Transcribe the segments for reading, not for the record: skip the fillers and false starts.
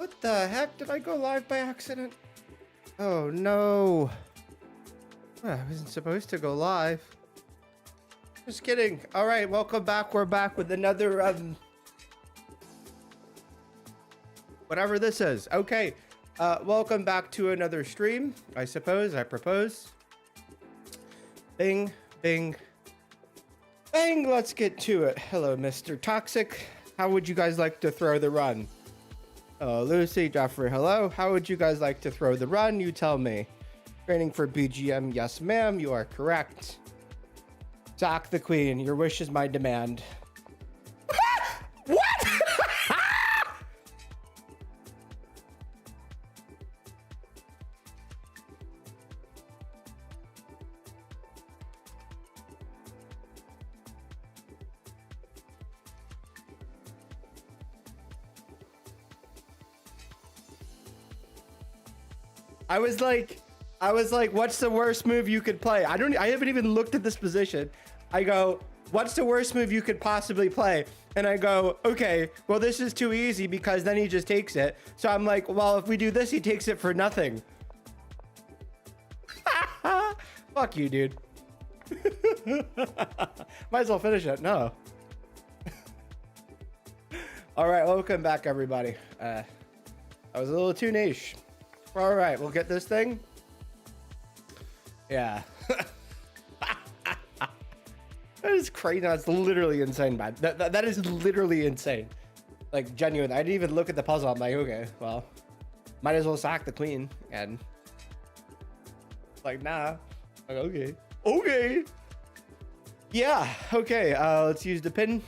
What the heck? Did I go live by accident? Oh no. I wasn't supposed to go live. Just kidding. All right, welcome back. We're back with another whatever this is. Okay. Welcome back to another stream, I suppose. I propose. Bing, bing, bang. Let's get to it. Hello, Mr. Toxic. How would you guys like to throw the run? Oh, Lucy, Jeffrey, hello. How would you guys like to throw the run? You tell me. Training for BGM. Yes, ma'am. You are correct. Sack the queen. Your wish is my demand. What? I was like, what's the worst move you could play? I haven't even looked at this position. I go, what's the worst move you could possibly play? And I go, okay, well, this is too easy because then he just takes it. So I'm like, well, if we do this, he takes it for nothing. Fuck you, dude. Might as well finish it. No. All right, welcome back, everybody. I was a little too niche. All right, we'll get this thing. Yeah. That is crazy. That's literally insane, man. That is literally insane. Like, genuine. I didn't even look at the puzzle. I'm like, okay, well, might as well sack the queen. And like, nah. Like, okay. Okay. Yeah. Okay. Let's use the pin.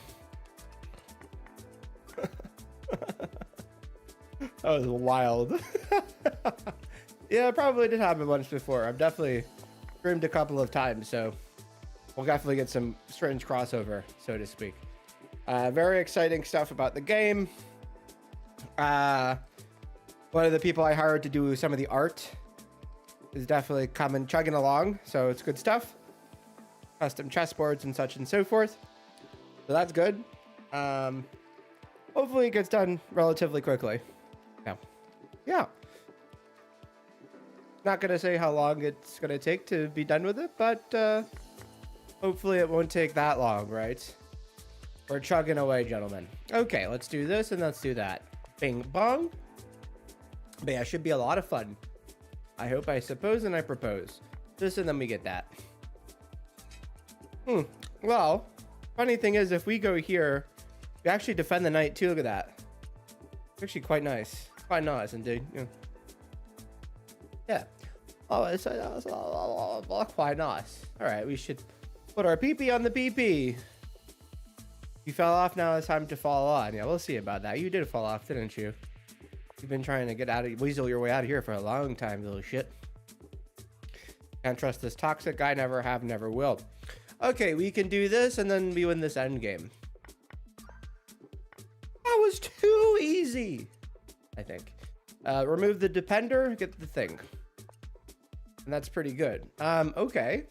That was wild. Yeah, it probably did happen once before. I've definitely streamed a couple of times, so we'll definitely get some strange crossover, so to speak. Very exciting stuff about the game. One of the people I hired to do some of the art is definitely chugging along, so it's good stuff. Custom chessboards and such and so forth. So that's good. Hopefully it gets done relatively quickly. Yeah. Not gonna say how long it's gonna take to be done with it, but hopefully it won't take that long, right? We're chugging away, gentlemen. Okay, let's do this and let's do that. Bing bong. But yeah, it should be a lot of fun. I hope, I suppose, and I propose. This and then we get that. Well, funny thing is, if we go here, we actually defend the knight too. Look at that. Actually quite nice. Quite nice indeed. Yeah. Oh, it's quite nice. All right, we should put our PP on the PP. You fell off, now it's time to fall on. Yeah, we'll see about that. You did fall off, didn't you? You've been trying to get out of, weasel your way out of here for a long time, little shit. Can't trust this toxic guy, never have, never will. Okay, we can do this and then we win this end game. That was too easy, I think. Remove the depender, get the thing. And that's pretty good. Okay.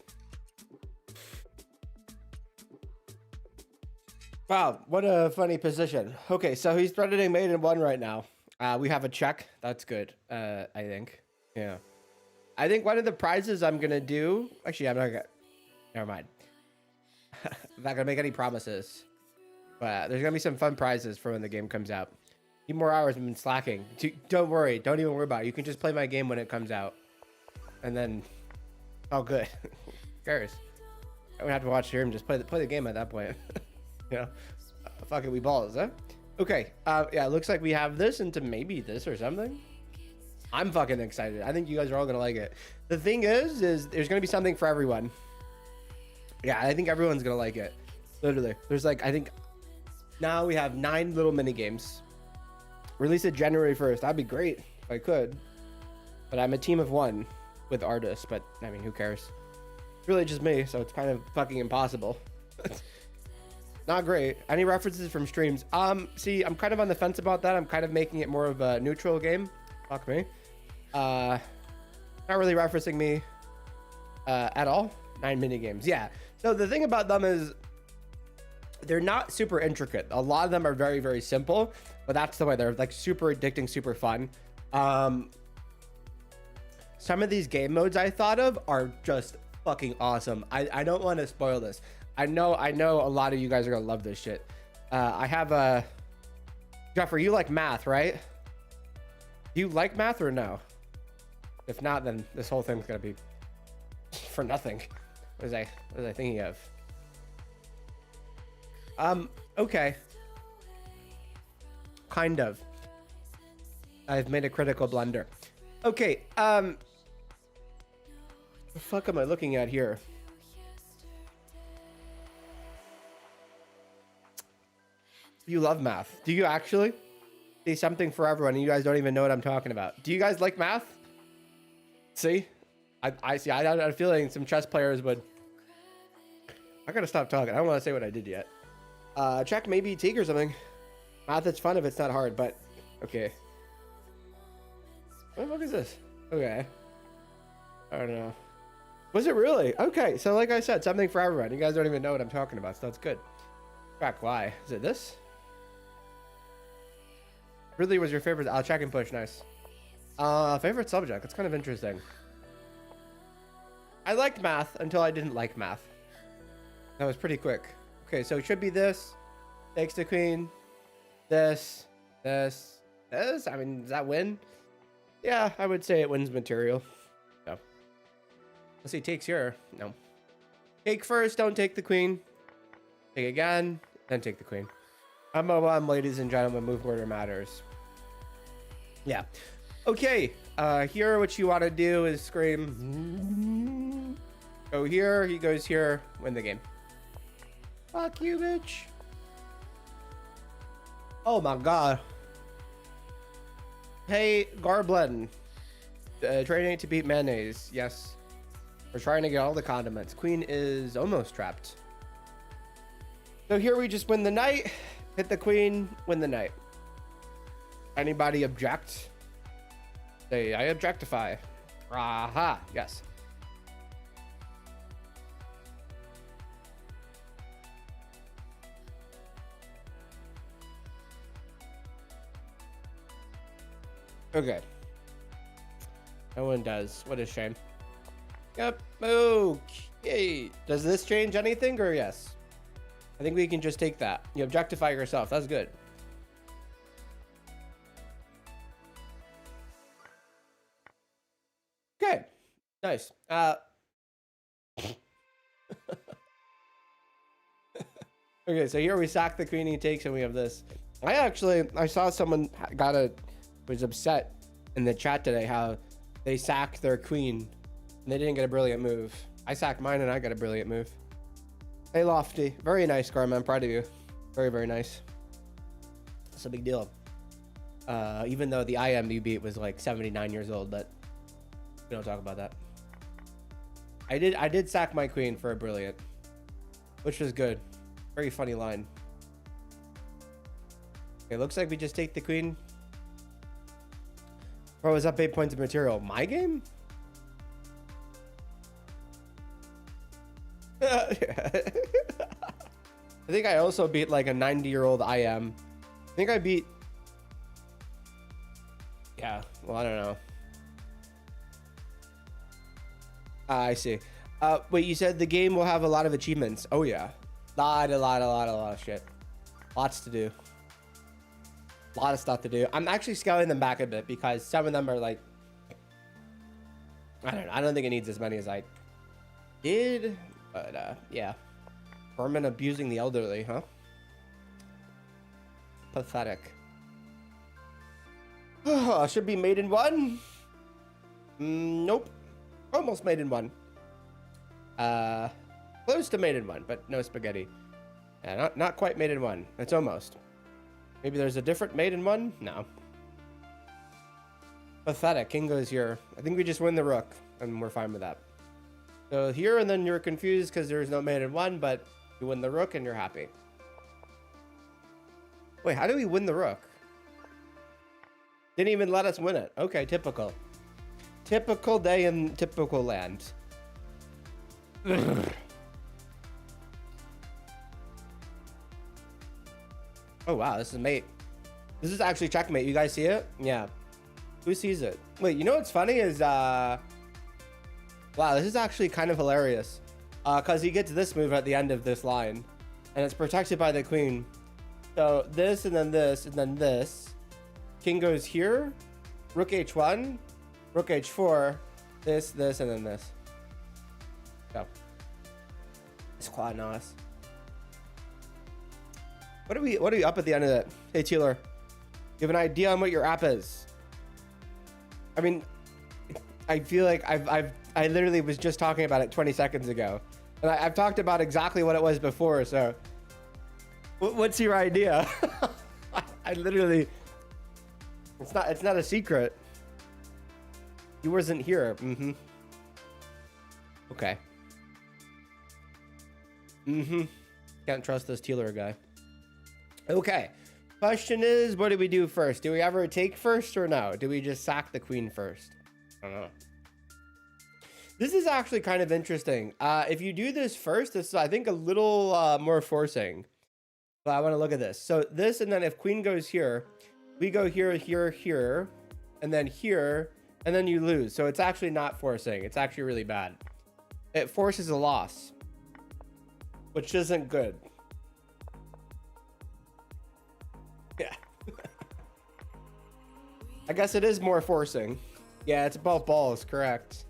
Wow, what a funny position. Okay, so he's threatening mate in one right now. We have a check. That's good, I think. Yeah. I think one of the prizes I'm gonna do... Actually, I'm not gonna... Never mind. I'm not gonna make any promises. But there's gonna be some fun prizes for when the game comes out. Few more hours, I've been slacking. Don't worry. Don't even worry about it. You can just play my game when it comes out. And then... Oh, good. Who cares? I don't have to watch stream. Just play the game at that point. You know? Fuck it, we balls, huh? Okay. Yeah, it looks like we have this into maybe this or something. I'm fucking excited. I think you guys are all gonna like it. The thing is there's gonna be something for everyone. Yeah, I think everyone's gonna like it. Literally. There's like, I think now we have 9 little mini games. Release it January 1st. That'd be great if I could. But I'm a team of 1 with artists, but I mean, who cares? It's really just me, so it's kind of fucking impossible. Not great. Any references from streams? See, I'm kind of on the fence about that. I'm kind of making it more of a neutral game. Fuck me. Not really referencing me at all. 9 mini games. Yeah. So the thing about them is they're not super intricate. A lot of them are very, very simple. but that's the way. They're like super addicting, super fun. Some of these game modes I thought of are just fucking awesome. I don't want to spoil this. I know a lot of you guys are gonna love this shit. I have a Jeffrey, you like math, right? Do you like math or no? If not, then this whole thing's gonna be for nothing. What was I thinking of? Okay. Kind of. I've made a critical blunder. Okay, the fuck am I looking at here? You love math. Do you actually? See, something for everyone, and you guys don't even know what I'm talking about. Do you guys like math? See? I see. I had a feeling some chess players would. I gotta stop talking. I don't want to say what I did yet. Check maybe take or something. Math is fun if it's not hard, but okay. What the fuck is this? Okay. I don't know. Was it really? Okay, so like I said, something for everyone. You guys don't even know what I'm talking about, so that's good. Track, why? Is it this? Really was your favorite? I'll check and push, nice. Favorite subject? It's kind of interesting. I liked math until I didn't like math. That was pretty quick. Okay, so it should be this. Takes the queen. This. This. This. I mean, does that win? Yeah, I would say it wins material. So. Let's see, takes here. No. Take first, don't take the queen. Take again, then take the queen. I'm mobile, ladies and gentlemen. Move order matters. Yeah. Okay. Here, what you want to do is scream. Go here. He goes here. Win the game. Fuck you, bitch. Oh my god. Hey, Garblin. Training to beat mayonnaise. Yes. We're trying to get all the condiments. Queen is almost trapped. So here we just win the knight. Hit the queen. Win the knight. Anybody object? Say, I objectify. Aha. Yes. Okay. No one does. What a shame. Yep. Okay. Does this change anything or yes? I think we can just take that. You objectify yourself. That's good. Okay. Nice. Okay, so here we sack the queen, he takes, and we have this. I saw someone was upset in the chat today how they sacked their queen and they didn't get a brilliant move. I sacked mine and I got a brilliant move. Hey, Lofty. Very nice, Garma. I'm proud of you. Very, very nice. That's a big deal. Even though the IM you beat was like 79 years old, but we don't talk about that. I did sack my queen for a brilliant, which was good. Very funny line. Okay, looks like we just take the queen. Bro, is up 8 points of material. My game? I think I also beat like a 90-year-old IM. I think I beat... Yeah, well, I don't know. I see. Wait, you said the game will have a lot of achievements. Oh, yeah. A lot of shit. Lots to do. A lot of stuff to do. I'm actually scaling them back a bit because some of them are like... I don't know. I don't think it needs as many as I did. But, yeah. Herman abusing the elderly, huh? Pathetic. Should be made in one. Nope. Almost made in one. Close to made in one, but no spaghetti. Yeah, not quite made in one. It's almost. Maybe there's a different made in one? No. Pathetic. King goes here. I think we just win the rook, and we're fine with that. So here, and then you're confused because there's no made in one, but you win the rook, and you're happy. Wait, how do we win the rook? Didn't even let us win it. Okay, typical. Typical day in typical land. Oh, wow, this is mate. This is actually checkmate. You guys see it? Yeah. Who sees it? Wait, you know what's funny is, wow, this is actually kind of hilarious. Because he gets this move at the end of this line. And it's protected by the queen. So this, and then this, and then this. King goes here. Rook h1. Rook h4. This, and then this. Go. It's quite nice. What are we up at the end of that? Hey, Taylor. You have an idea on what your app is? I mean, I feel like I literally was just talking about it 20 seconds ago. And I've talked about exactly what it was before, so what's your idea? I literally, it's not a secret. You wasn't here. Okay. Can't trust this Taylor guy. Okay. Question is, what do we do first? Do we ever take first or no? Do we just sack the queen first? I don't know. This is actually kind of interesting. If you do this first, this is, I think, a little more forcing. But I want to look at this. So this, and then if queen goes here, we go here, here, here, and then here, and then you lose. So it's actually not forcing. It's actually really bad. It forces a loss, which isn't good. Yeah. I guess it is more forcing. Yeah, it's about balls, correct.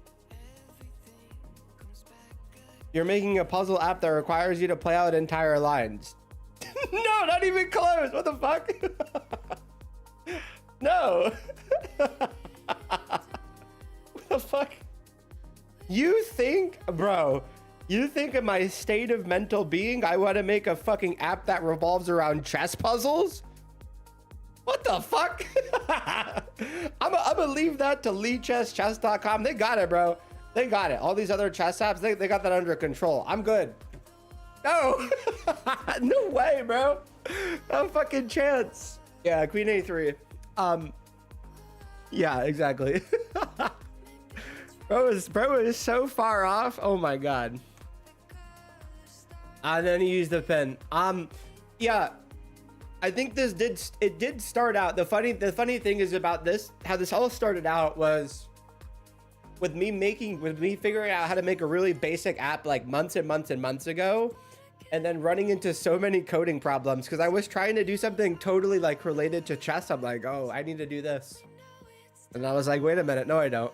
You're making a puzzle app that requires you to play out entire lines. No, not even close. What the fuck? No. What the fuck? You think, bro, you think in my state of mental being, I want to make a fucking app that revolves around chess puzzles? What the fuck? I'm gonna leave that to chess.com. They got it, bro. They got it. All these other chess apps, they got that under control. I'm good. No. No way, bro. No fucking chance. Yeah, queen a3. Yeah, exactly. Bro is so far off. Oh my god. And then he used the pen. Yeah. I think this did start out. The funny thing is about this, how this all started out was with me figuring out how to make a really basic app like months and months and months ago, and then running into so many coding problems because I was trying to do something totally like related to chess. I'm like, oh, I need to do this. And I was like, wait a minute. No, I don't.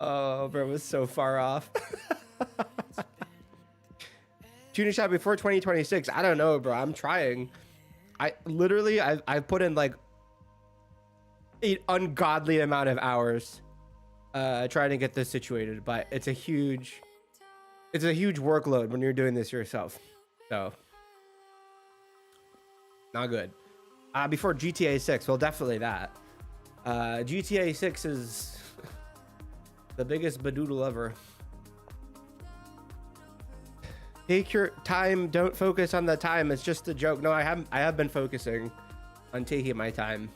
Oh, bro, it was so far off. Tuning shot before 2026. I don't know, bro. I'm trying. I've put in like an ungodly amount of hours trying to get this situated, but it's a huge workload when you're doing this yourself. So not good. Before GTA 6, well, definitely that. GTA 6 is the biggest badoodle ever. Take your time. Don't focus on the time. It's just a joke. No, I have been focusing on taking my time.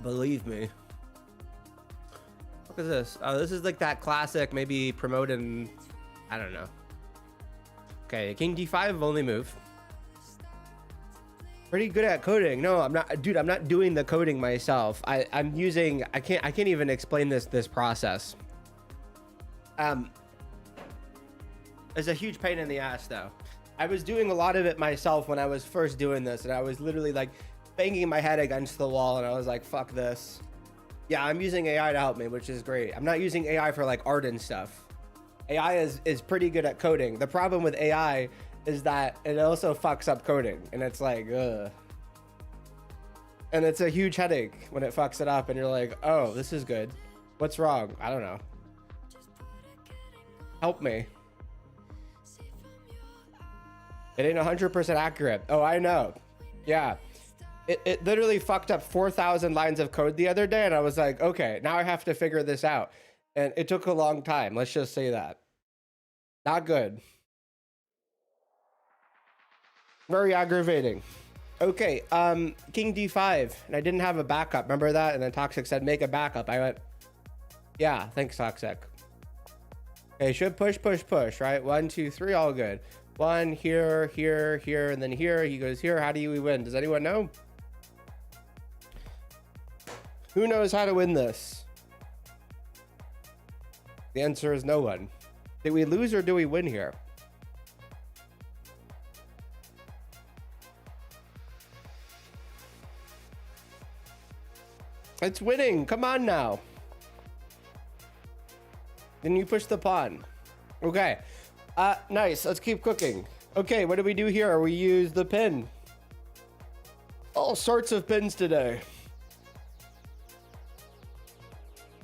Believe me. What is this? Oh, this is like that classic, maybe promoting. I don't know. Okay, king d5 only move. Pretty good at coding. No, I'm not, dude. I'm not doing the coding myself. I'm using. I can't even explain this process. It's a huge pain in the ass, though. I was doing a lot of it myself when I was first doing this, and I was literally like banging my head against the wall, and I was like, fuck this. Yeah, I'm using AI to help me, which is great. I'm not using AI for like art and stuff. AI is pretty good at coding. The problem with AI is that it also fucks up coding, and it's like, ugh. And it's a huge headache when it fucks it up, and you're like, oh, this is good. What's wrong? I don't know. Help me. It ain't 100% accurate. Oh, I know. Yeah. It literally fucked up 4,000 lines of code the other day, and I was like, okay, now I have to figure this out. And it took a long time. Let's just say that. Not good. Very aggravating. Okay, king d5, and I didn't have a backup. Remember that? And then Toxic said, make a backup. I went, yeah, thanks, Toxic. Okay, should push, right? 1, 2, 3, all good. One here, here, here, and then here. He goes here. How do we win? Does anyone know? Who knows how to win this? The answer is no one. Did we lose or do we win here? It's winning. Come on now. Then you push the pawn. Okay. Nice. Let's keep cooking. Okay, what do we do here? We use the pin. All sorts of pins today.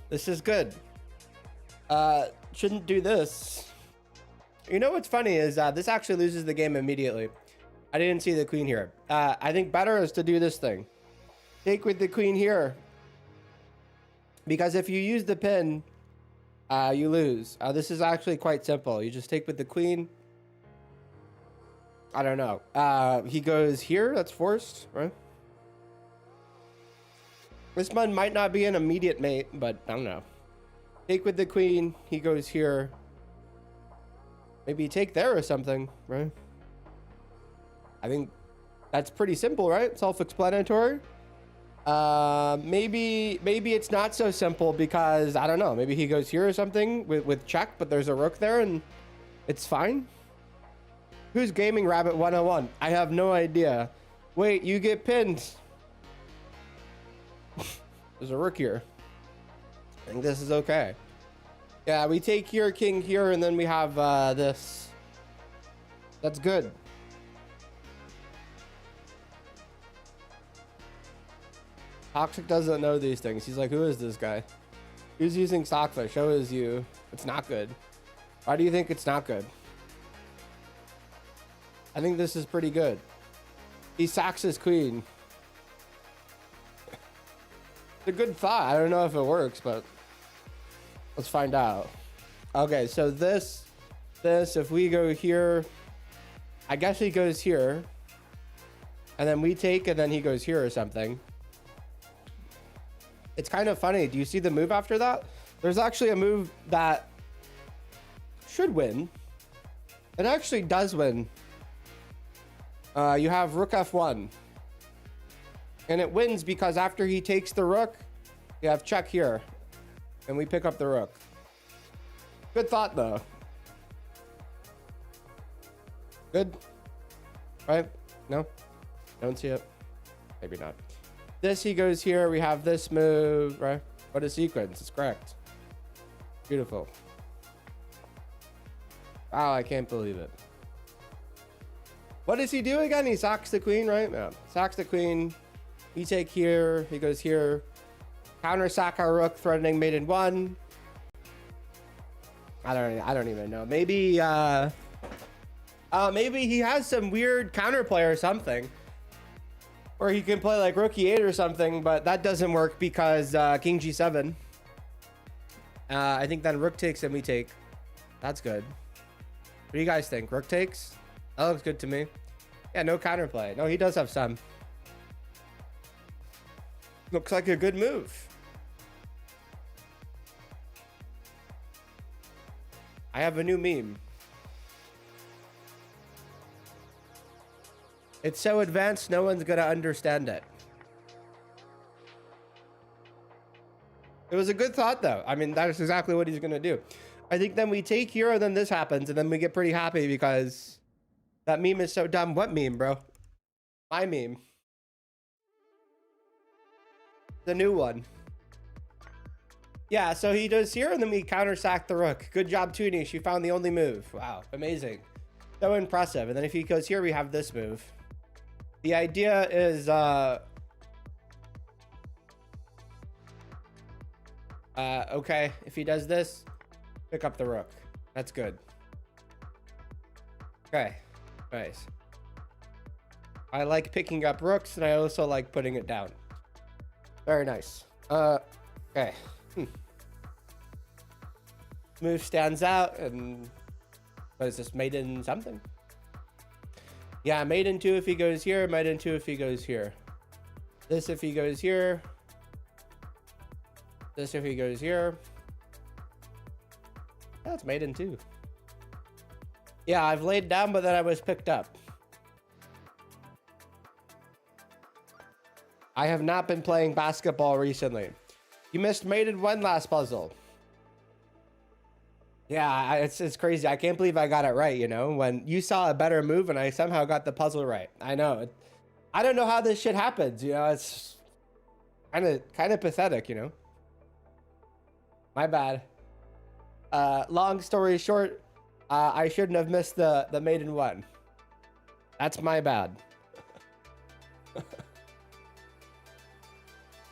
This is good. Shouldn't do this. You know what's funny is this actually loses the game immediately. I didn't see the queen here. I think better is to do this thing. Take with the queen here. Because if you use the pin, you lose. This is actually quite simple. You just take with the queen. I don't know. He goes here. That's forced, right? This one might not be an immediate mate, but I don't know. Take with the queen. He goes here. Maybe take there or something, right? I think that's pretty simple, right? Self-explanatory. Maybe it's not so simple because I don't know. Maybe he goes here or something with check, but there's a rook there and it's fine. Who's Gaming Rabbit 101? I have no idea. Wait, you get pinned. There's a rook here. I think this is okay. Yeah, we take here, king here, and then we have this. That's good. Toxic doesn't know these things. He's like, who is this guy? Who's using Stockfish? Show is you. It's not good. Why do you think it's not good? I think this is pretty good. He sacks his queen. It's a good thought. I don't know if it works, but let's find out. Okay, so this, if we go here, I guess he goes here. And then we take, and then he goes here or something. It's kind of funny. Do you see the move after that? There's actually a move that should win. It actually does win. You have rook f1. And it wins because after he takes the rook, you have check here. And we pick up the rook. Good thought, though. Good. Right? No? Don't see it? Maybe not. This, he goes here. We have this move, right? What a sequence. It's correct. Beautiful. Wow, I can't believe it. What does he do again? He sacks the queen, right? Yeah. Sacks the queen. We take here. He goes here. Counter sack our rook, threatening mate in one. I don't even know. Maybe maybe he has some weird counterplay or something. Or he can play like rook e8 or something, but that doesn't work because king g7. I think then rook takes and we take. That's good. What do you guys think? Rook takes? That looks good to me. Yeah, no counterplay. No, he does have some. Looks like a good move. I have a new meme. It's so advanced, no one's gonna understand it. It was a good thought, though. I mean, that is exactly what he's gonna do. I think then we take here, and then this happens, and then we get pretty happy because that meme is so dumb. What meme, bro? My meme. The new one. Yeah, so he does here, and then we counter sack the rook. Good job, Tunish. You found the only move. Wow, amazing. So impressive. And then if he goes here, we have this move. The idea is, okay, if he does this, pick up the rook. That's good. Okay, nice. I like picking up rooks, and I also like putting it down. Very nice. Okay. Move stands out, and what is this? Mate in something? Yeah, mate in 2 if he goes here, mate in 2 if he goes here. This if he goes here. This if he goes here. That's mate in 2. Yeah, I've laid down, but then I was picked up. I have not been playing basketball recently. You missed mate in one last puzzle. Yeah, it's crazy. I can't believe I got it right, you know? When you saw a better move and I somehow got the puzzle right. I know. I don't know how this shit happens, you know? It's kind of pathetic, you know? My bad. Long story short, I shouldn't have missed the mate in one. That's my bad.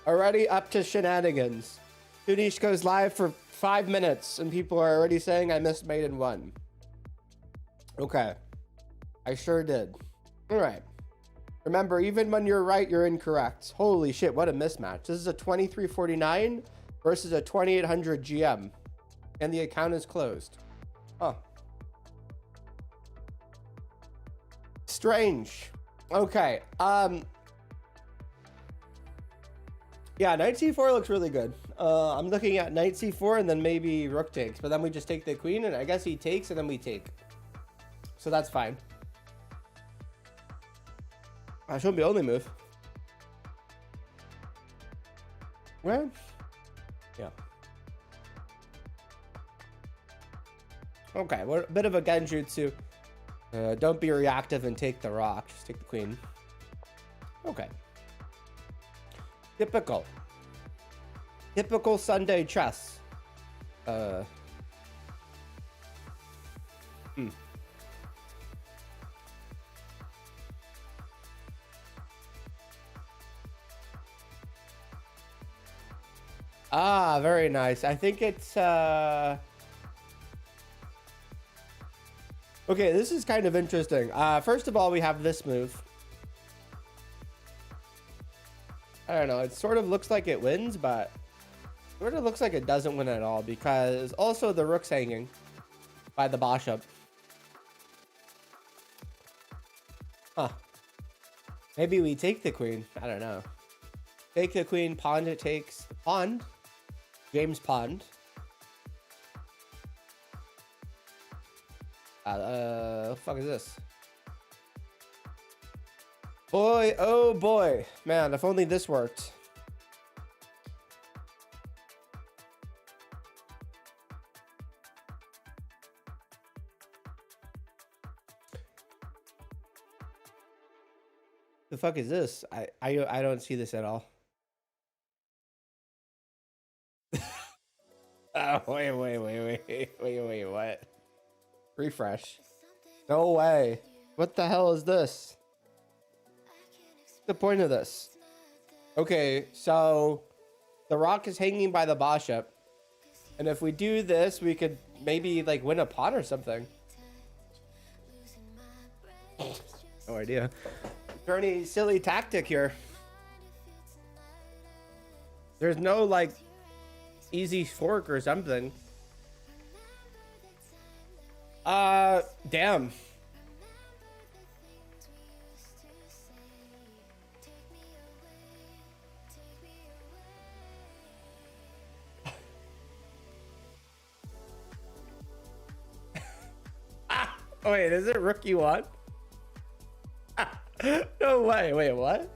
Already up to shenanigans. Tunish goes live for 5 minutes and people are already saying I missed mate in one. Okay. I sure did. All right. Remember, even when you're right, you're incorrect. Holy shit, what a mismatch. This is a 2349 versus a 2800 GM. And the account is closed. Huh. Strange. Okay. Yeah, knight c4 looks really good. I'm looking at knight c4 and then maybe rook takes, but then we just take the queen and I guess he takes and then we take. So that's fine. I shouldn't be only move. Well, yeah. Okay, we're a bit of a genjutsu. Don't be reactive and take the rock. Just take the queen. Okay. Typical Sunday chess. Ah, very nice. I think it's okay, this is kind of interesting. First of all, we have this move. I don't know, it sort of looks like it wins, but sort of looks like it doesn't win at all because also the rook's hanging by the bishop. Huh. Maybe we take the queen. I don't know. Take the queen, pawn it takes. Pawn. James pawned. What the fuck is this? Boy, oh boy. Man, if only this worked. The fuck is this? I don't see this at all. Oh, wait, what? Refresh. No way. What the hell is this? What's the point of this? Okay, so the rock is hanging by the bishop. And if we do this, we could maybe like win a pawn or something. No idea. Is there any silly tactic here? There's no like easy fork or something. Damn. Oh, wait, is it rook e1? No way. Wait, what?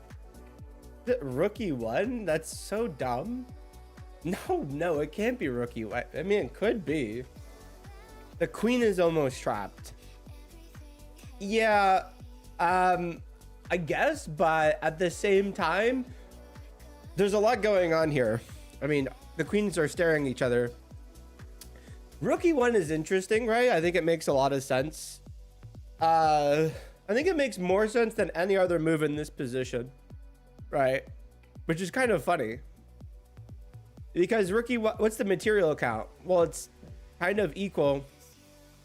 Is it rook e1? That's so dumb. No, it can't be rook e1. I mean, it could be. The queen is almost trapped. Yeah, I guess, but at the same time, there's a lot going on here. I mean, the queens are staring at each other. Rook e1 is interesting, right? I think it makes a lot of sense. I think it makes more sense than any other move in this position, right? Which is kind of funny. Because rook e1, what's the material count? Well, it's kind of equal.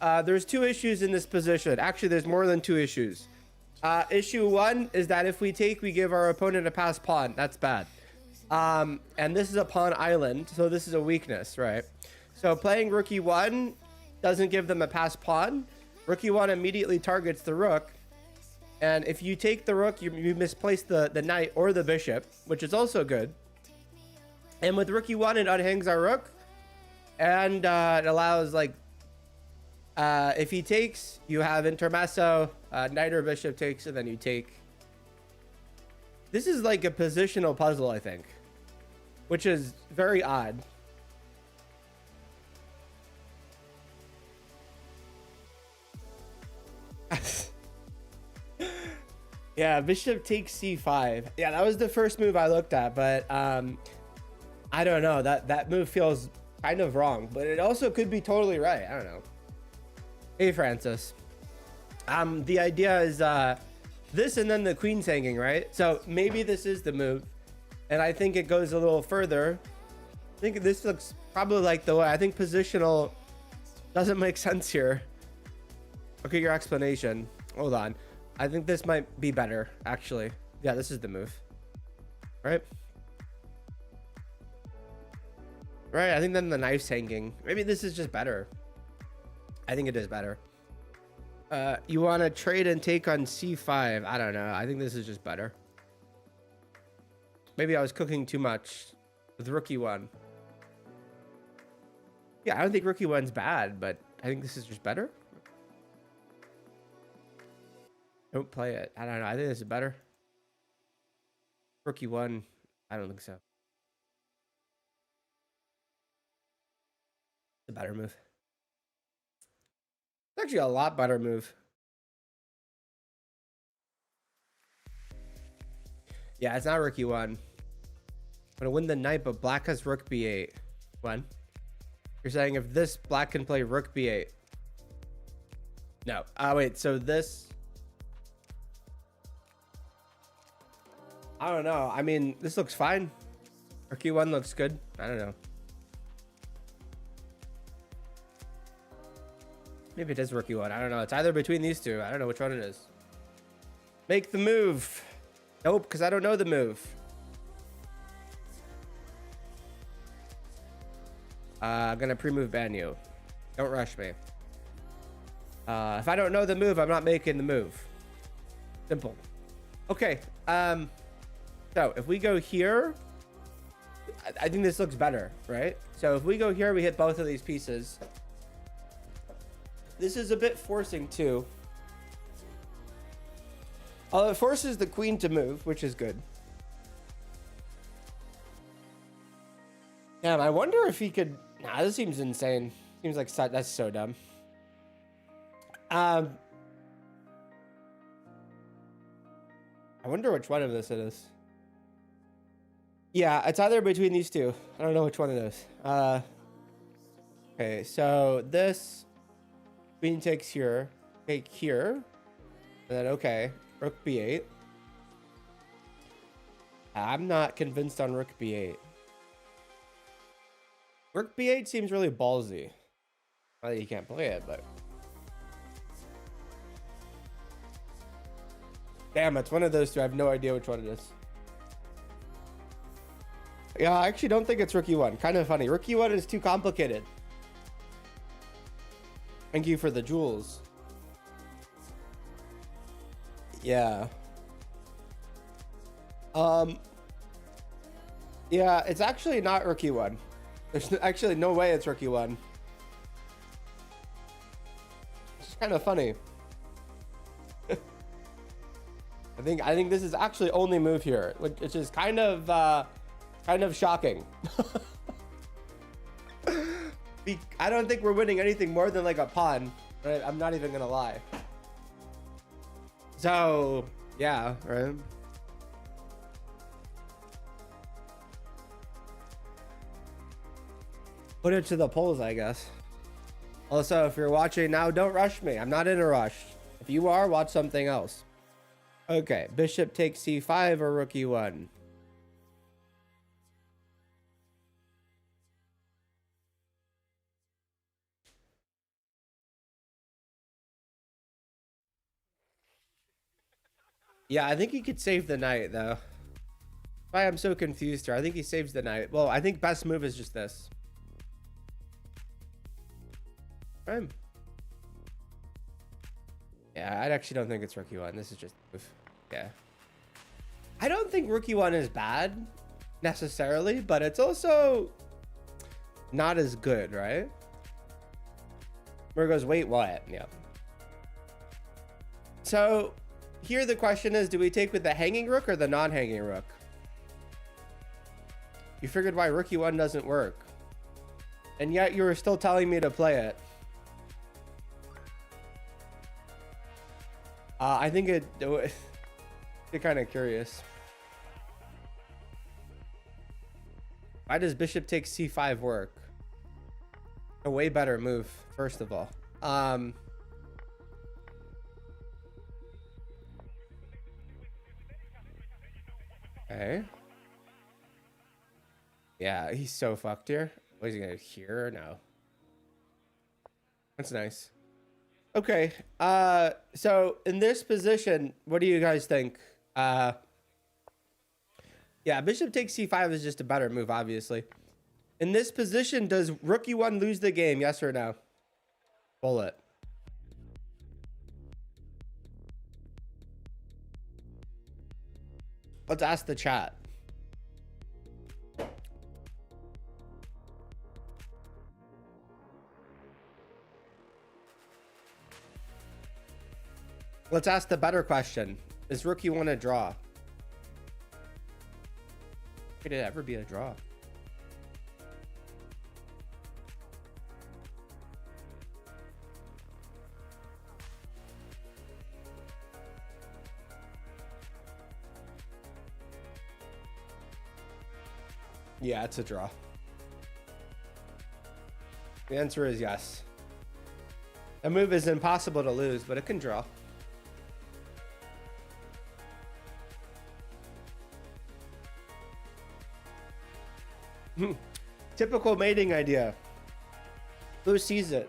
There's two issues in this position. Actually, there's more than two issues. Issue one is that if we take, we give our opponent a pass pawn. That's bad. And this is a pawn island, so this is a weakness, right? So playing rook e1 doesn't give them a pass pawn. Rook e1 immediately targets the rook. And if you take the rook, you misplace the knight or the bishop, which is also good. And with rook e1, it unhangs our rook. And it allows, like, If he takes, you have intermezzo, knight or bishop takes, and then you take. This is like a positional puzzle, I think, which is very odd. Yeah, bishop takes c5. Yeah, that was the first move I looked at, but I don't know. That move feels kind of wrong, but it also could be totally right. I don't know. Hey, Francis. The idea is this and then the queen's hanging, right? So maybe this is the move, and I think it goes a little further. I think this looks probably like the way. I think positional doesn't make sense here. Okay, your explanation. Hold on. I think this might be better, actually. Yeah, this is the move. Right? Right, I think then the knife's hanging. Maybe this is just better. I think it is better. You want to trade and take on c5. I don't know. I think this is just better. Maybe I was cooking too much with rook e1. Yeah, I don't think rook e1's bad, but I think this is just better. Don't play it. I don't know. I think this is better. Rook e1. I don't think so. It's a better move. It's actually a lot better move. Yeah, it's not rook e1. I'm gonna win the knight, but black has rook b8. When? You're saying if this black can play rook b8. No. Wait, so this. I don't know. I mean, this looks fine. Rook e1 looks good. I don't know. Maybe it is rook e1. I don't know. It's either between these two. I don't know which one it is. Make the move. Nope, because I don't know the move. I'm going to pre-move ban you. Don't rush me. If I don't know the move, I'm not making the move. Simple. Okay. So if we go here, I think this looks better, right? So if we go here, we hit both of these pieces. This is a bit forcing too. Although it forces the queen to move, which is good. Damn, I wonder if he could. Nah, this seems insane. Seems like that's so dumb. I wonder which one of this it is. Yeah, it's either between these two. I don't know which one it is. Okay, so this queen takes here, take here, and then okay, rook b8. I'm not convinced on rook b8. Rook b8 seems really ballsy. Not that you can't play it, but damn, it's one of those two. I have no idea which one it is. Yeah, I actually don't think it's rook e1. Kind of funny. Rook e1 is too complicated. Thank you for the jewels. Yeah. Yeah, it's actually not rook e1. There's actually no way it's rook e1. It's kind of funny. I think this is actually only move here, which is kind of shocking. I don't think we're winning anything more than like a pawn, right? I'm not even gonna lie. So yeah, right. Put it to the polls, I guess. Also, if you're watching now, don't rush me. I'm not in a rush. If you are, watch something else. Okay, bishop takes c5 or rook e1. Yeah, I think he could save the knight, though. That's why I'm so confused here. I think he saves the knight. Well, I think best move is just this. Right. Yeah, I actually don't think it's rook e1. This is just move. Yeah. I don't think rook e1 is bad, necessarily, but it's also not as good, right? Where it goes, wait, what? Yeah. So here the question is, do we take with the hanging rook or the non-hanging rook? You figured why rookie 1 doesn't work. And yet you were still telling me to play it. I think you're kind of curious. Why does bishop take c5 work? A way better move, first of all. Okay. Yeah, he's so fucked here. What is he gonna hear? No. That's nice. Okay. So in this position, what do you guys think? Yeah, bishop takes c5 is just a better move, obviously. In this position, does rookie 1 lose the game? Yes or no? Bullet. Let's ask the chat. Let's ask the better question. Is rookie 1 a draw? Could it ever be a draw? Yeah, it's a draw. The answer is yes. A move is impossible to lose, but it can draw. Typical mating idea. Who sees it?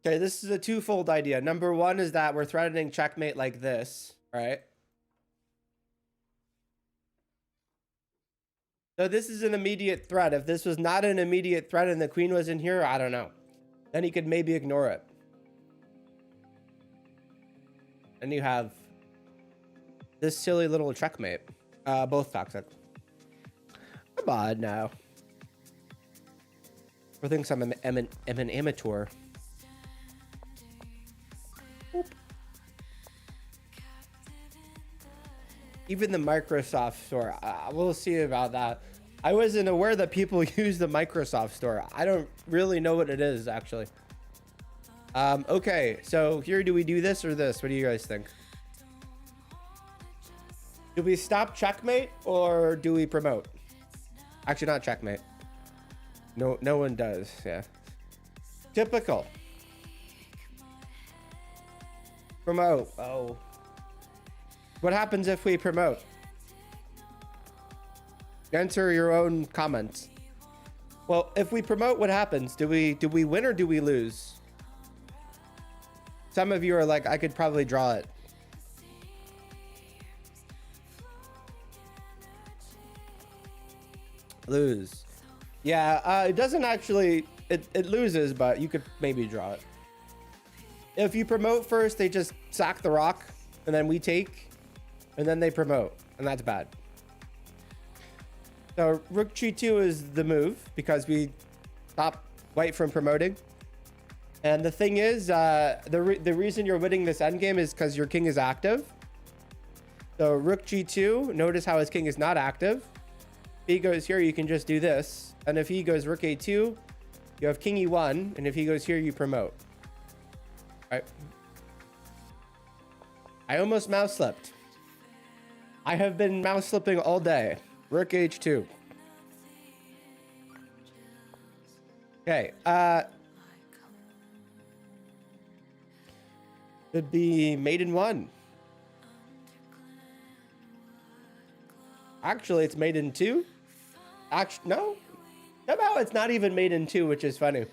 Okay, this is a twofold idea. Number one is that we're threatening checkmate like this, right? So this is an immediate threat. If this was not an immediate threat and the queen was in here, I don't know. Then he could maybe ignore it. And you have this silly little checkmate. Both toxic. Come on now. Or thinks I'm an amateur. Oop. Even the Microsoft store. We'll see about that. I wasn't aware that people use the Microsoft store. I don't really know what it is, actually. Okay, so here, do we do this or this? What do you guys think? Do we stop checkmate or do we promote? Actually, not checkmate. No one does. Yeah. Typical. Promote. Oh. What happens if we promote? Answer your own comments. Well, if we promote, what happens? Do we win or do we lose? Some of you are like, I could probably draw it. Lose. Yeah, it doesn't actually, it loses, but you could maybe draw it. If you promote first, they just sack the rock, and then we take, and then they promote, and that's bad. So Rook G2 is the move, because we stop white from promoting. And the thing is, the reason you're winning this endgame is because your king is active. So Rook G2, notice how his king is not active. If he goes here, you can just do this. And if he goes Rook A2, you have King E1. And if he goes here, you promote. All right. I almost mouse slipped. I have been mouse slipping all day. Rook H2. Okay. Could be mate in 1. Actually, it's mate in 2. Actually, no. Somehow it's not even mate in 2, which is funny.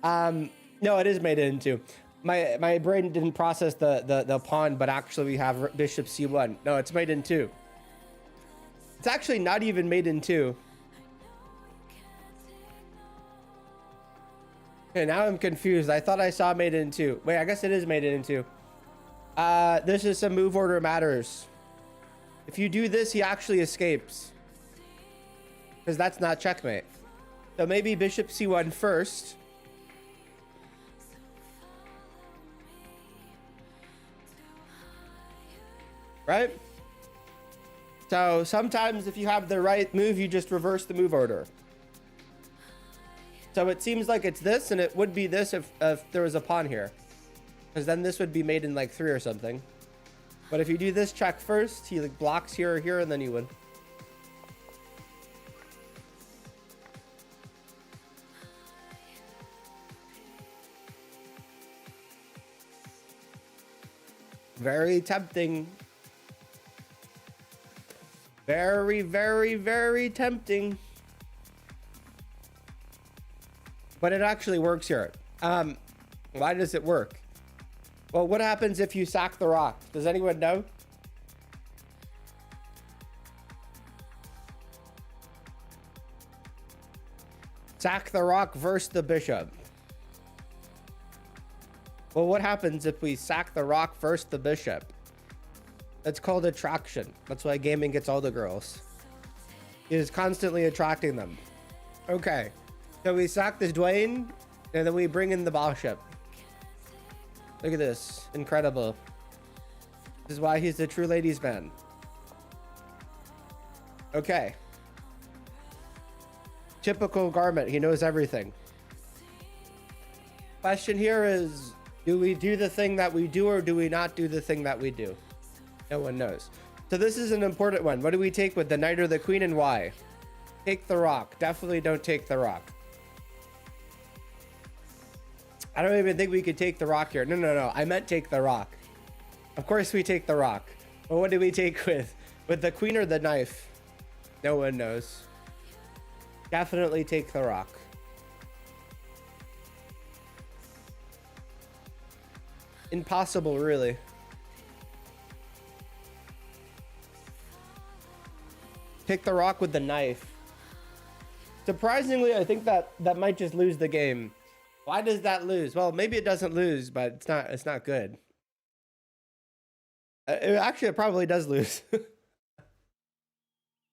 No, it is mate in 2. My brain didn't process the pawn, but actually we have bishop C1. No, it's mate in 2. It's actually not even mate in 2. Okay, now I'm confused. I thought I saw mate in 2. Wait, I guess it is mate in 2. This is some move order matters. If you do this, he actually escapes. Because that's not checkmate. So maybe bishop c1 first. Right? So sometimes if you have the right move, you just reverse the move order. So it seems like it's this, and it would be this if there was a pawn here. Because then this would be made in like 3 or something. But if you do this check first, he like blocks here or here, and then you win. Very tempting. Very, very, very tempting. But it actually works here. Why does it work? Well, what happens if you sack the rock? Does anyone know? Sack the rock versus the bishop. Well, what happens if we sack the rock versus the bishop? That's called attraction. That's why gaming gets all the girls. It is constantly attracting them. Okay. So we sack this Dwayne, and then we bring in the bishop. Look at this. Incredible. This is why he's the true ladies man. Okay. Typical garment. He knows everything. Question here is, do we do the thing that we do, or do we not do the thing that we do? No one knows. So this is an important one. What do we take with the knight or the queen, and why? Take the rock. Definitely don't take the rock. I don't even think we could take the rock here. No. I meant take the rock. Of course we take the rock. But what do we take with? With the queen or the knife? No one knows. Definitely take the rock. Impossible, really. Take the rock with the knife. Surprisingly, I think that might just lose the game. Why does that lose? Well, maybe it doesn't lose, but it's not good. Actually, it probably does lose.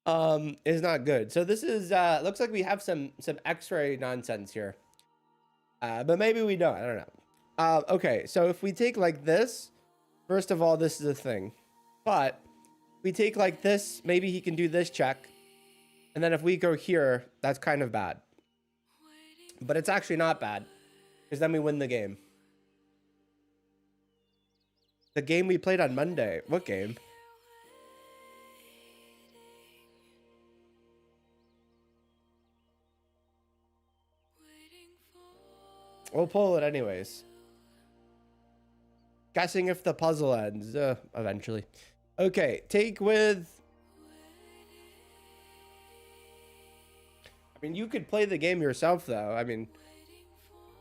It's not good. So this is looks like we have some X-ray nonsense here. But maybe we don't. I don't know. Okay, so if we take like this, first of all, this is a thing. But we take like this, maybe he can do this check. And then if we go here, that's kind of bad. But it's actually not bad, because then we win the game. The game we played on Monday. What game? We'll pull it anyways. Guessing if the puzzle ends eventually. Okay, take with... I mean, you could play the game yourself, though. I mean,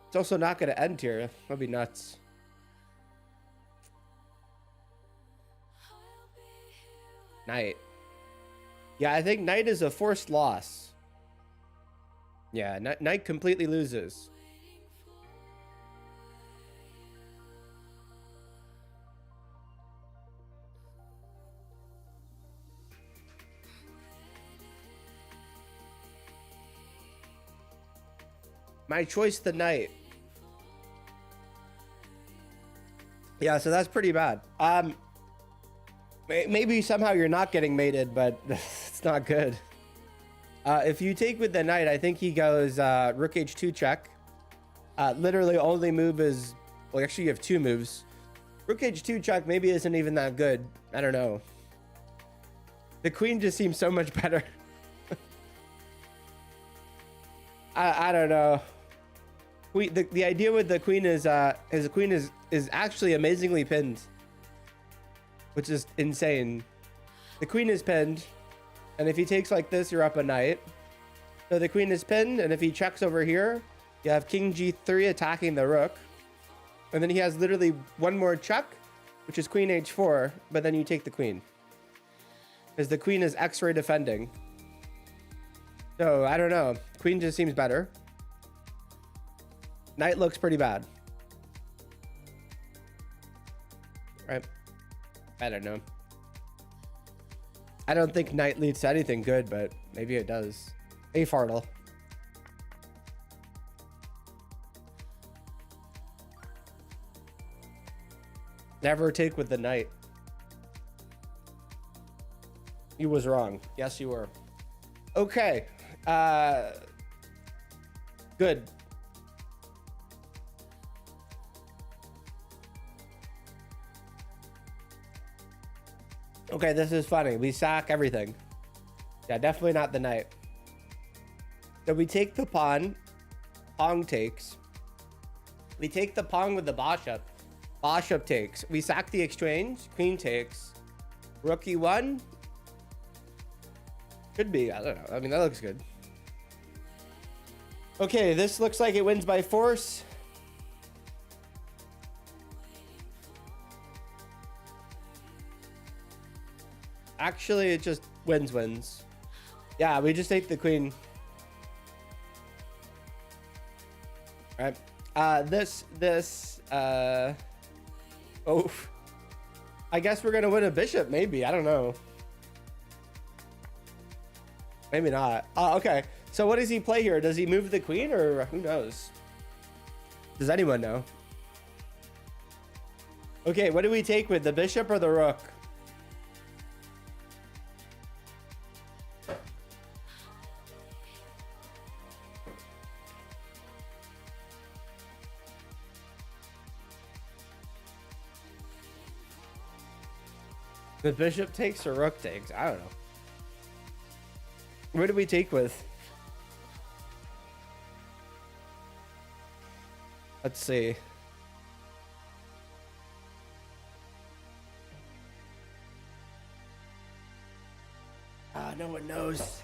it's also not going to end here. That'd be nuts. Knight. Yeah, I think knight is a forced loss. Yeah, knight completely loses. My choice, the knight. Yeah, so that's pretty bad. Maybe somehow you're not getting mated, but it's not good. If you take with the knight, I think he goes rook h2 check. Literally only move is... Well, actually you have 2 moves. Rook h2 check maybe isn't even that good. I don't know. The queen just seems so much better. I don't know. The idea with the queen is his queen is actually amazingly pinned, which is insane. The queen is pinned, and if he takes like this, you're up a knight. So the queen is pinned, and if he checks over here, you have king g3 attacking the rook, and then he has literally one more check, which is queen h4, but then you take the queen, because the queen is X-ray defending. So I don't know. Queen just seems better. Knight looks pretty bad. Right. I don't know. I don't think knight leads to anything good, but maybe it does. A fartle. Never take with the knight. You was wrong. Yes, you were. Okay. Good. Okay, this is funny. We sack everything. Yeah, definitely not the knight. So we take the pawn. Pong takes. We take the pawn with the bishop. Bishop takes. We sack the exchange. Queen takes. Rook e1. Could be. I don't know. I mean, that looks good. Okay, this looks like it wins by force. Actually, it just wins. Yeah, we just take the queen. All right. Oh, I guess we're gonna win a bishop. Maybe. I don't know. Maybe not. Okay. So what does he play here? Does he move the queen, or who knows? Does anyone know? Okay, what do we take with the bishop or the rook? The bishop takes or rook takes? I don't know. Where do we take with? Let's see. No one knows.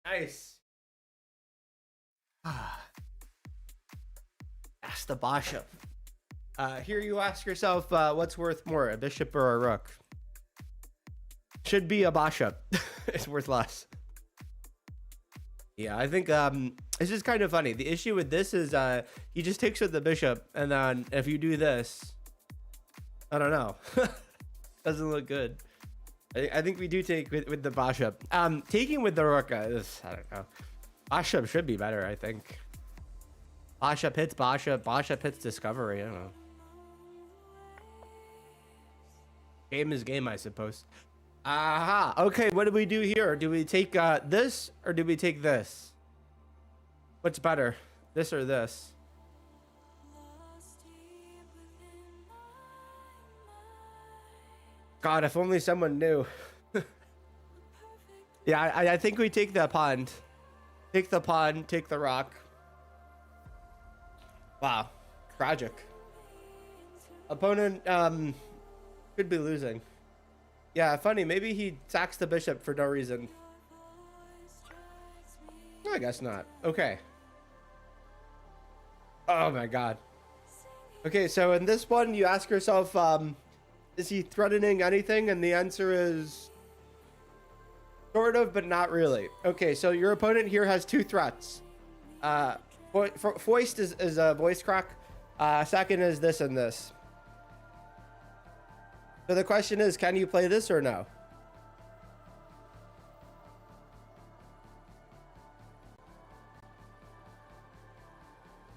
Nice. That's the bishop. Here you ask yourself, what's worth more, a bishop or a rook? Should be a bishop. It's worth less. Yeah, I think it's just kind of funny. The issue with this is he just takes with the bishop, and then if you do this, I don't know. Doesn't look good. I think we do take with the bishop. Taking with the rook is, I don't know. Bishop should be better, I think. Bishop hits bishop. Bishop hits discovery. I don't know. Game is game, I suppose. Aha. Okay, what do we do here? Do we take this or do we take this? What's better, this or this? God, if only someone knew. Yeah, I think we take the pawn. Take the pawn, take the rock. Wow, tragic. Opponent could be losing. Yeah, funny. Maybe he sacks the bishop for no reason. I guess not. Okay. Oh my god. Okay, so in this one, you ask yourself, is he threatening anything? And the answer is sort of, but not really. Okay, so your opponent here has two threats. Foist is a voice crack. Second is this and this. So the question is, can you play this or no?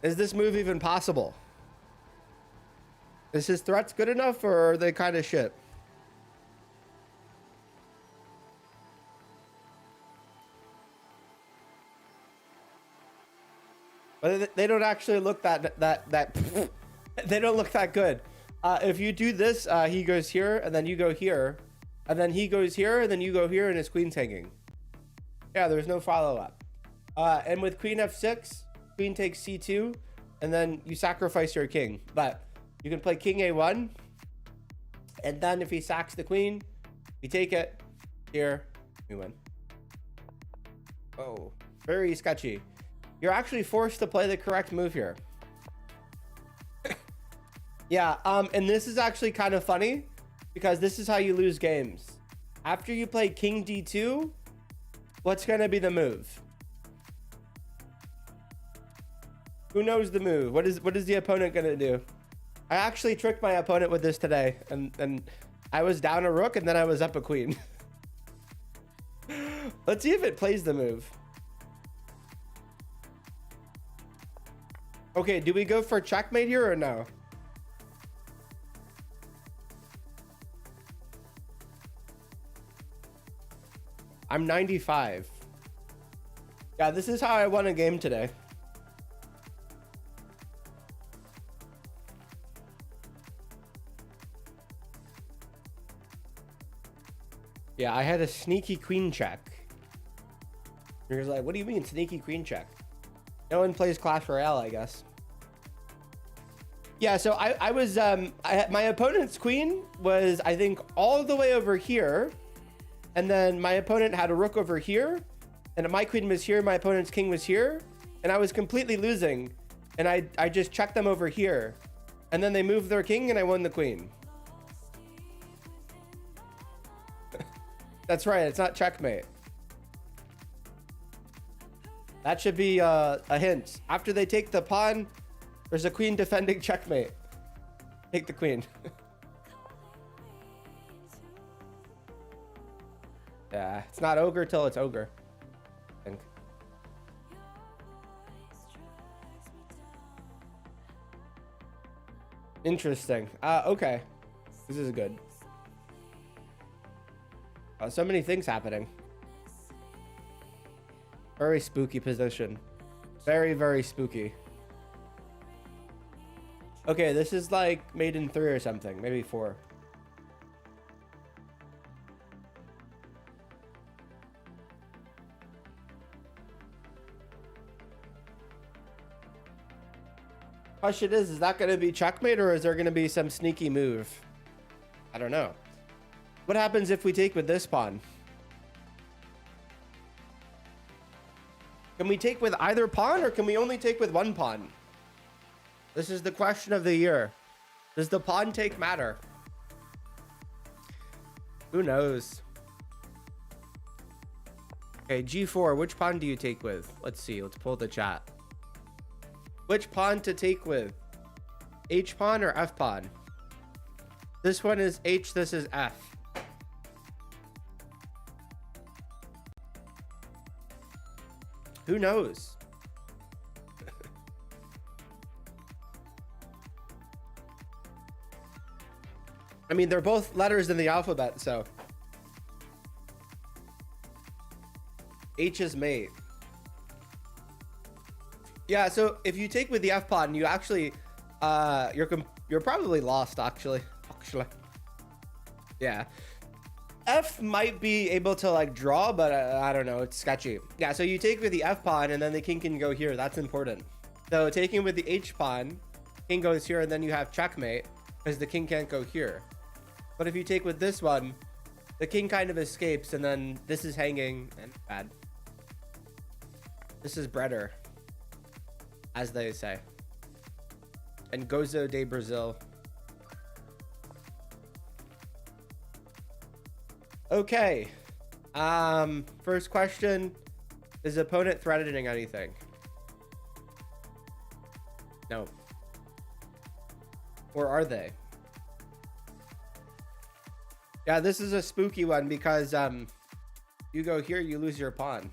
Is this move even possible? Is his threats good enough, or are they kind of shit? But they don't actually look that they don't look that good. If you do this, he goes here, and then you go here, and then he goes here, and then you go here, and his queen's hanging. Yeah, there's no follow-up. And with queen f6, queen takes c2, and then you sacrifice your king. But you can play king a1, and then if he sacks the queen, we take it here, we win. Oh, very sketchy. You're actually forced to play the correct move here. Yeah, and this is actually kind of funny because this is how you lose games. After you play king d2, what's gonna be the move? Who knows the move? What is the opponent gonna do? I actually tricked my opponent with this today, and I was down a rook and then I was up a queen. Let's see if it plays the move. Okay, do we go for checkmate here or no? I'm 95. Yeah, this is how I won a game today. Yeah, I had a sneaky queen check. You're like, what do you mean sneaky queen check? No one plays Clash Royale, I guess. Yeah, so I was my opponent's queen was, I think, all the way over here, and then my opponent had a rook over here, and my queen was here, my opponent's king was here, and I was completely losing, and I just checked them over here, and then they moved their king, and I won the queen. That's right, it's not checkmate. That should be a hint. After they take the pawn, there's a queen defending checkmate. Take the queen. Yeah, it's not ogre till it's ogre, I think. Interesting. Okay. This is good. So many things happening. Very spooky position. Very, very spooky. Okay, this is like made in 3 or something. Maybe 4. Question is that going to be checkmate or is there going to be some sneaky move? I don't know. What happens if we take with this pawn? Can we take with either pawn or can we only take with one pawn? This is the question of the year. Does the pawn take matter? Who knows? Okay, g4. Which pawn do you take with? Let's see. Let's pull the chat. Which pawn to take with? H pawn or F pawn? This one is H. This is F. Who knows? I mean, they're both letters in the alphabet, so. H is mate. Yeah, so if you take with the F pawn, you actually, you're probably lost, actually. Yeah. F might be able to like draw, but I don't know. It's sketchy. Yeah, so you take with the F pawn and then the king can go here. That's important. So taking with the H pawn, king goes here and then you have checkmate because the king can't go here. But if you take with this one, the king kind of escapes and then this is hanging and bad. This is breader, as they say. And Gozo de Brazil. Okay. First question. Is the opponent threatening anything? No. Or are they? Yeah, this is a spooky one because you go here, you lose your pawn.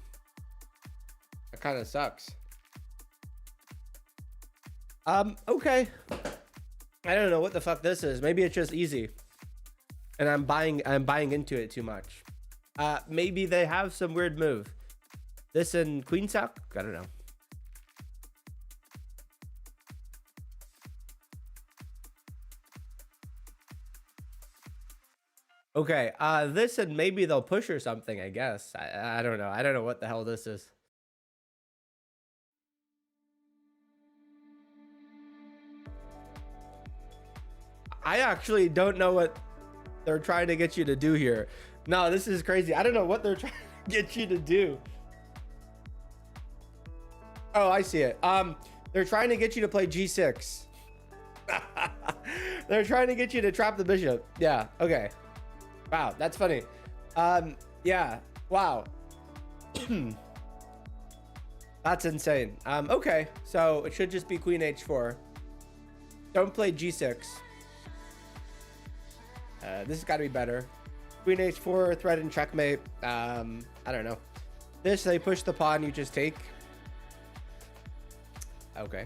That kind of sucks. Okay. I don't know what the fuck this is. Maybe it's just easy. And I'm buying into it too much. Maybe they have some weird move. This and queen sack? I don't know. Okay, this and maybe they'll push or something, I guess. I don't know. I don't know what the hell this is. I actually don't know what they're trying to get you to do here. No, this is crazy. I don't know what they're trying to get you to do. Oh, I see it. They're trying to get you to play G6. They're trying to get you to trap the bishop. Yeah, okay. Wow, that's funny. Yeah, wow. That's insane. Okay, so it should just be queen h4. Don't play g6. This has got to be better. Queen h4, threat and checkmate. I don't know. This, they push the pawn, you just take. Okay.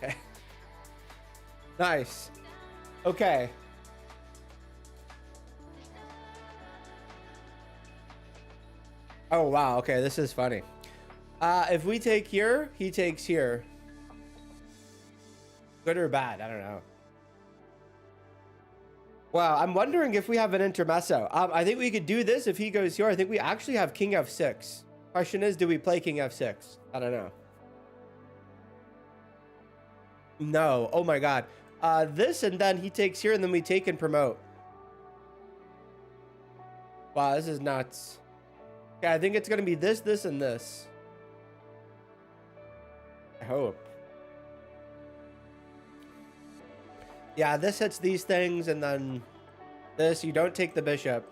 Okay. Nice. Okay. Oh, wow. Okay, this is funny. If we take here, he takes here. Good or bad? I don't know. Wow, I'm wondering if we have an intermezzo. I think we could do this if he goes here. I think we actually have king f6. Question is, do we play king f6? I don't know. No. Oh my god. This and then he takes here and then we take and promote. Wow, this is nuts. Okay, I think it's gonna be this, this, and this. I hope. Yeah, this hits these things and then this. You don't take the bishop.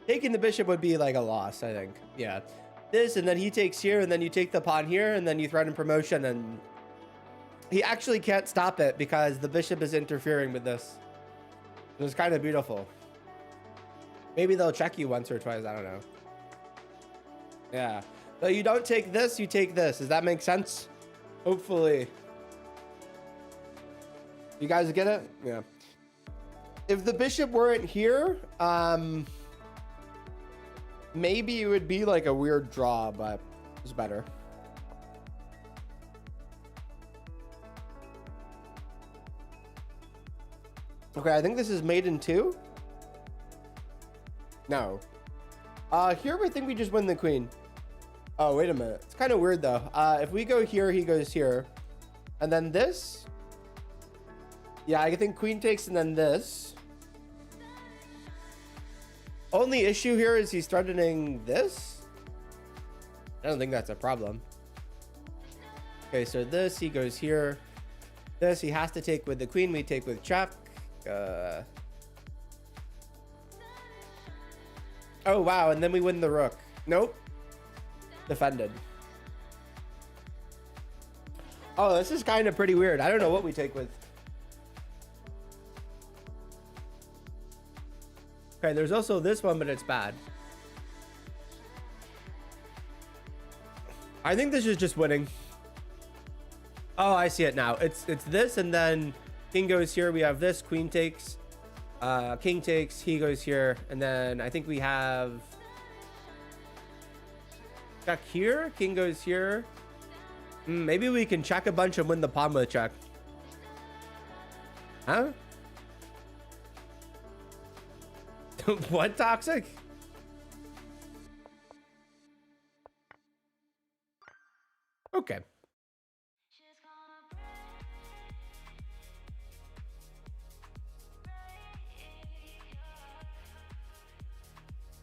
Taking the bishop would be like a loss, I think. Yeah. This and then he takes here and then you take the pawn here and then you threaten promotion and he actually can't stop it because the bishop is interfering with this. It was kind of beautiful. Maybe they'll check you once or twice. I don't know. Yeah. So you don't take this, you take this. Does that make sense? Hopefully. You guys get it? Yeah. If the bishop weren't here, maybe it would be like a weird draw, but it's better. Okay, I think this is mate in 2. No. Here I think we just win the queen. Oh, wait a minute. It's kind of weird though. If we go here, he goes here. And then this. Yeah, I think queen takes and then this. Only issue here is he's threatening this. I don't think that's a problem. Okay, so this, he goes here. This, he has to take with the queen. We take with check. Oh, wow. And then we win the rook. Nope. Defended. Oh, this is kind of pretty weird. I don't know what we take with. Okay, there's also this one, but it's bad. I think this is just winning. Oh, I see it now. It's this, and then king goes here. We have this. Queen takes. King takes. He goes here, and then I think we have check here. King goes here. Maybe we can check a bunch and win the pawn with check. Huh? What, toxic? Okay.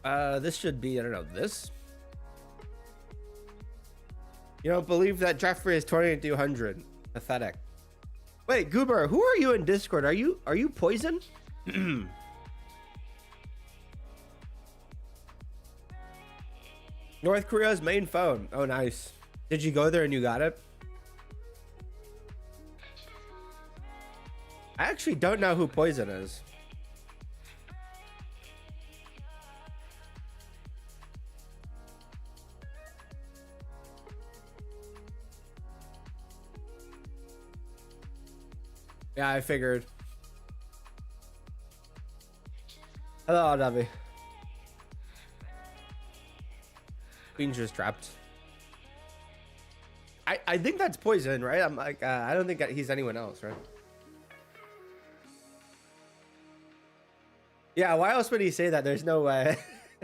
This should be, I don't know, this. You don't believe that Jeffrey is 2200. Pathetic. Wait, Goober, who are you in Discord? Are you poison? North Korea's main phone. Oh, nice. Did you go there and you got it? I actually don't know who Poison is. Yeah, I figured. Hello, Davi. Queen's just trapped. I think that's poison, right? I'm like, I don't think he's anyone else, right? Yeah, why else would he say that? There's no way.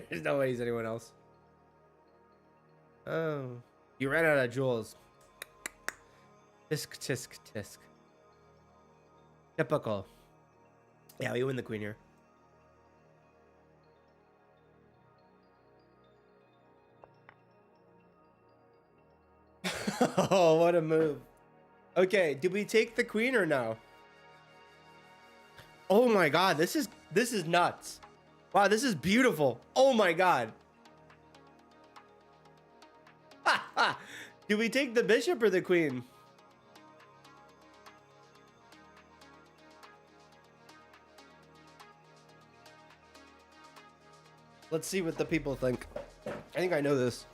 There's no way he's anyone else. Oh, you ran out of jewels. Tisk, tisk, tisk. Typical. Yeah, we win the queen here. Oh, what a move. Okay, do we take the queen or no? Oh my god, this is nuts. Wow, this is beautiful. Oh my god. Do we take the bishop or the queen? Let's see what the people think. I think I know this.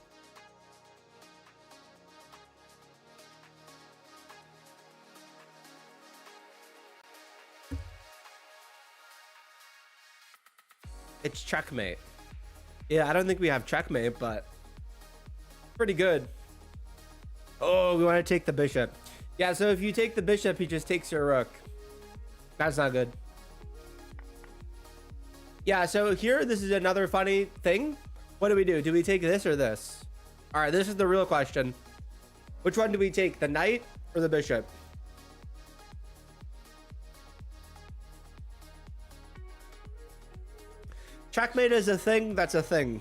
It's checkmate. Yeah, I don't think we have checkmate, but pretty good. Oh, we want to take the bishop. Yeah, so if you take the bishop, he just takes your rook. That's not good. Yeah, so here, this is another funny thing. What do we do? Do we take this or this? All right, this is the real question. Which one do we take, the knight or the bishop? Checkmate is a thing, that's a thing.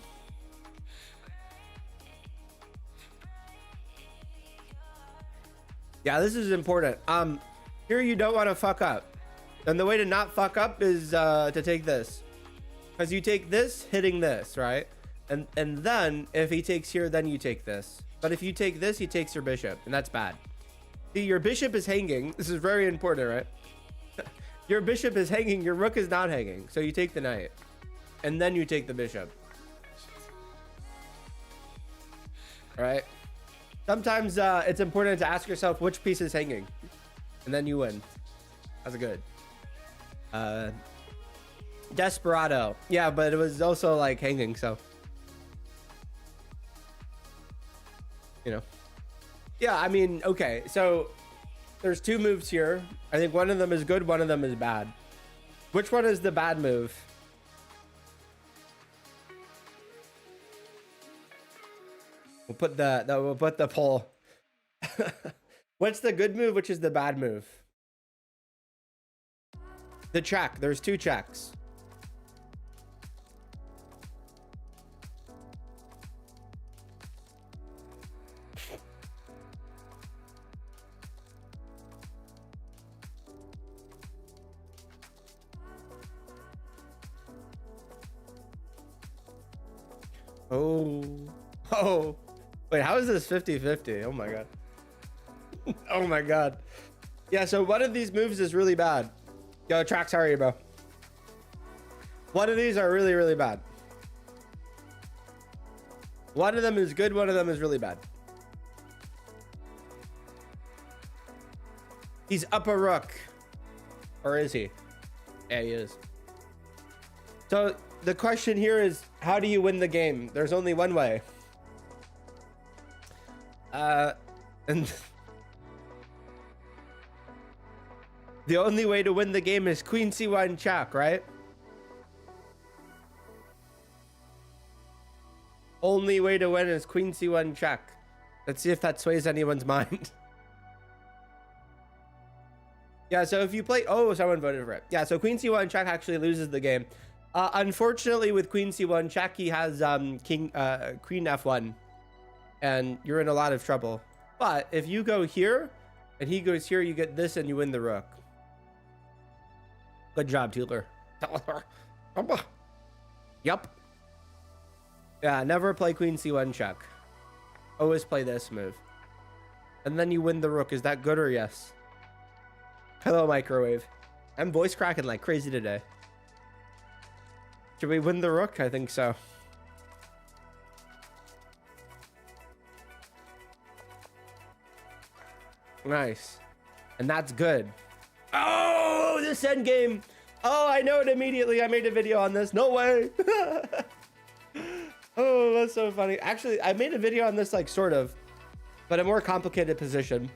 Yeah, this is important. Here you don't want to fuck up. And the way to not fuck up is to take this. Because you take this, hitting this, right? And then, if he takes here, then you take this. But if you take this, he takes your bishop, and that's bad. See, your bishop is hanging. This is very important, right? Your bishop is hanging, your rook is not hanging. So you take the knight. And then you take the bishop. All right. Sometimes it's important to ask yourself which piece is hanging. And then you win. That's good. Desperado. Yeah, but it was also like hanging, so. You know. Yeah, I mean, okay. So there's two moves here. I think one of them is good, one of them is bad. Which one is the bad move? We'll put the poll. What's the good move? Which is the bad move? The check. There's two checks. Oh. Wait, how is this 50-50? Oh my god. Oh my god. Yeah, so one of these moves is really bad. Yo, Trax, how are you, bro? One of these are really, really bad. One of them is good, one of them is really bad. He's up a rook. Or is he? Yeah, he is. So the question here is, how do you win the game? There's only one way. And the only way to win the game is Queen C1 check, right? Only way to win is Queen C1 check. Let's see if that sways anyone's mind. Yeah, so if you play... Oh, someone voted for it. Yeah, so Queen C1 check actually loses the game. Unfortunately, with Queen C1 check, he has Queen F1. And you're in a lot of trouble. But if you go here, and he goes here, you get this, and you win the rook. Good job, Tealer. Yup. Yeah, never play Queen C1 check. Always play this move. And then you win the rook. Is that good or yes? Hello, microwave. I'm voice cracking like crazy today. Should we win the rook? I think so. Nice. And that's good. Oh, this endgame. Oh, I know it immediately. I made a video on this. No way. Oh, that's so funny. Actually, I made a video on this, like, sort of. but a more complicated position.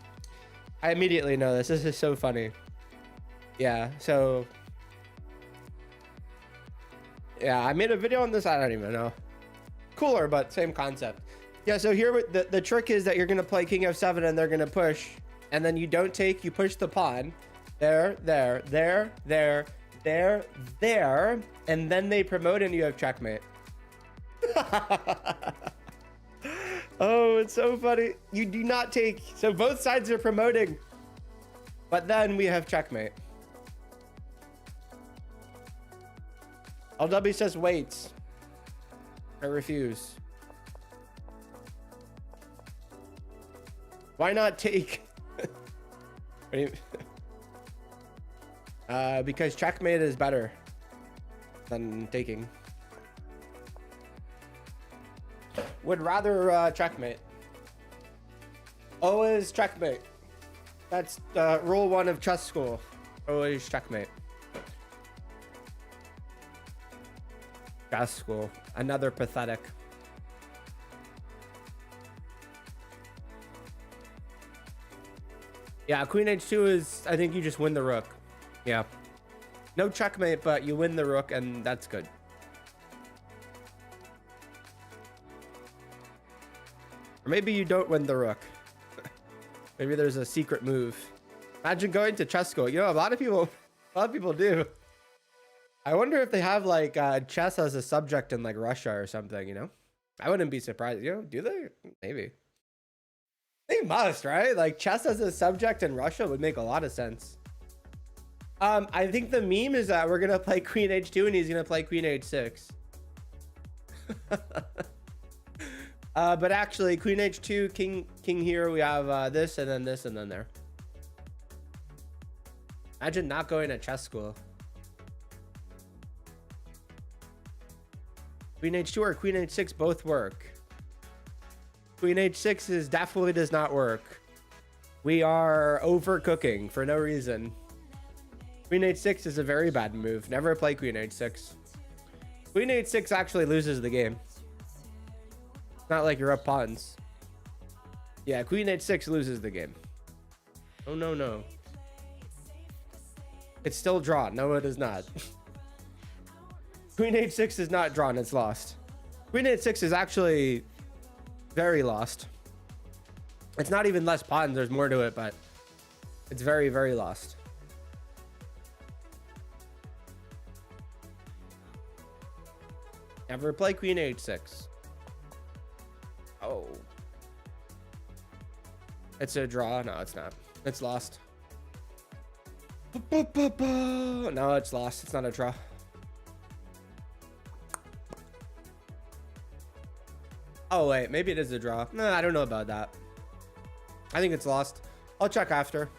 I immediately know this. This is so funny. Yeah, so... Yeah, I made a video on this. I don't even know. Cooler, but same concept. Yeah, so here the trick is that you're going to play king f7 and they're going to push. And then you don't take, you push the pawn. There, there, there, there, there, there. And then they promote and you have checkmate. Oh, it's so funny. You do not take, so both sides are promoting. But then we have checkmate. LW says wait. I refuse. Why not take? Because checkmate is better than taking. Would rather checkmate. Always checkmate. That's rule 1 of chess school. Always checkmate. Chess school. Another pathetic. Yeah, queen h2 is, I think you just win the rook. Yeah. No checkmate, but you win the rook, and that's good. Or maybe you don't win the rook. Maybe there's a secret move. Imagine going to chess school. You know, a lot of people do. I wonder if they have like chess as a subject in like Russia or something, you know? I wouldn't be surprised. You know, do they? Maybe. They must, right? Like chess as a subject in Russia would make a lot of sense. I think the meme is that we're gonna play queen h2 and he's gonna play queen h6. But actually, queen h2, king here. We have this and then this and then there. Imagine not going to chess school. Queen h2 or queen h6 both work. Queen h6 definitely does not work. We are overcooking for no reason. Queen h6 is a very bad move. Never play queen h6. Queen h6 actually loses the game. It's not like you're up pawns. Yeah, queen h6 loses the game. Oh, no, no. It's still drawn. No, it is not. Queen h6 is not drawn. It's lost. Queen h6 is actually very lost. It's not even less pawns. There's more to it, but it's very, very lost. Never play queen h6. Oh. It's a draw. No, it's not. It's lost. No, it's lost. It's not a draw. Oh, wait. Maybe it is a draw. No, I don't know about that. I think it's lost. I'll check after.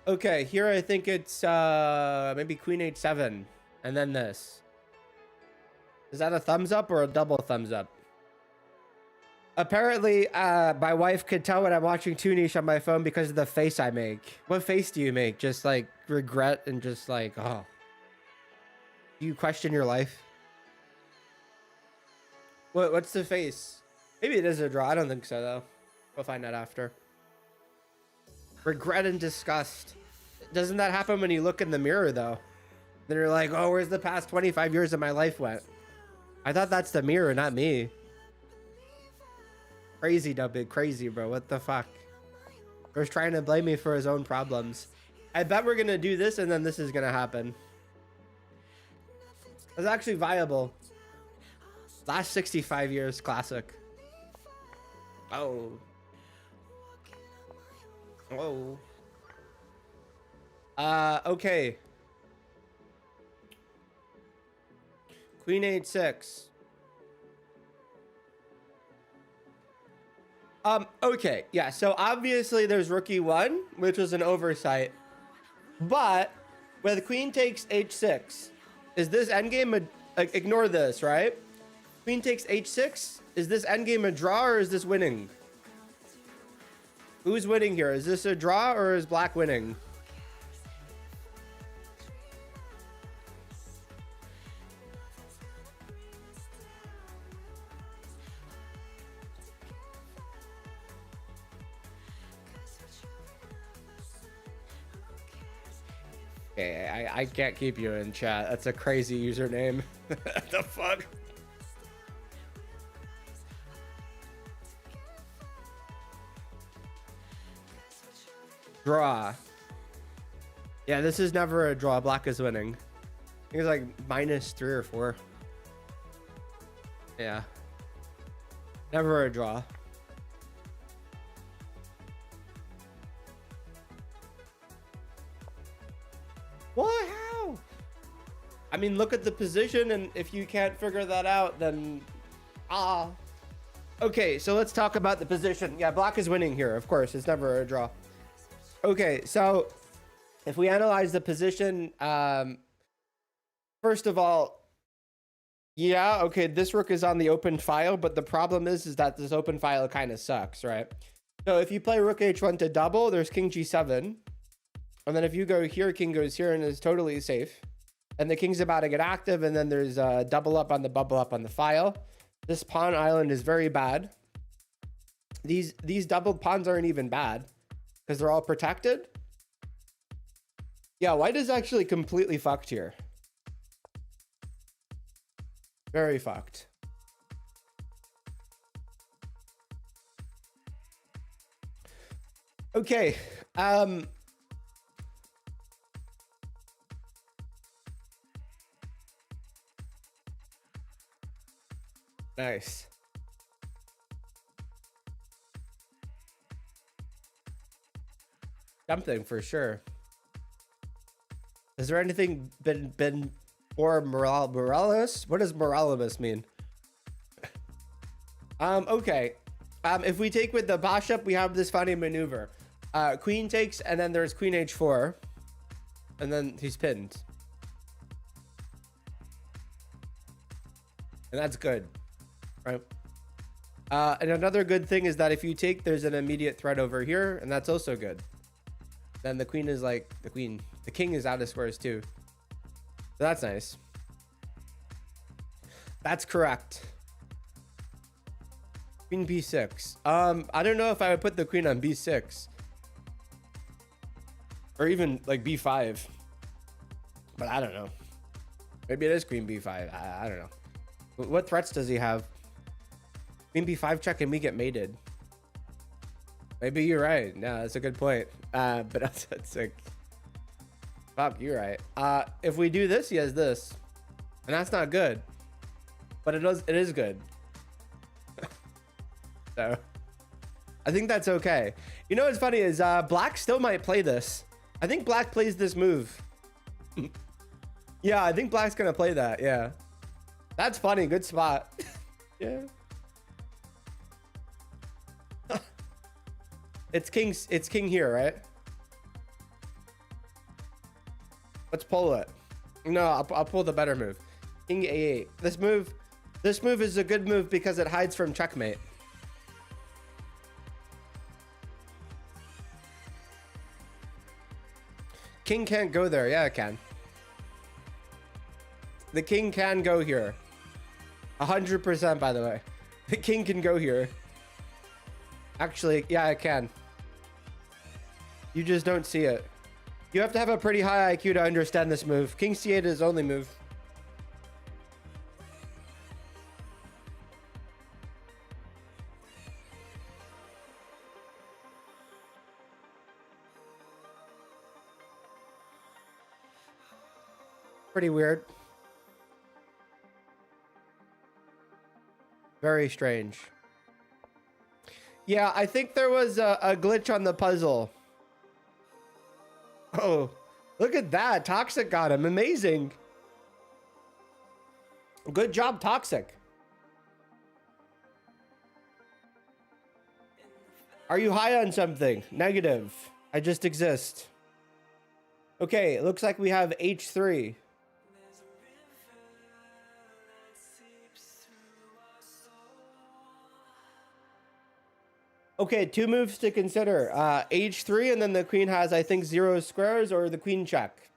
Okay, here I think it's maybe queen h7. And then this. Is that a thumbs up or a double thumbs up? Apparently, my wife could tell when I'm watching Toonish on my phone because of the face I make. What face do you make? Just like regret and just like, oh. Do you question your life? What's the face? Maybe it is a draw. I don't think so, though. We'll find out after. Regret and disgust. Doesn't that happen when you look in the mirror, though? Then you're like, oh, where's the past 25 years of my life went? I thought that's the mirror, not me. Crazy, Dubbig. Crazy, bro. What the fuck? He's trying to blame me for his own problems. I bet we're going to do this and then this is going to happen. It's actually viable. Last 65 years, classic. Oh. Oh. Okay. Queen h6. Okay, yeah, so obviously there's rook e1, which was an oversight. But with queen takes h6, is this endgame ignore this, right? Queen takes h6, is this endgame a draw or is this winning? Who's winning here? Is this a draw or is black winning? Okay, I can't keep you in chat. That's a crazy username. The fuck? Draw. Yeah, this is never a draw. Black is winning. I think it's like -3 or 4. Yeah. Never a draw. What? How? I mean, look at the position, and if you can't figure that out, then okay, so let's talk about the position. Yeah, black is winning here. Of course, it's never a draw. Okay, so if we analyze the position, first of all, yeah, okay, this rook is on the open file, but the problem is that this open file kind of sucks, right? So if you play rook h1 to double, there's king g7. And then if you go here, king goes here and is totally safe. And the king's about to get active, and then there's a double up on the bubble up on the file. This pawn island is very bad. These doubled pawns aren't even bad because they're all protected. Yeah, white is actually completely fucked here. Very fucked. Okay. Nice. Something for sure. Is there anything been more moralist? What does moralibus mean? Okay. If we take with the bishop, we have this funny maneuver. Queen takes, and then there's queen h4, and then he's pinned. And that's good, right? And another good thing is that if you take, there's an immediate threat over here, and that's also good. Then the queen is like, the king is out of squares too. So that's nice. That's correct. Queen b6. I don't know if I would put the queen on b6. Or even like b5. But I don't know. Maybe it is queen b5. I don't know. What threats does he have? Queen b5 check and we get mated. Maybe you're right. No, that's a good point. But it's like, fuck, you're right. If we do this, he has this, and that's not good. But it is good. So I think that's okay. You know what's funny is black still might play this. I think black plays this move. Yeah, I think black's gonna play that. Yeah, that's funny. Good spot. Yeah. It's king here, right? Let's pull it. No, I'll pull the better move. King a8. This move is a good move because it hides from checkmate. King can't go there. Yeah, it can. The king can go here. 100%, by the way. The king can go here. Actually, yeah, it can. You just don't see it. You have to have a pretty high IQ to understand this move. King c8 is his only move. Pretty weird. Very strange. Yeah, I think there was a glitch on the puzzle. Oh, look at that. Toxic got him. Amazing. Good job, Toxic. Are you high on something? Negative. I just exist. Okay, it looks like we have h3. Okay, two moves to consider. H3, and then the queen has, I think, 0 squares, or the queen check.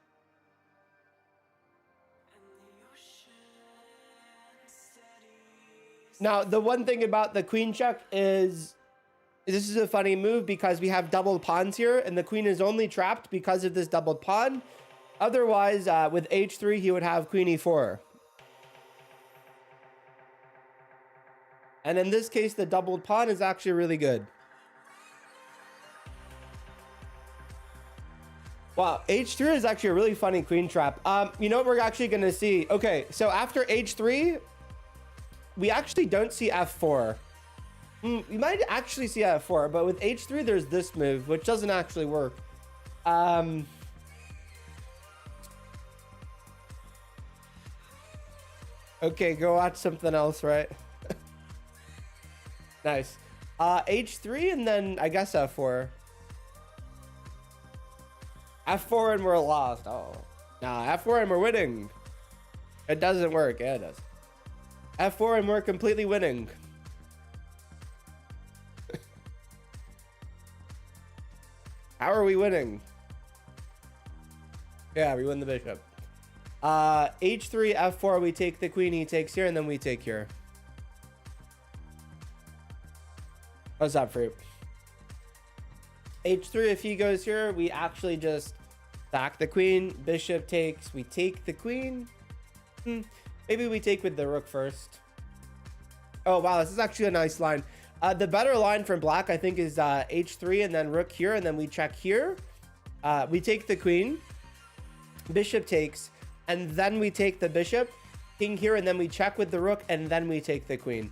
Now, the one thing about the queen check is this is a funny move because we have doubled pawns here, and the queen is only trapped because of this doubled pawn. Otherwise, with h3, he would have queen e4. And in this case, the doubled pawn is actually really good. Wow, h3 is actually a really funny queen trap. You know what we're actually going to see? Okay, so after h3, we actually don't see f4. We might actually see f4, but with h3, there's this move, which doesn't actually work. Okay, go watch something else, right? Nice. H3 and then I guess F4. F4 and we're lost. Oh. Nah, F4 and we're winning. It doesn't work. Yeah, it does. F4 and we're completely winning. How are we winning? Yeah, we win the bishop. H3, F4, we take the queen, he takes here, and then we take here. What's up, fruit? H3, if he goes here, we actually just sack the queen. Bishop takes, we take the queen. Maybe we take with the rook first. Oh, wow, this is actually a nice line. The better line from black, I think, is H3 and then rook here, and then we check here. We take the queen. Bishop takes, and then we take the bishop. King here, and then we check with the rook, and then we take the queen.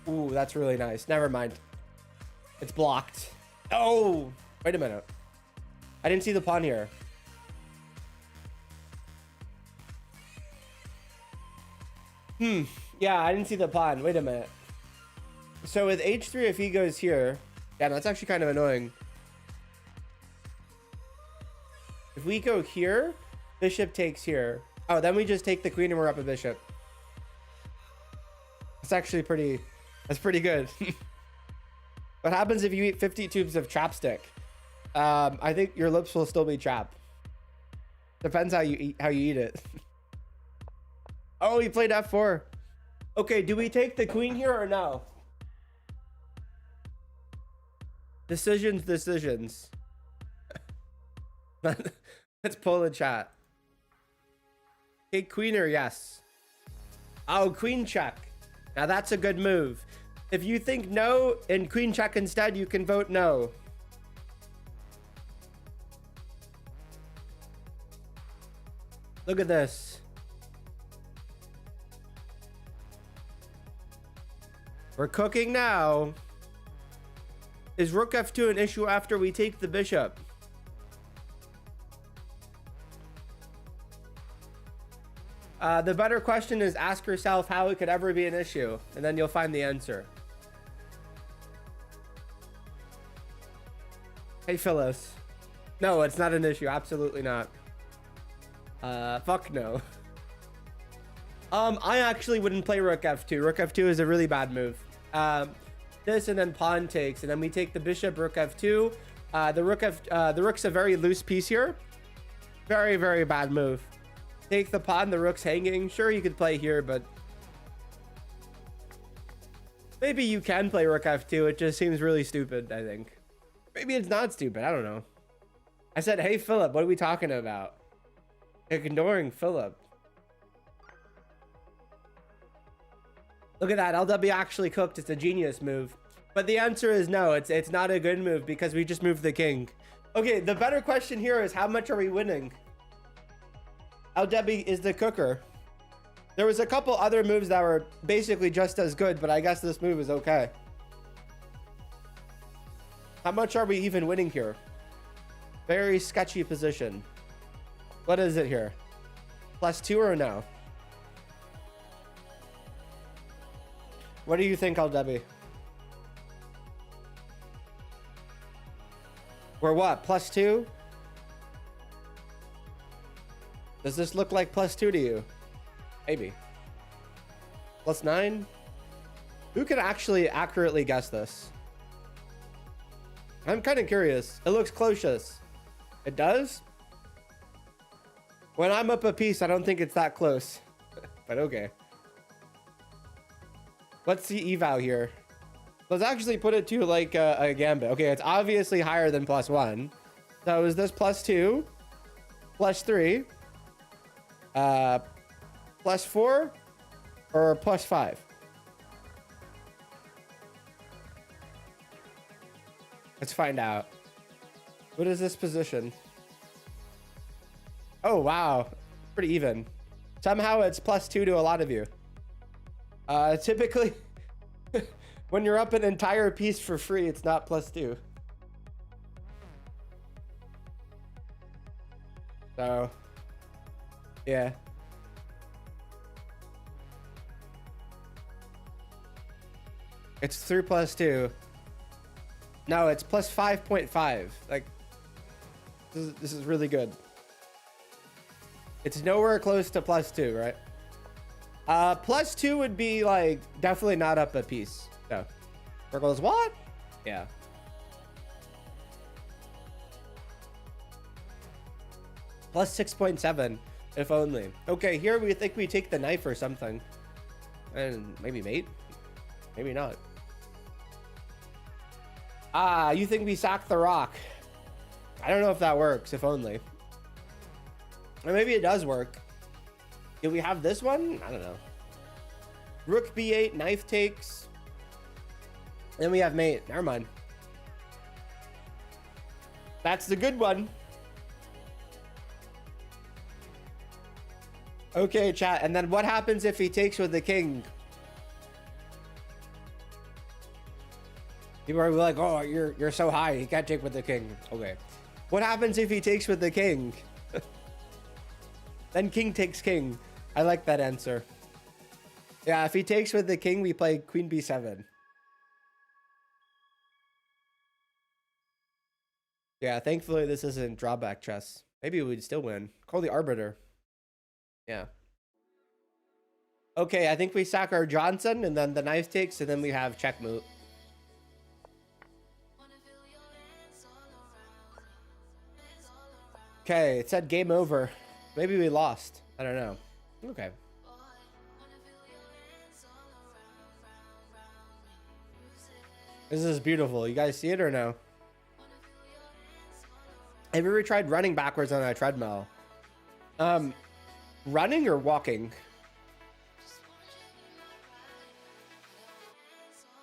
Ooh, that's really nice. Never mind. It's blocked. Oh, wait a minute. I didn't see the pawn here. Yeah, I didn't see the pawn. Wait a minute. So with H3, if he goes here, yeah, that's actually kind of annoying. If we go here, bishop takes here. Oh, then we just take the queen and we're up a bishop. It's actually pretty, that's pretty good. What happens if you eat 50 tubes of chapstick? I think your lips will still be chapped. Depends how you eat it. Oh, he played F4. Okay, do we take the queen here or no? Decisions. Let's pull the chat. Okay, queen or yes? Oh, queen check. Now that's a good move. If you think no and queen check instead, you can vote no. Look at this. We're cooking now. Is rook f2 an issue after we take the bishop? The better question is ask yourself how it could ever be an issue, and then you'll find the answer. Hey, Phyllis. No, it's not an issue. Absolutely not. Fuck no. I actually wouldn't play rook f2. Rook f2 is a really bad move. This and then pawn takes, and then we take the bishop, rook f2. The rook's a very loose piece here. Very, very bad move. Take the pawn, the rook's hanging. Sure, you could play here, but maybe you can play rook f2. It just seems really stupid, I think. Maybe it's not stupid. I don't know. I said, hey, Philip, what are we talking about? Ignoring Philip. Look at that. LW actually cooked. It's a genius move. But the answer is no. It's not a good move because we just moved the king. Okay, the better question here is how much are we winning? LW is the cooker. There was a couple other moves that were basically just as good, but I guess this move is okay. How much are we even winning here? Very sketchy position. What is it here? +2 or no? What do you think, LW? We're what? +2? Does this look like +2 to you? Maybe. +9? Who can actually accurately guess this? I'm kind of curious. It looks close. It does? When I'm up a piece, I don't think it's that close. But okay. Let's see eval here. Let's actually put it to like a gambit. Okay, it's obviously higher than +1. So is this +2? +3, +4, or +5? Let's find out. What is this position? Oh, wow. Pretty even. Somehow it's +2 to a lot of you. Typically, when you're up an entire piece for free, it's not +2. So, yeah. It's 3 +2. No, it's +5.5. Like, this is really good. It's nowhere close to +2, right? +2 would be like definitely not up a piece. So, Virgil's what? Yeah. +6.7, if only. Okay, here we think we take the knife or something, and maybe mate, maybe not. Ah, you think we sack the rock? I don't know if that works. If only. Or maybe it does work. Do we have this one? I don't know. Rook B8, knife takes. Then we have mate. Never mind. That's the good one. Okay, chat. And then what happens if he takes with the king? People are like, oh, you're so high. You can't take with the king. Okay. What happens if he takes with the king? Then king takes king. I like that answer. Yeah, if he takes with the king, we play queen b7. Yeah, thankfully this isn't drawback chess. Maybe we'd still win. Call the arbiter. Yeah. Okay, I think we sack our Johnson, and then the knife takes, and then we have checkmate. Okay, it said game over. Maybe we lost. I don't know. Okay. This is beautiful. You guys see it or no? Have you ever tried running backwards on a treadmill? Running or walking?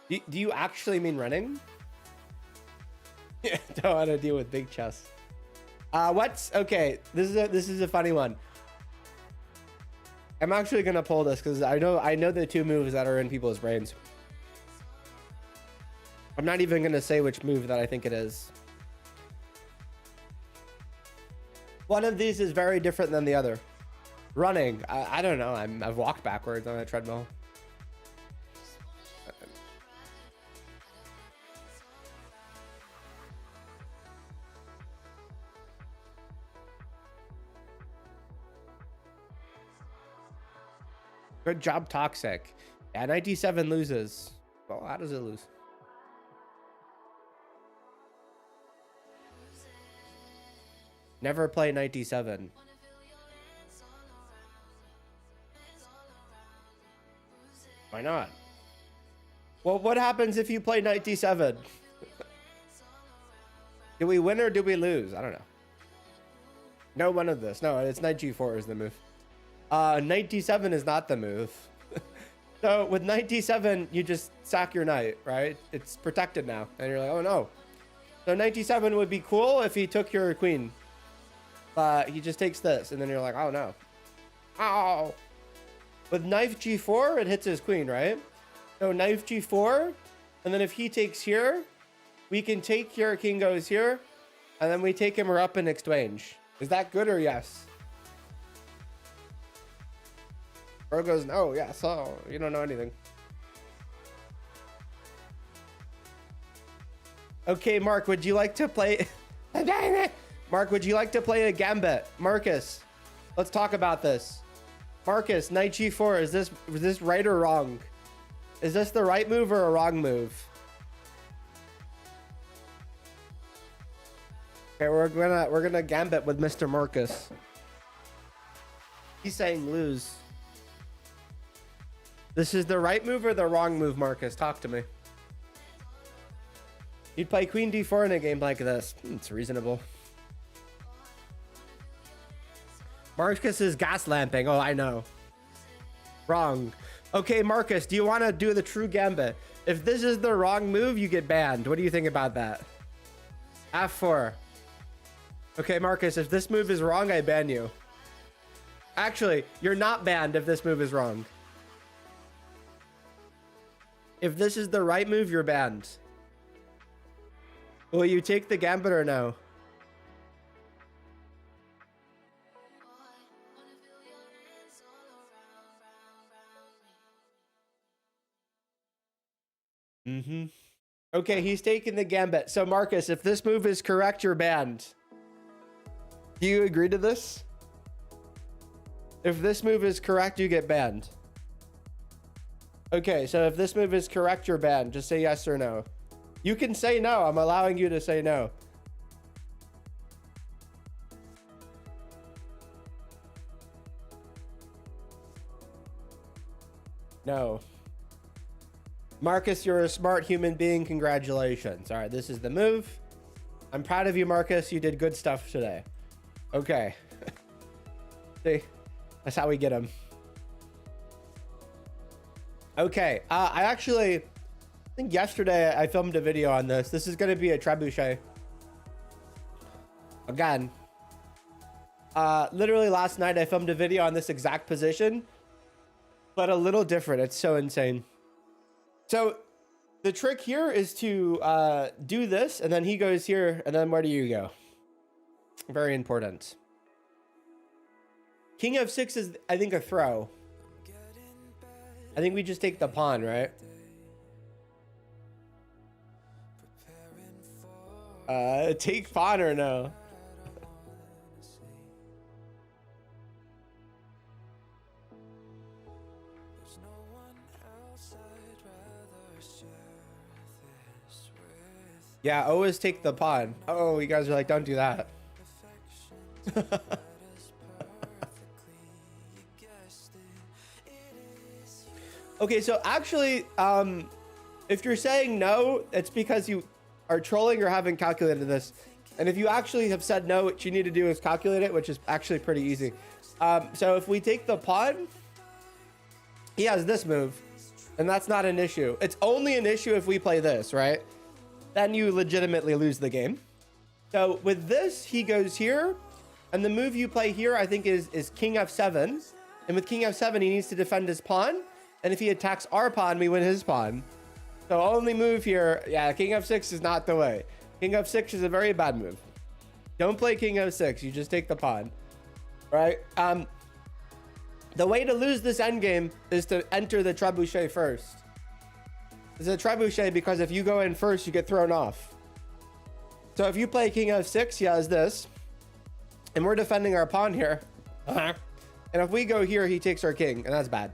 Do you actually mean running? Yeah, don't want to deal with big chess. What's okay? This is a funny one. I'm actually gonna pull this because I know the two moves that are in people's brains. I'm not even gonna say which move that I think it is. One of these is very different than the other. Running, I don't know. I've walked backwards on a treadmill. Good job, Toxic. Yeah, 97 loses. Well, how does it lose? Never play 97. Why not? Well, what happens if you play 97? Do we win or do we lose? I don't know. No, one of this. No, it's knight g4 is the move. 97 is not the move. So with 97, you just sack your knight, right? It's protected now. And you're like, oh no. So 97 would be cool if he took your queen. But he just takes this. And then you're like, oh no. Ow. With knife g4, it hits his queen, right? So knife g4. And then if he takes here, we can take here, king goes here. And then we take him up in exchange. Is that good or yes? Bro goes, no, yeah, so you don't know anything. Okay, Mark, would you like to play? Mark, would you like to play a gambit? Marcus, let's talk about this. Marcus, knight g4, is this right or wrong? Is this the right move or a wrong move? Okay, we're gonna gambit with Mr. Marcus. He's saying lose. This is the right move or the wrong move, Marcus? Talk to me. You'd play queen d4 in a game like this. It's reasonable. Marcus is gas lamping. Oh, I know. Wrong. Okay, Marcus, do you want to do the true gambit? If this is the wrong move, you get banned. What do you think about that? F4. Okay, Marcus, if this move is wrong, I ban you. Actually, you're not banned if this move is wrong. If this is the right move, you're banned. Will you take the gambit or no? Mm-hmm. Okay, he's taking the gambit. So, Marcus, if this move is correct, you're banned. Do you agree to this? If this move is correct, you get banned. Okay, so if this move is correct, you're banned. Just say yes or no. You can say no. I'm allowing you to say no. No. Marcus, you're a smart human being. Congratulations. All right, this is the move. I'm proud of you, Marcus. You did good stuff today. Okay. See, that's how we get him. Okay. I think yesterday I filmed a video on this. This is going to be a trebuchet. Again. Literally last night I filmed a video on this exact position, but a little different. It's so insane. So the trick here is to do this, and then he goes here, and then where do you go? Very important. King f6 is, I think, a throw. I think we just take the pawn, right? Take pawn or no? Yeah, always take the pawn. Oh, you guys are like, don't do that. Okay, so actually, if you're saying no, it's because you are trolling or haven't calculated this. And if you actually have said no, what you need to do is calculate it, which is actually pretty easy. So if we take the pawn, he has this move, and that's not an issue. It's only an issue if we play this, right? Then you legitimately lose the game. So with this, he goes here, and the move you play here, I think, is king f7. And with king f7, he needs to defend his pawn. And if he attacks our pawn, we win his pawn. So only move here, yeah, king f6 is not the way. King f6 is a very bad move. Don't play king f6. You just take the pawn, right? The way to lose this endgame is to enter the trebuchet first. It's a trebuchet because if you go in first, you get thrown off. So if you play king f6, he has this. And we're defending our pawn here. And if we go here, he takes our king, and that's bad.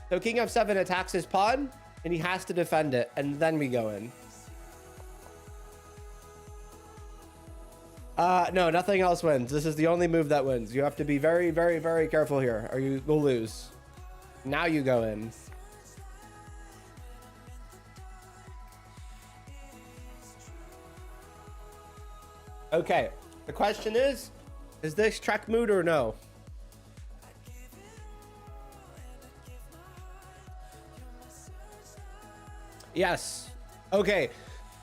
So king f7 attacks his pawn, and he has to defend it, and then we go in. No, nothing else wins. This is the only move that wins. You have to be very, very, very careful here, or you will lose. Now you go in. Okay, the question is this checkmate or no? Yes. Okay,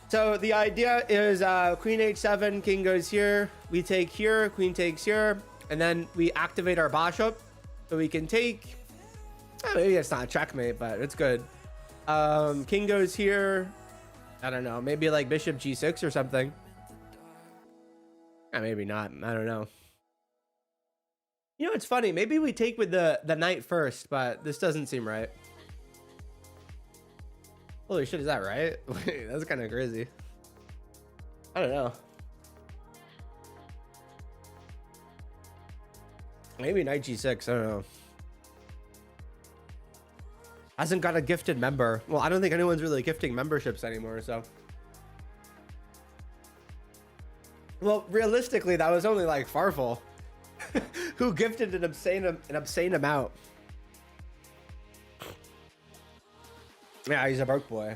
so the idea is queen h7, king goes here, we take here, queen takes here, and then we activate our bishop, so we can take, maybe it's not a checkmate, but it's good. King goes here, I don't know, maybe like bishop g6 or something. Maybe not, I don't know. You know, it's funny, maybe we take with the knight first, but this doesn't seem right. Holy shit, is that right? Wait, that's kind of crazy. I don't know. Maybe knight g6, I don't know. Hasn't got a gifted member. Well, I don't think anyone's really gifting memberships anymore, so. Well, realistically, that was only like Farfel, who gifted an obscene amount. Yeah, he's a broke boy.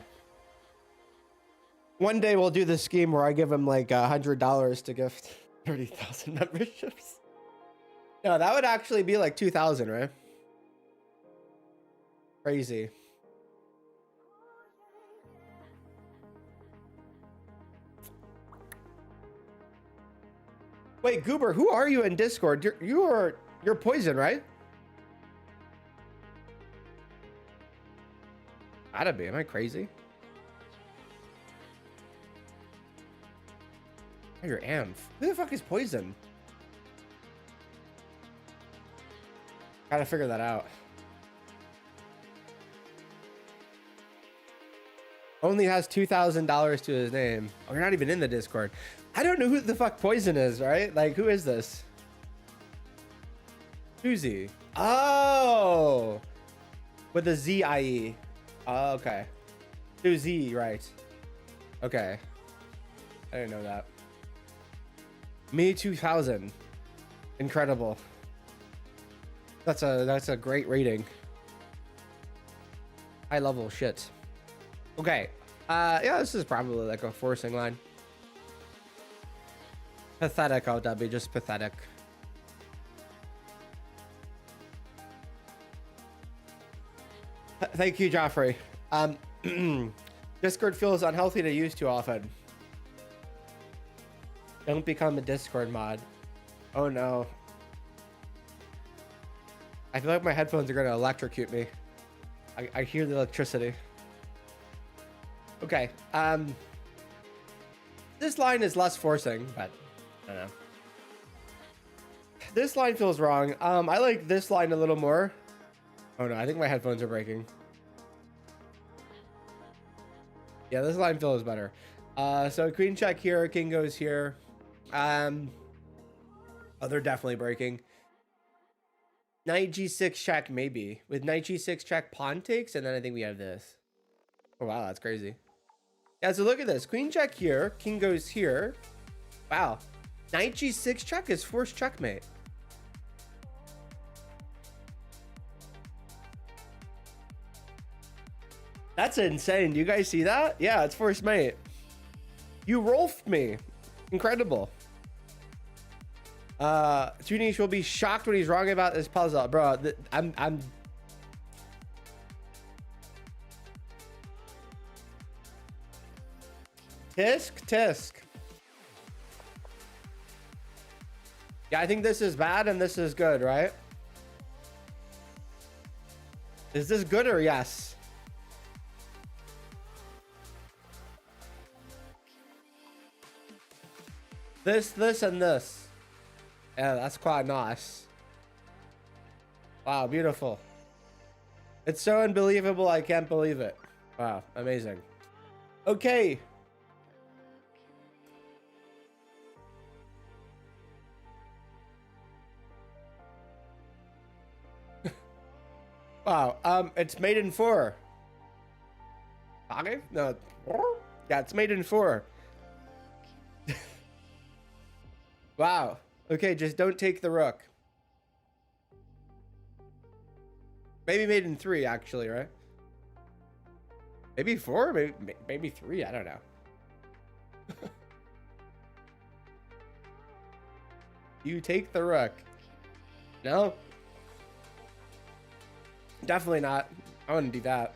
One day we'll do this scheme where I give him like $100 to gift 30,000 memberships. No, that would actually be like 2,000, right? Crazy. Wait, Goober, who are you in Discord? You're Poison, right? Gotta be. Am I crazy? Oh, you're Amph. Who the fuck is Poison? Gotta figure that out. Only has $2,000 to his name. Oh, you're not even in the Discord. I don't know who the fuck Poison is, right? Like, who is this? Who's he? Oh! With a Z-I-E. Oh, okay. 2Z, right. Okay. I didn't know that. Me 2000. Incredible. That's a great rating. High level shit. Okay. Yeah, this is probably like a forcing line. Pathetic, OW, just pathetic. Thank you, Joffrey. Discord feels unhealthy to use too often. Don't become a Discord mod. Oh no. I feel like my headphones are gonna electrocute me. I hear the electricity. Okay. This line is less forcing, but I don't know. This line feels wrong. I like this line a little more. Oh no, I think my headphones are breaking. Yeah, this line feels better. So queen check here, king goes here. Oh, they're definitely breaking. Knight g6 check, maybe. With knight g6 check, pawn takes, and then I think we have this. Oh wow, that's crazy. Yeah, so look at this. Queen check here, king goes here. Wow. Knight g6 check is forced checkmate. That's insane. Do you guys see that? Yeah, it's forced mate. You rolfed me. Incredible. Tunish will be shocked when he's wrong about this puzzle. Bro, I'm Tisk. Yeah, I think this is bad and this is good, right? Is this good or yes? This, and this. Yeah, that's quite nice. Wow, beautiful. It's so unbelievable, I can't believe it. Wow, amazing. Okay. Wow, it's made in 4. Okay? No. Yeah, it's made in 4. Wow. Okay, just don't take the rook. Maybe made in 3, actually, right? Maybe 4? Maybe 3? I don't know. You take the rook. No? Definitely not. I wouldn't do that.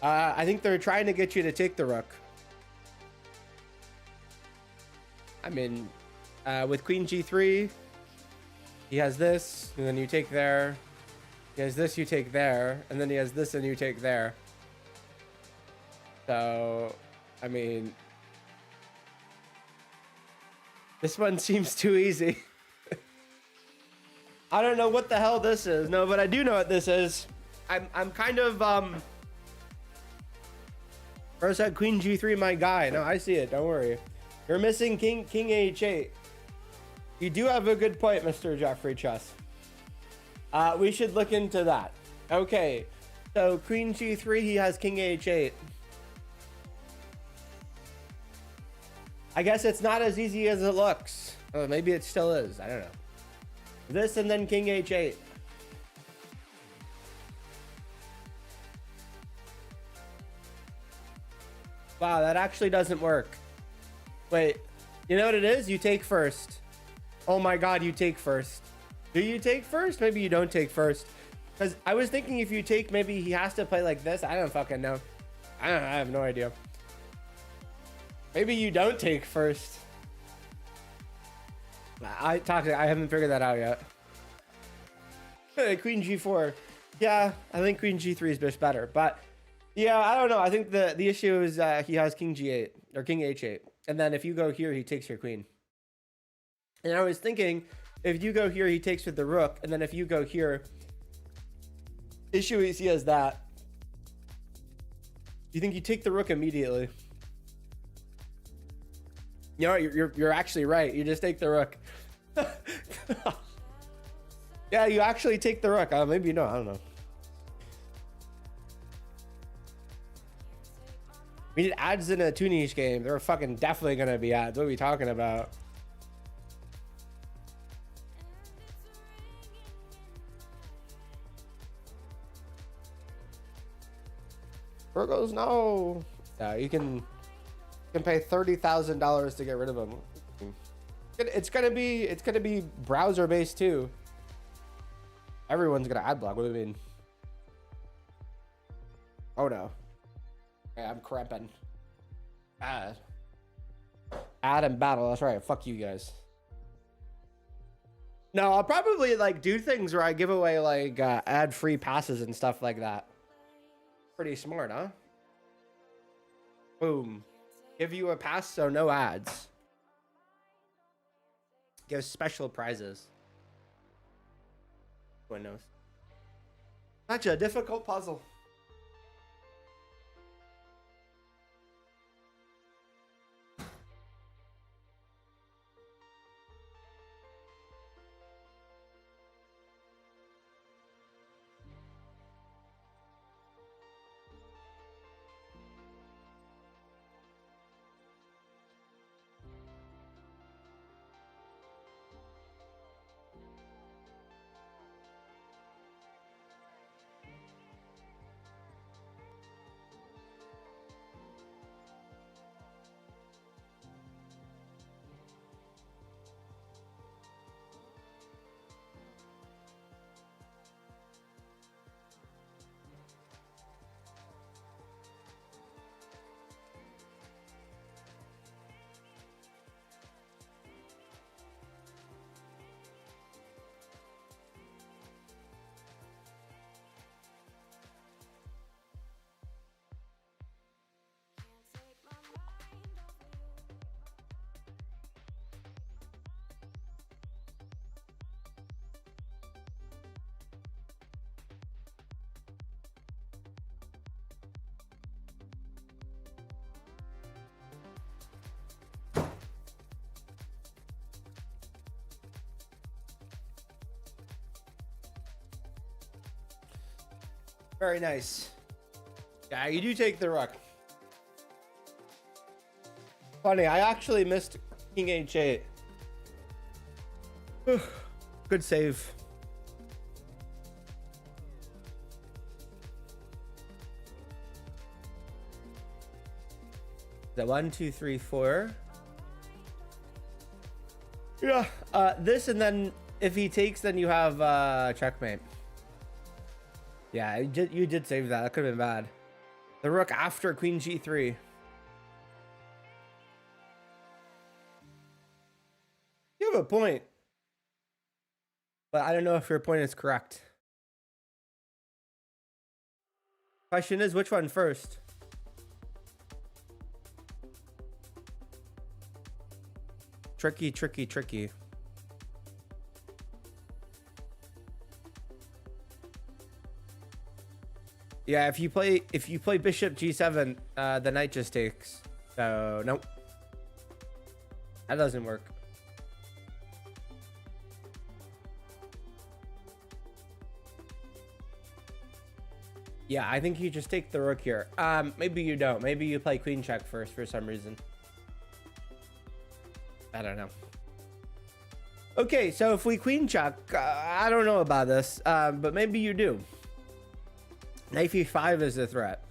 I think they're trying to get you to take the rook. I mean, with queen g3, he has this, and then you take there. He has this, you take there, and then he has this, and you take there. So, I mean, this one seems too easy. I don't know what the hell this is. No, but I do know what this is. I'm kind of First said queen g3, my guy. No, I see it. Don't worry. You're missing king h8. You do have a good point, Mr. Jeffrey Chess. We should look into that. Okay, so queen g3, he has king h8. I guess it's not as easy as it looks. Oh, maybe it still is. I don't know. This and then king h8. Wow, that actually doesn't work. Wait, you know what it is? You take first. Oh my God, you take first. Do you take first? Maybe you don't take first. Because I was thinking if you take, maybe he has to play like this. I don't fucking know. I have no idea. Maybe you don't take first. I haven't figured that out yet. Queen G4. Yeah, I think Queen G3 is just better. But yeah, I don't know. I think the issue is he has King G8 or King H8. And then if you go here, he takes your queen. And I was thinking, if you go here, he takes with the rook. And then if you go here, issue is he has that. You think you take the rook immediately? You know, you're actually right. You just take the rook. Yeah, you actually take the rook. Maybe you know. I don't know. We need ads in a two-niche game. They're fucking definitely gonna be ads. What are we talking about? Virgos, no. Yeah, you can pay $30,000 to get rid of them. It's gonna be browser based too. Everyone's gonna ad block. What do you mean? Oh no. Okay, I'm cramping. Ad and battle. That's right. Fuck you guys. No, I'll probably like do things where I give away like ad free passes and stuff like that. Pretty smart, huh? Boom. Give you a pass so no ads. Give special prizes. Who knows? Such a difficult puzzle. Very nice. Yeah, you do take the rook. Funny, I actually missed King H8. Good save. The 1, 2, 3, 4. Yeah, this, and then if he takes, then you have checkmate. Yeah, you did save that. That could have been bad. The rook after Queen G3. You have a point. But I don't know if your point is correct. Question is, which one first? Tricky, tricky, tricky. Yeah, if you play bishop G7, the knight just takes. So nope. That doesn't work. Yeah, I think you just take the rook here. Maybe you don't. Maybe you play queen check first for some reason. I don't know. Okay, so if we queen check, I don't know about this, but maybe you do. Knight e5 is a threat.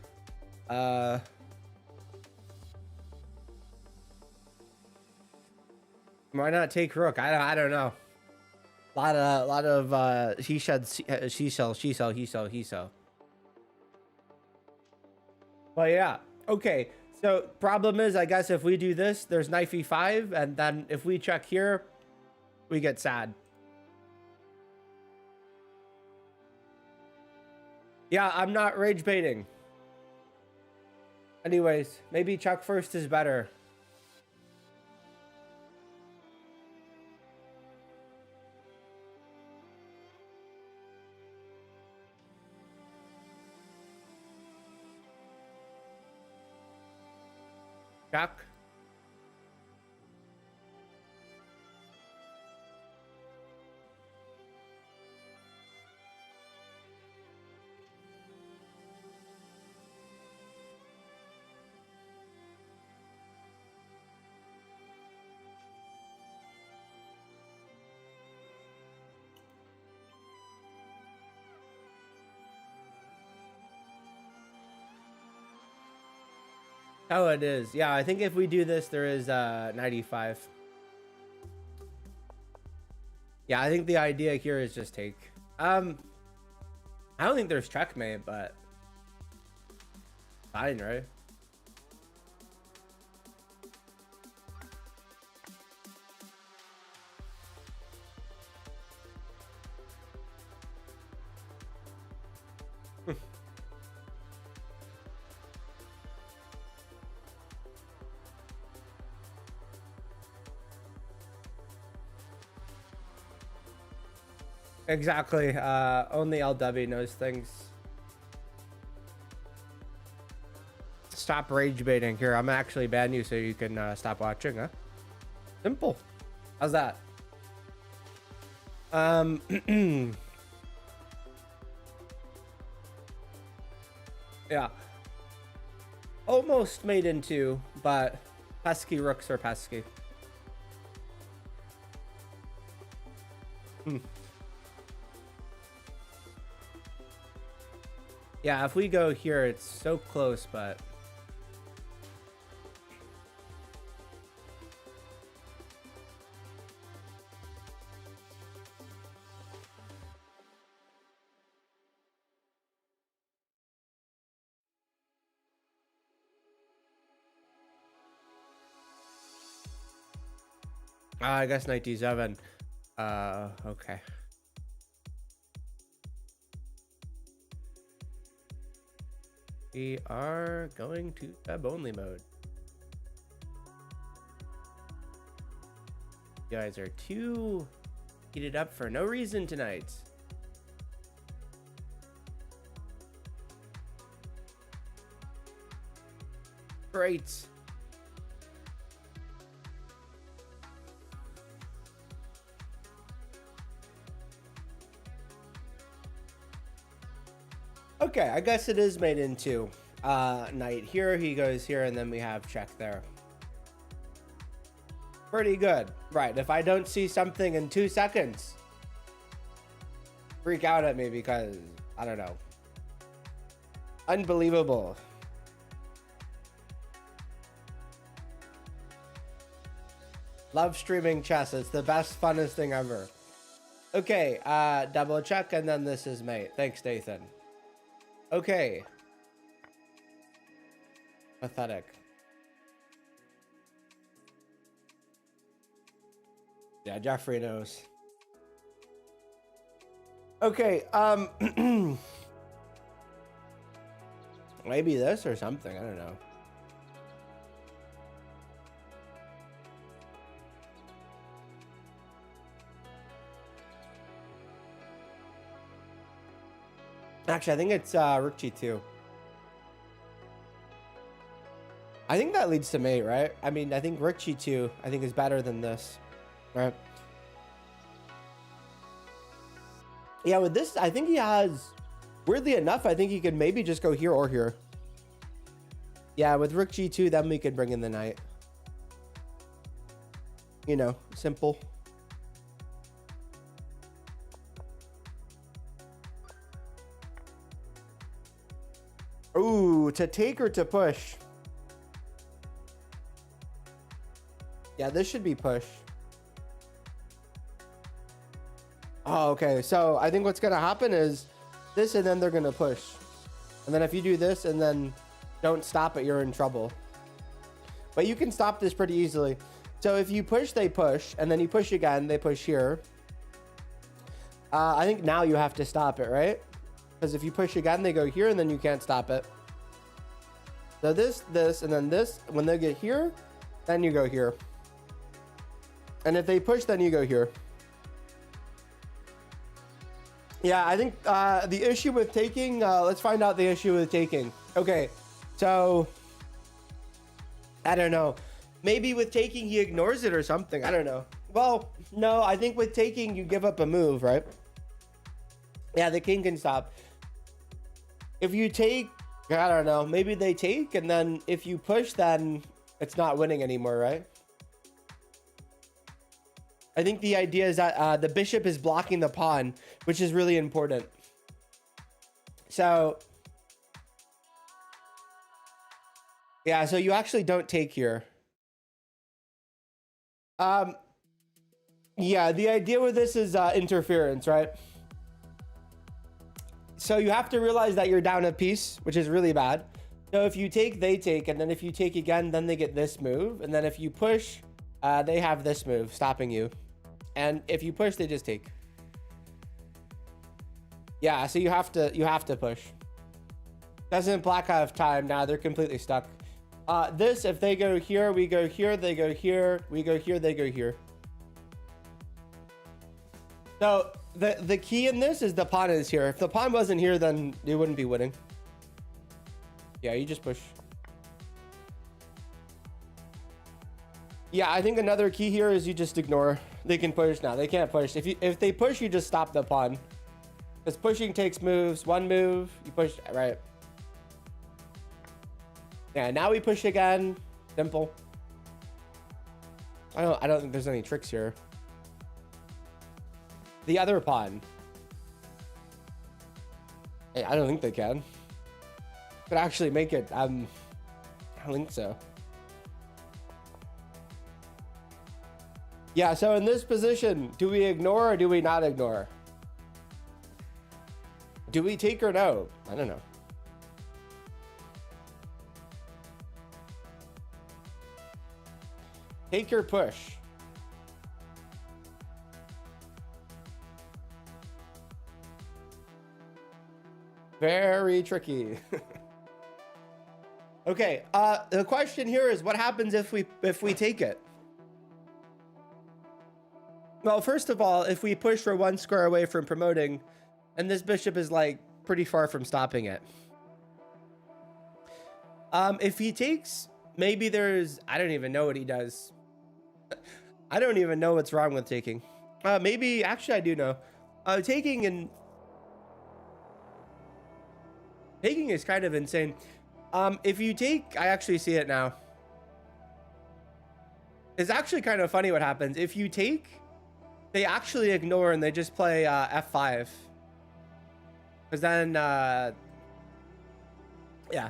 Why not take rook? I don't know. Lot of he said she sell, he sell. But yeah, okay. So problem is, I guess if we do this, there's knife e5, and then if we check here, we get sad. Yeah, I'm not rage baiting. Anyways, maybe check first is better. Check. Oh, it is. Yeah, I think if we do this, there is 95. Yeah, I think the idea here is just take. I don't think there's checkmate, but fine, right? Exactly. Only LW knows things. Stop rage baiting. Here, I'm actually ban you so you can stop watching, huh? Simple. How's that? Yeah. Almost made into, but pesky rooks are pesky. Yeah, if we go here, it's so close, but... I guess 97. Okay. We are going to sub only mode. You guys are too heated up for no reason tonight. Great. Okay, I guess it is made into knight here. He goes here, and then we have check there. Pretty good. Right, if I don't see something in 2 seconds, freak out at me because, I don't know. Unbelievable. Love streaming chess. It's the best, funnest thing ever. Okay, double check, and then this is mate. Thanks, Nathan. Okay. Pathetic. Yeah, Jeffrey knows. Okay, maybe this or something, I don't know. Actually, I think it's Rook G2. I think that leads to mate, right? I mean, I think Rook G2, I think is better than this, right? Yeah, with this, I think he has, weirdly enough, I think he could maybe just go here or here. Yeah, with Rook G2, then we could bring in the knight. You know, simple. Ooh, to take or to push? Yeah, this should be push. Oh, okay. So I think what's gonna happen is this, and then they're gonna push. And then if you do this and then don't stop it, you're in trouble. But you can stop this pretty easily. So if you push, they push, and then you push again, they push here. I think now you have to stop it, right? Because if you push again, they go here, and then you can't stop it. So this, and then this. When they get here, then you go here. And if they push, then you go here. Yeah, I think the issue with taking, let's find out the issue with taking. Okay, so I don't know. Maybe with taking, he ignores it or something. I don't know. Well, no, I think with taking, you give up a move, right? Yeah, the king can stop. If you take, I don't know, maybe they take, and then if you push, then it's not winning anymore, right? I think the idea is that the bishop is blocking the pawn, which is really important. So, yeah, so you actually don't take here. Yeah, the idea with this is interference, right? So you have to realize that you're down a piece, which is really bad. So if you take, they take, and then if you take again, then they get this move. And then if you push, they have this move stopping you. And if you push, they just take. Yeah, so you have to push. Doesn't black have time? Now they're completely stuck. This, if they go here, we go here, they go here, we go here, they go here. So the key in this is the pawn is here. If the pawn wasn't here, then you wouldn't be winning. Yeah, you just push. Yeah, I think another key here is you just ignore. They can push now. They can't push. If they push, you just stop the pawn. Because pushing takes moves. One move, you push, right? Yeah, now we push again. Simple. I don't think there's any tricks here. The other pawn. Hey, I don't think they can. Could actually make it. I don't think so. Yeah, so in this position, do we ignore or do we not ignore? Do we take or no? I don't know. Take or push? Very tricky. Okay, the question here is what happens if we take it? Well, first of all, if we push for one square away from promoting, and this bishop is like pretty far from stopping it. If he takes, maybe there's, I don't even know what he does. I don't even know what's wrong with taking. Maybe, actually I do know. Taking is kind of insane. If you take, I actually see it now. It's actually kind of funny what happens. If you take, they actually ignore and they just play F5. Because then, yeah.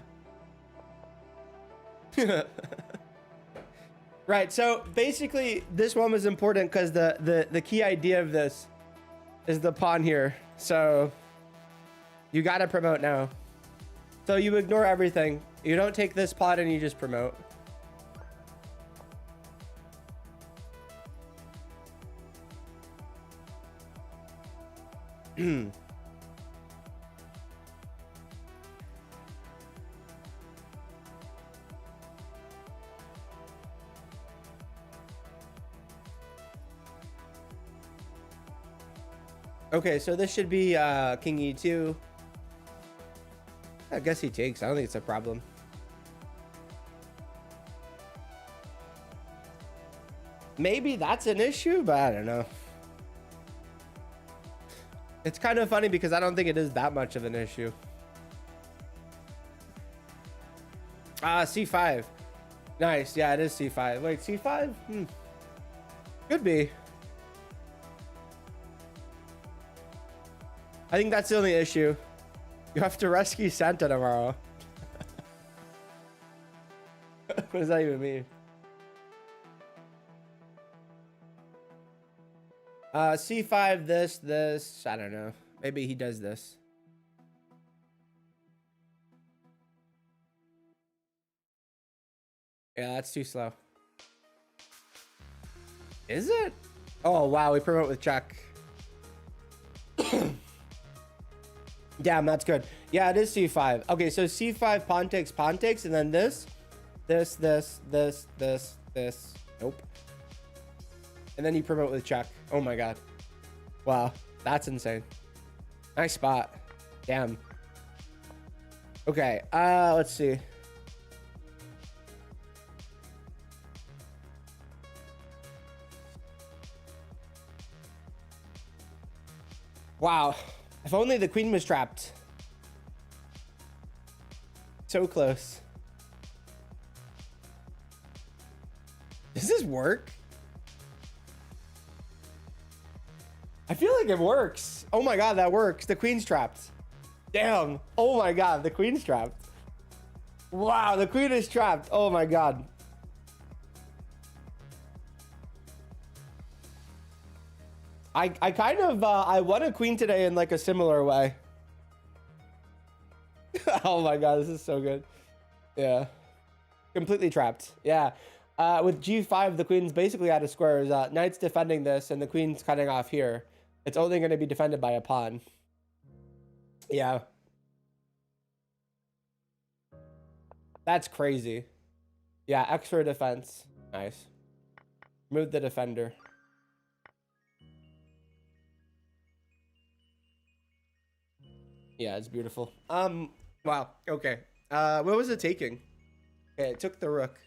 Right, so basically this one was important because the key idea of this is the pawn here. So you gotta promote now. So you ignore everything. You don't take this pawn and you just promote. Okay, so this should be King E2. I guess he takes. I don't think it's a problem. Maybe that's an issue, but I don't know. It's kind of funny because I don't think it is that much of an issue. C5. Nice. Yeah, it is C5. Wait, C5? Could be. I think that's the only issue. You have to rescue Santa tomorrow. What does that even mean? C5, this. I don't know. Maybe he does this. Yeah, that's too slow. Is it? Oh, wow. We promote with check. Damn, that's good. Yeah, it is C5. Okay, so C5, pawn takes, and then this. Nope. And then you promote with check. Oh my god. Wow, that's insane. Nice spot. Damn. Okay, let's see. Wow. If only the queen was trapped. So close. Does this work? I feel like it works. Oh my god, that works. The queen's trapped. Damn. Oh my god, the queen's trapped. Wow, the queen is trapped. Oh my god. I kind of I won a queen today in like a similar way. Oh my god, this is so good. Yeah. Completely trapped. Yeah. With G5, the queen's basically out of squares. Knight's defending this, and the queen's cutting off here. It's only going to be defended by a pawn. Yeah. That's crazy. Yeah, extra defense. Nice. Move the defender. Yeah, it's beautiful. Wow. Okay. What was it taking? Okay, it took the rook.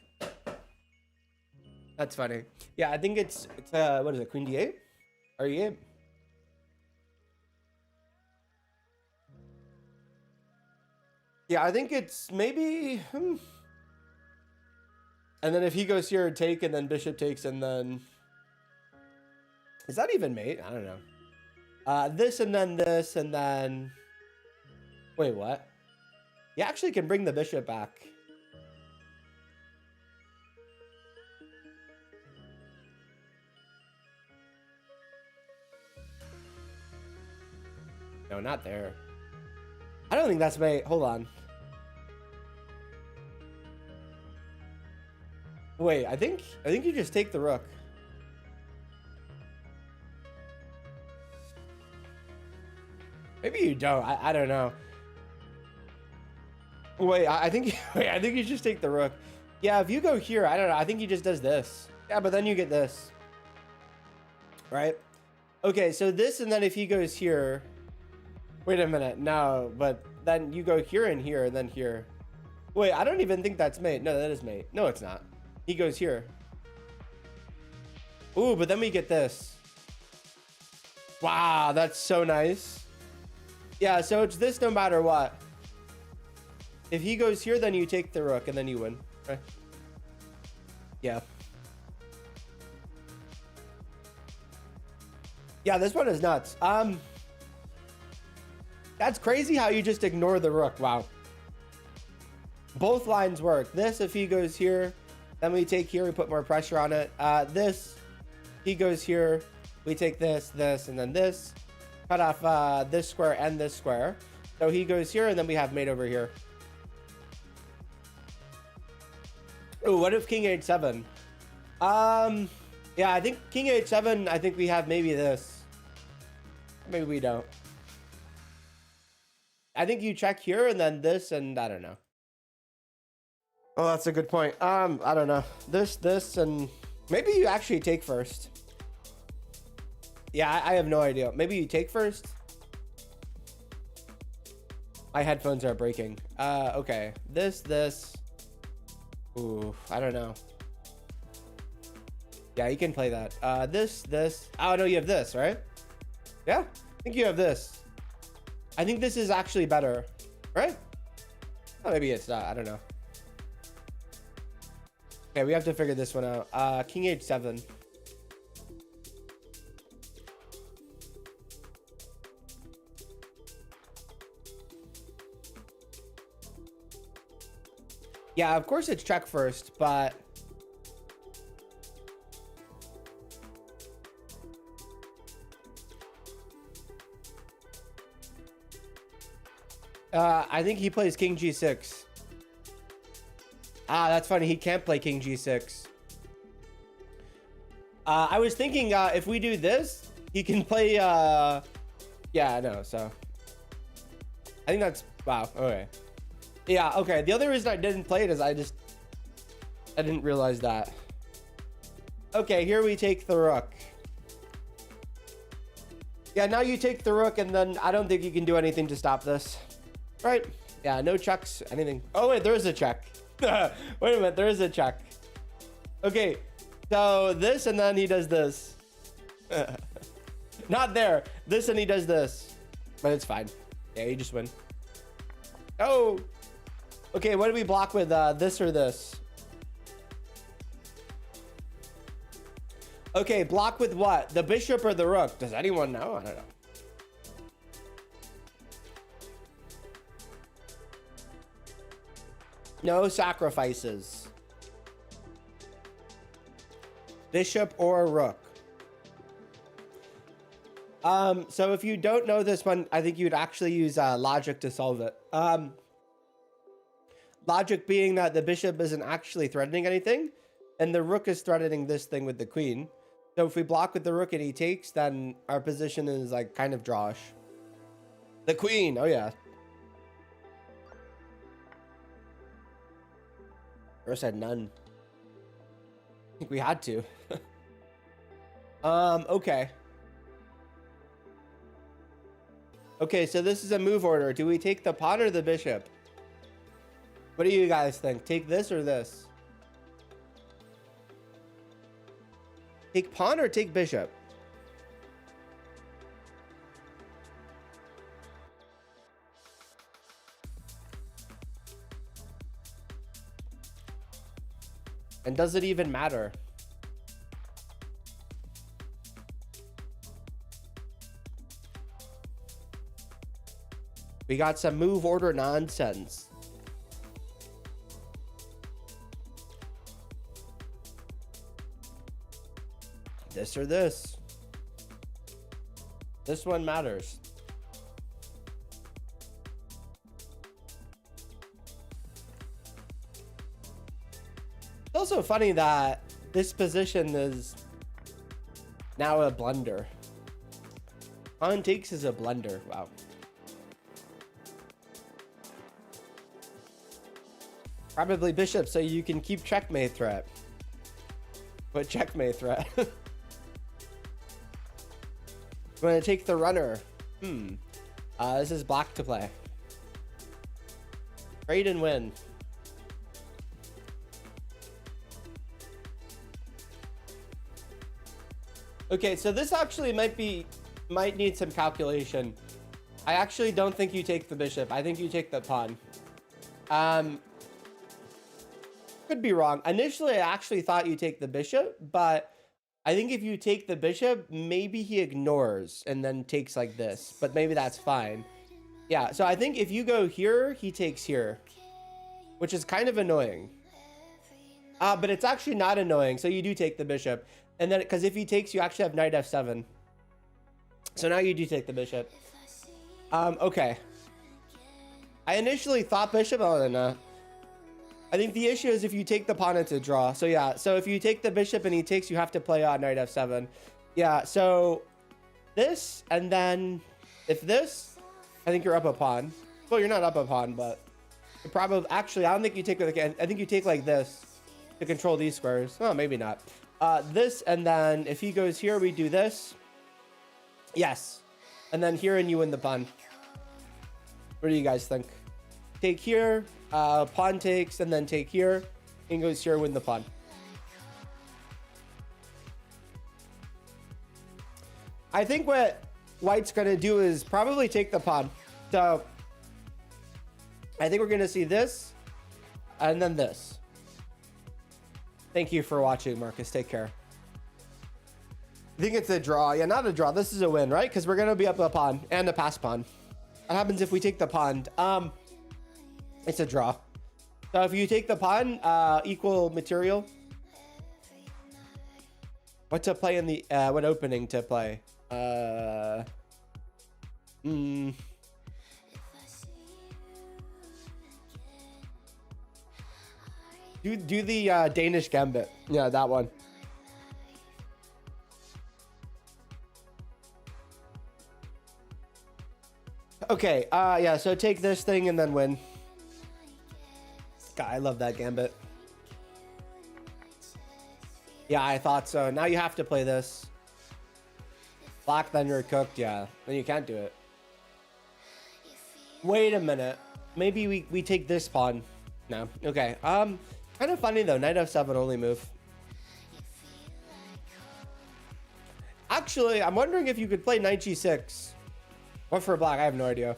That's funny. Yeah, I think it's what is it? Queen D8 or E8? Yeah, I think it's maybe. And then if he goes here, take, and then bishop takes, and then is that even mate? I don't know. This and then this and then. Wait, what? You actually can bring the bishop back. No, not there. I don't think that's mate. Hold on. Wait, I think you just take the rook. Maybe you don't. I don't know. Wait, I think I think you just take the rook. Yeah, if you go here, I don't know. I think he just does this. Yeah, but then you get this. Right? Okay, so this, and then if he goes here. Wait a minute. No, but then you go here and here and then here. Wait, I don't even think that's mate. No, that is mate. No, it's not. He goes here. Ooh, but then we get this. Wow, that's so nice. Yeah, so it's this no matter what. If he goes here, then you take the rook and then you win. Right? Yeah. Yeah, this one is nuts. That's crazy how you just ignore the rook. Wow. Both lines work. This, if he goes here, then we take here, we put more pressure on it. This, he goes here, we take this, and then this. Cut off this square and this square. So he goes here, and then we have mate over here. Oh, what if king h7? Yeah, I think king h7, I think we have maybe this. Maybe we don't. I think you check here and then this, and I don't know. Oh, that's a good point. I don't know. This, and maybe you actually take first. Yeah, I have no idea. Maybe you take first. My headphones are breaking. Okay. This. Ooh, I don't know. Yeah, you can play that. This. Oh, no, you have this, right? Yeah, I think you have this. I think this is actually better, right? Oh, maybe it's not. I don't know. Okay, we have to figure this one out. King h7. Yeah, of course it's check first, but I think he plays king g6. Ah, that's funny. He can't play king g6. I was thinking if we do this, he can play... Yeah, no, so... I think that's... Wow, okay. Yeah, okay. The other reason I didn't play it is I didn't realize that. Okay, here we take the rook. Yeah, now you take the rook, and then I don't think you can do anything to stop this. Right? Yeah, no checks, anything. Oh, wait, there is a check. Wait a minute, there is a check. Okay, so this, and then he does this. Not there. This, and he does this. But it's fine. Yeah, you just win. Oh! Okay, what do we block with this or this? Okay, block with what? The bishop or the rook? Does anyone know? I don't know. No sacrifices. Bishop or rook. So if you don't know this one, I think you'd actually use logic to solve it. Logic being that the bishop isn't actually threatening anything, and the rook is threatening this thing with the queen. So if we block with the rook and he takes, then our position is like kind of drawish. The queen, oh yeah. Or said none. I think we had to. Okay. Okay, so this is a move order. Do we take the pawn or the bishop? What do you guys think? Take this or this? Take pawn or take bishop? And does it even matter? We got some move order nonsense. This or this? This one matters. It's also funny that this position is now a blunder. Pawn takes is a blunder. Wow. Probably bishop, so you can keep checkmate threat. But checkmate threat. I'm gonna take the runner. This is black to play. Trade and win. Okay, so this actually might need some calculation. I actually don't think you take the bishop. I think you take the pawn. Could be wrong. Initially, I actually thought you take the bishop, but I think if you take the bishop, maybe he ignores and then takes like this, but maybe that's fine. Yeah, so I think if you go here, he takes here, which is kind of annoying. But it's actually not annoying, so you do take the bishop. And then, because if he takes, you actually have knight f7. So now you do take the bishop. Okay. I initially thought bishop, oh no. I think the issue is if you take the pawn, it's a draw. So yeah, so if you take the bishop and he takes, you have to play knight f7. Yeah, so this, and then if this, I think you're up a pawn. Well, you're not up a pawn, but you're probably, actually, I don't think you take, like, I think you take like this to control these squares. Oh, maybe not. This, and then if he goes here, we do this. Yes. And then here, and you win the pawn. What do you guys think? Take here, pawn takes, and then take here, and goes here, win the pawn. I think what white's gonna do is probably take the pawn. So I think we're gonna see this, and then this. Thank you for watching, Marcus. Take care. I think it's a draw. Yeah, not a draw. This is a win, right? Because we're gonna be up a pawn and a pass pawn. What happens if we take the pawn? It's a draw. So if you take the pawn, equal material. What to play in the, what opening to play? Do the Danish gambit. Yeah, that one. Okay, yeah, so take this thing and then win. God, I love that gambit. Yeah, I thought so. Now you have to play this. Black, then you're cooked. Yeah, then you can't do it. Wait a minute. Maybe we take this pawn. No. Okay. Kind of funny though. Knight f7 only move. Actually, I'm wondering if you could play knight g6. What for black? I have no idea.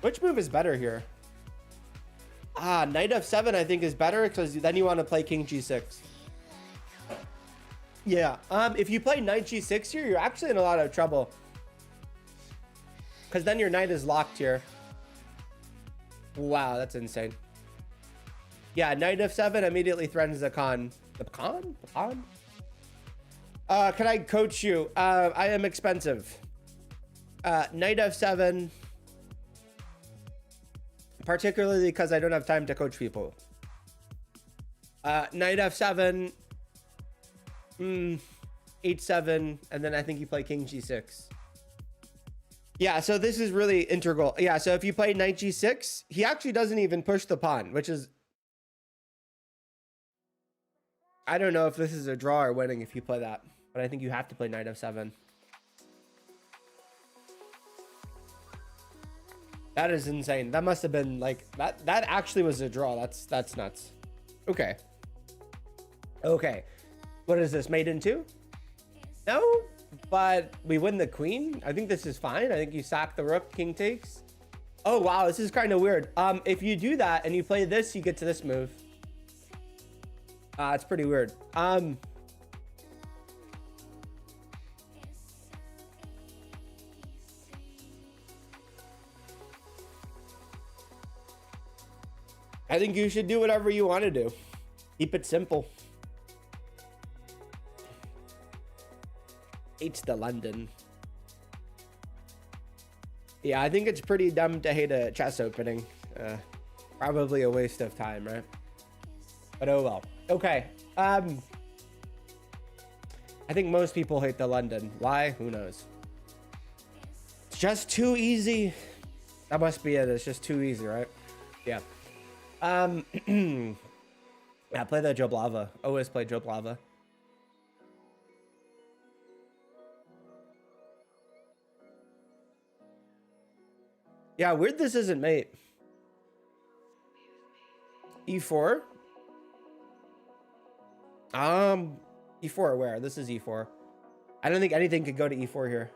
Which move is better here? Knight f7 I think is better because then you want to play king g6. Yeah. If you play knight g6 here, you're actually in a lot of trouble. Because then your knight is locked here. Wow, that's insane. Yeah, knight f7 immediately threatens the pawn. The pawn? The pawn? Can I coach you? I am expensive. Knight f7. Particularly because I don't have time to coach people. Knight f7. H7. And then I think you play king g6. Yeah, so this is really integral. Yeah, so if you play knight g6, he actually doesn't even push the pawn, which is... I don't know if this is a draw or winning if you play that, but I think you have to play knight f7. That is insane. That must have been like... That actually was a draw. That's nuts. Okay. Okay. What is this? Mate in 2? No? But we win the queen. I think this is fine. I think you sack the rook, king takes. Oh wow, this is kind of weird. If you do that and you play this, you get to this move. It's pretty weird. I think you should do whatever you want to do. Keep it simple. Hates the London. Yeah, I think it's pretty dumb to hate a chess opening. Probably a waste of time, right? But oh well. Okay. I think most people hate the London. Why? Who knows? It's just too easy. That must be it. It's just too easy, right? Yeah. Yeah, play the Joblava. Always play Joblava. Yeah, weird this isn't mate. E4. E4 where? This is E4. I don't think anything could go to E4 here.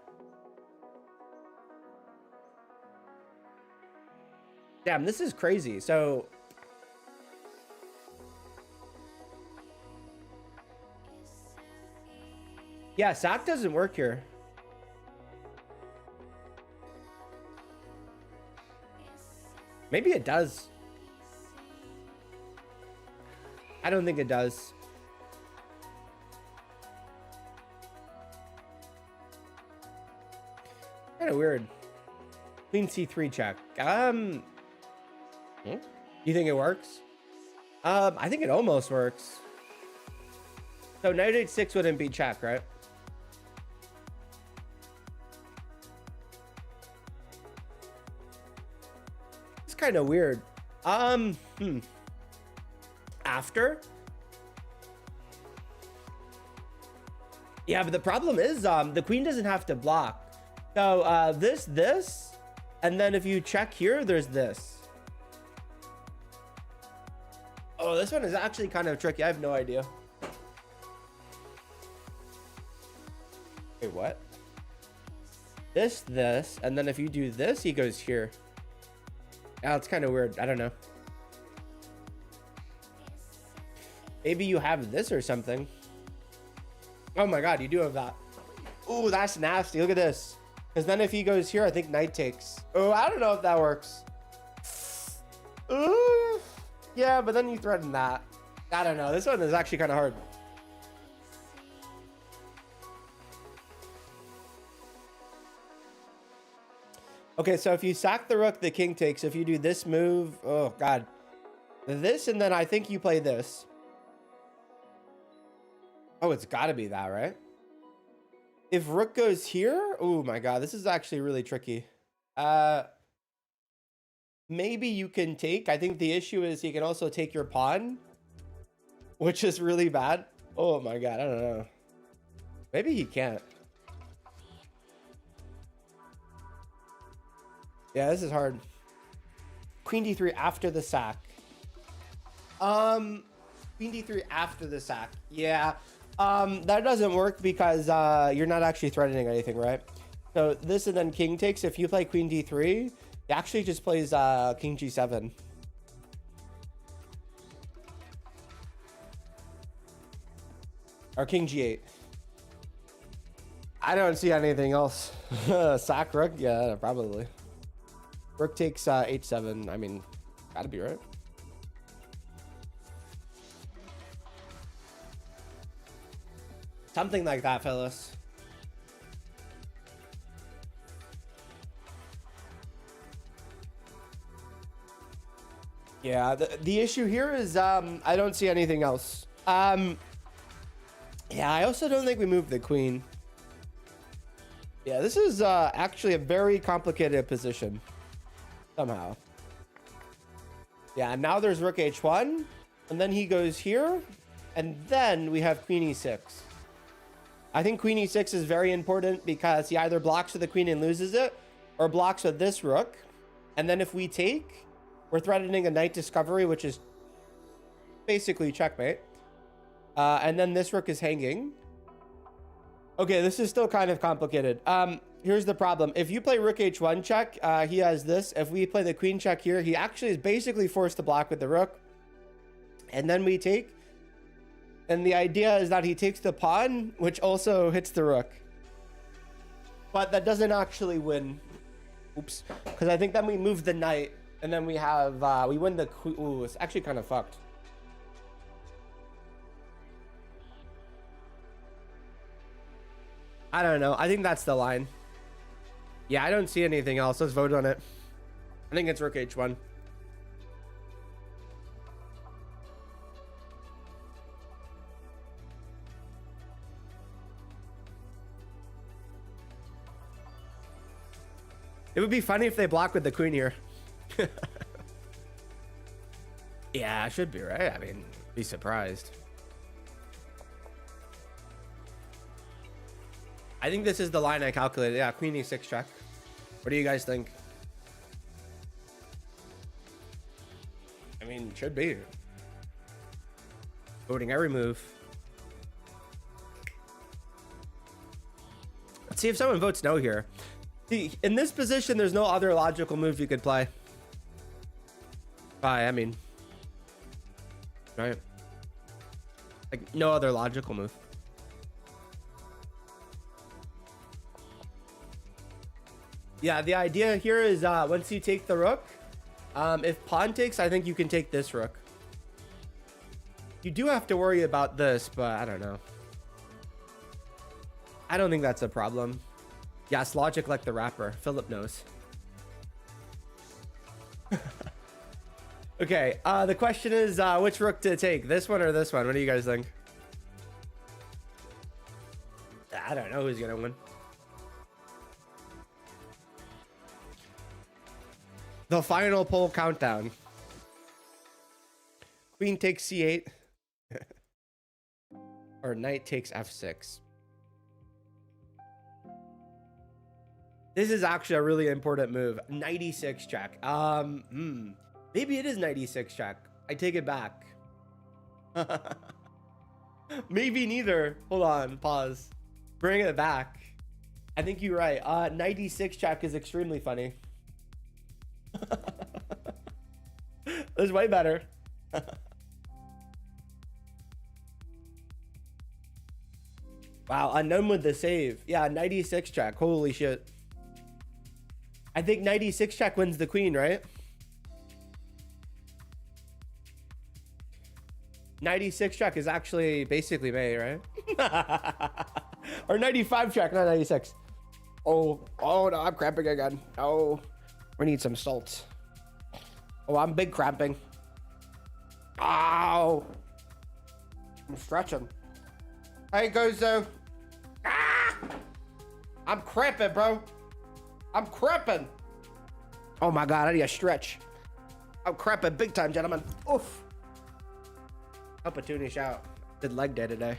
Damn, this is crazy. So yeah, sack doesn't work here. Maybe it does. I don't think it does. Kind of weird. Queen C3 check. You think it works? I think it almost works. So knight h6 wouldn't be check, right? It's kind of weird. After? Yeah, but the problem is the queen doesn't have to block. So this, and then if you check here, there's this. Oh, this one is actually kind of tricky. I have no idea. Wait, what? This, and then if you do this, he goes here. Yeah, it's kind of weird. I don't know. Maybe you have this or something. Oh my god, you do have that. Ooh, that's nasty. Look at this. Because then if he goes here, I think knight takes. Oh, I don't know if that works. Ooh. Yeah, but then you threaten that. I don't know. This one is actually kind of hard. Okay, so if you sack the rook, the king takes. If you do this move, oh god. This, and then I think you play this. Oh, it's got to be that, right? If rook goes here, oh my god, this is actually really tricky. Maybe you can take. I think the issue is he can also take your pawn, which is really bad. Oh my god, I don't know. Maybe he can't. Yeah, this is hard. Queen d3 after the sack. Queen d3 after the sack. Yeah. That doesn't work because you're not actually threatening anything, right? So this and then king takes. If you play queen d3, he actually just plays king g7. Or king g8. I don't see anything else. Sack rook? Yeah, probably. Rook takes h7. I mean, gotta be right. Something like that, fellas. Yeah, the issue here is I don't see anything else. Yeah, I also don't think we moved the queen. Yeah, this is actually a very complicated position. Somehow. Yeah, now there's rook h1, and then he goes here, and then we have queen e6. I think queen e6 is very important because he either blocks with the queen and loses it, or blocks with this rook. And then if we take, we're threatening a knight discovery, which is basically checkmate. And then this rook is hanging. Okay, this is still kind of complicated. Here's the problem. If you play rook h1 check, he has this. If we play the queen check here, he actually is basically forced to block with the rook. And then we take. And the idea is that he takes the pawn, which also hits the rook. But that doesn't actually win. Oops. Because I think then we move the knight. And then we have, we win the queen. Ooh, it's actually kind of fucked. I don't know. I think that's the line. Yeah, I don't see anything else. Let's vote on it. I think it's rook h1. It would be funny if they block with the queen here. Yeah, I should be right. I mean, be surprised. I think this is the line I calculated. Yeah, queen e6 check. What do you guys think? I mean, should be. Voting every move. Let's see if someone votes no here. See, in this position, there's no other logical move you could play. I mean, right? Like, no other logical move. Yeah, the idea here is once you take the rook, if pawn takes, I think you can take this rook. You do have to worry about this, but I don't know. I don't think that's a problem. Yes, logic like the rapper. Philip knows. Okay, the question is which rook to take? This one or this one? What do you guys think? I don't know who's gonna win. The final poll countdown. Queen takes c8. Or knight takes f6. This is actually a really important move. Knight e6 check. Maybe it is knight e6 check. I take it back. Maybe neither. Hold on, pause. Bring it back. I think you're right. Knight e6 check is extremely funny. That's way better. Wow, unknown with the save. Yeah, knight e6 check. Holy shit. I think knight e6 check wins the queen, right? Knight e6 check is actually basically May, right? Or knight e5 check, not knight e6. Oh no, I'm cramping again. Oh, we need some salts. Oh, I'm big cramping. Ow! I'm stretching. Hey, Gozo. Ah! I'm cramping, bro. I'm cramping. Oh my God, I need a stretch. I'm cramping big time, gentlemen. Oof. Opportunity shout. Did leg day today.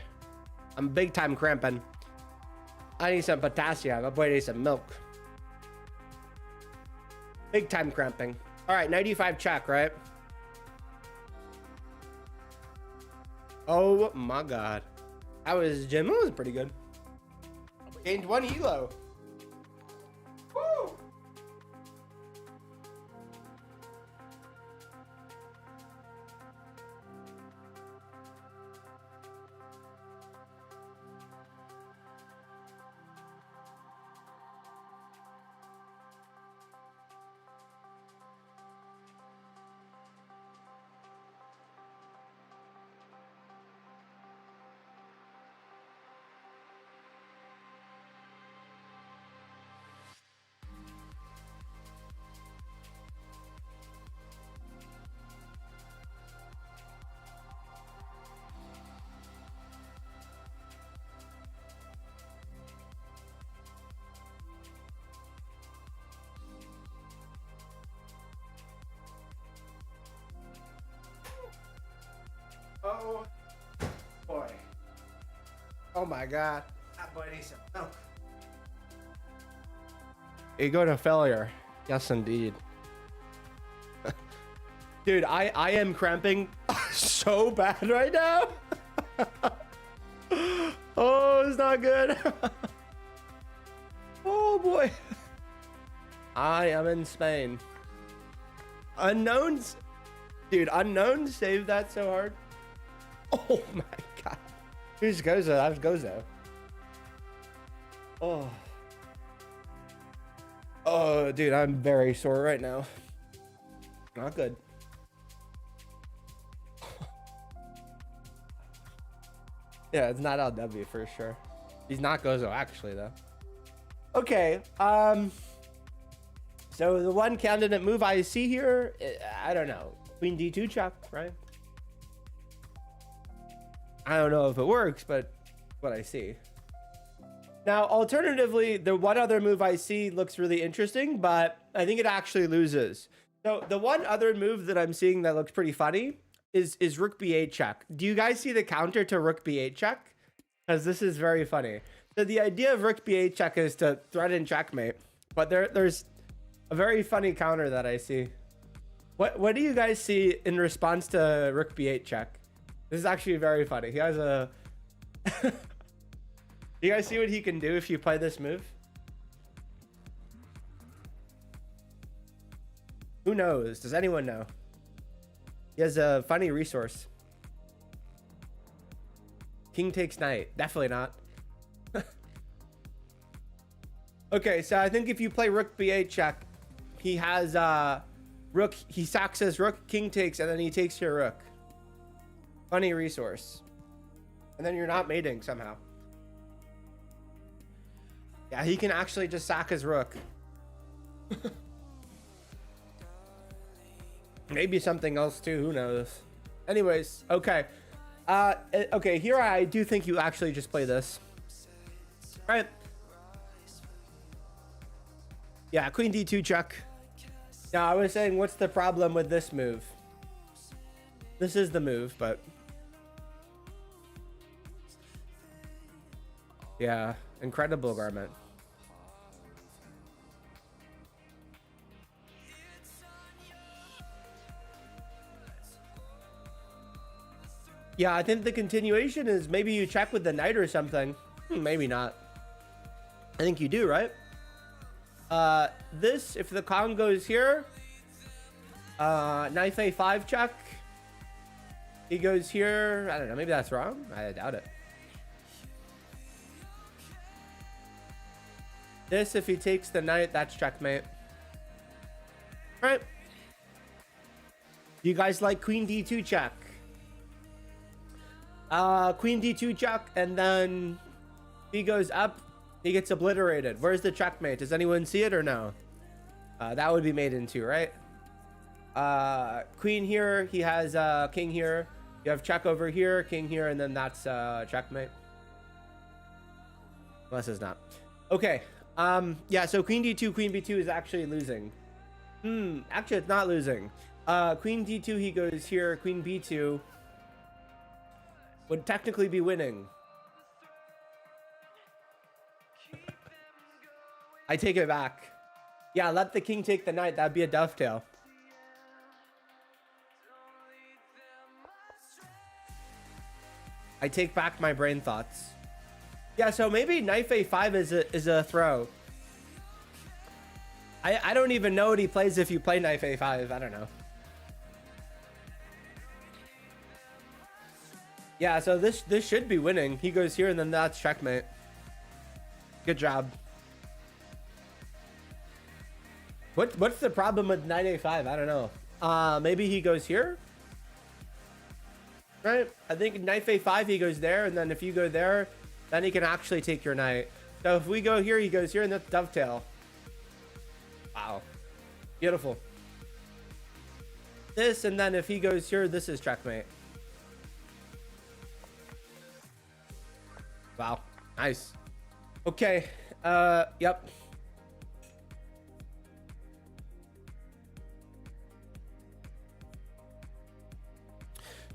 I'm big time cramping. I need some potassium. My boy needs some milk. Big time cramping. All right, 95 check, right? Oh my God. That was Jim. That was pretty good. Gained 1 elo. Woo! Oh boy. Oh my God. That boy needs some milk. You go to failure. Yes, indeed. Dude, I am cramping so bad right now. Oh, it's not good. Oh boy. I am in Spain. Unknowns. Dude, unknowns saved that so hard. Oh my God. Who's Gozo? That was Gozo. Oh. Oh, dude, I'm very sore right now. Not good. Yeah, it's not LW for sure. He's not Gozo actually though. Okay. So the one candidate move I see here, I don't know. Queen D2 check, right? I don't know if it works, but what I see. Now, alternatively, the one other move I see looks really interesting, but I think it actually loses. So the one other move that I'm seeing that looks pretty funny is Rook B8 check. Do you guys see the counter to Rook B8 check? Because this is very funny. So the idea of Rook B8 check is to threaten checkmate, but there's a very funny counter that I see. What do you guys see in response to Rook B8 check? This is actually very funny. He has a... Do you guys see what he can do if you play this move? Who knows? Does anyone know? He has a funny resource. King takes knight. Definitely not. Okay, so I think if you play Rook B8 check, he has Rook. He sacks his Rook, King takes, and then he takes your Rook. Funny resource. And then you're not mating somehow. Yeah, he can actually just sack his Rook. Maybe something else too, who knows. Anyways, okay. Okay, here I do think you actually just play this. All right. Yeah, Queen D2 check. Now, I was saying, what's the problem with this move? This is the move, but... Yeah, incredible garment. Yeah, I think the continuation is maybe you check with the knight or something. Maybe not. I think you do, right? This, if the Kong goes here, knife A5 check. He goes here. I don't know. Maybe that's wrong. I doubt it. This, if he takes the knight, that's checkmate. All right. You guys like Queen D2 check? Queen D2 check, and then he goes up. He gets obliterated. Where's the checkmate? Does anyone see it or no? That would be made into, right? Queen here. He has king here. You have check over here, king here, and then that's checkmate. Unless it's not. Okay. Yeah, so queen d2, queen b2 is actually losing. Actually, it's not losing. Queen d2, he goes here. Queen b2 would technically be winning. I take it back. Yeah, let the king take the knight. That'd be a dovetail. I take back my brain thoughts. Yeah, so maybe knight a5 is a throw. I don't even know what he plays if you play knight a5. I don't know. Yeah, so this should be winning. He goes here and then that's checkmate. Good job. What's the problem with knight a5? I don't know. Maybe he goes here. Right? I think knight a5 he goes there, and then if you go there, then he can actually take your knight. So if we go here, he goes here, and that's dovetail. Wow. Beautiful. This, and then if he goes here, this is checkmate. Wow. Nice. Okay. Yep.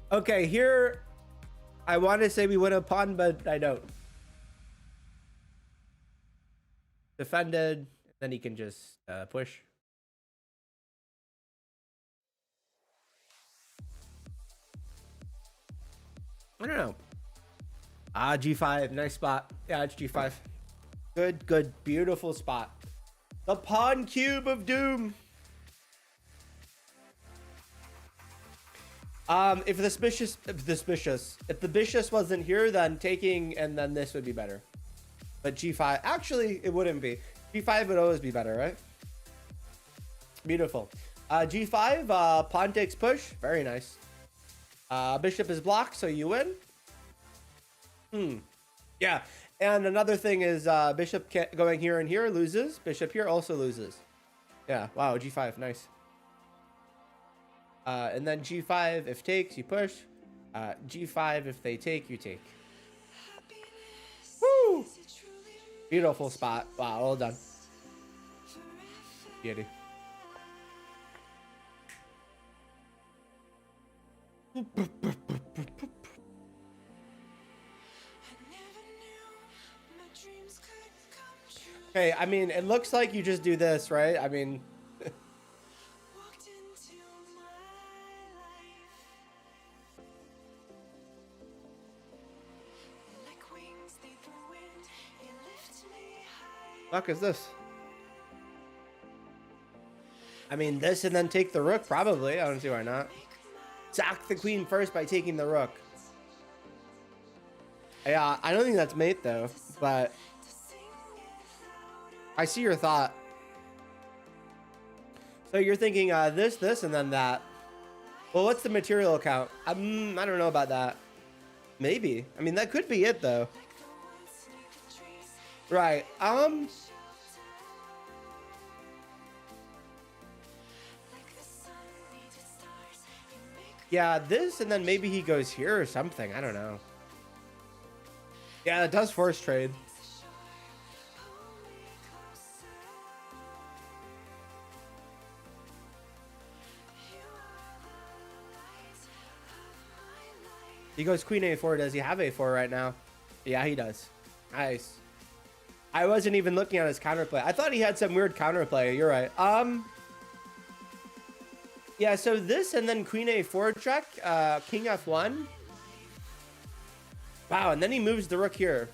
Okay, here I want to say we win a pawn, but I don't. Defended, then he can just push. I don't know. G5, nice spot. Yeah, it's G5. Good, beautiful spot. The pawn cube of doom. If the bishop wasn't here, then taking and then this would be better. But G5, actually, it wouldn't be. G5 would always be better, right? Beautiful. G5, pawn takes push. Very nice. Bishop is blocked, so you win. Yeah. And another thing is bishop going here and here loses. Bishop here also loses. Yeah. Wow. G5. Nice. And then G5, if takes, you push. G5, if they take, you take. Woo! Beautiful spot. Wow, well done. Beauty. Okay, I mean, it looks like you just do this, right? I mean... Fuck is this? I mean, this and then take the rook, probably. I don't see why not. Sack the queen first by taking the rook. Yeah, I don't think that's mate, though. But I see your thought. So you're thinking this, and then that. Well, what's the material count? I don't know about that. Maybe. I mean, that could be it, though. Right. Yeah, this, and then maybe he goes here or something. I don't know. Yeah, it does force trade. He goes queen a4. Does he have a4 right now? Yeah, he does. Nice. I wasn't even looking at his counterplay. I thought he had some weird counterplay. You're right. Yeah, so this and then queen a4 check, king f1. Wow, and then he moves the rook here.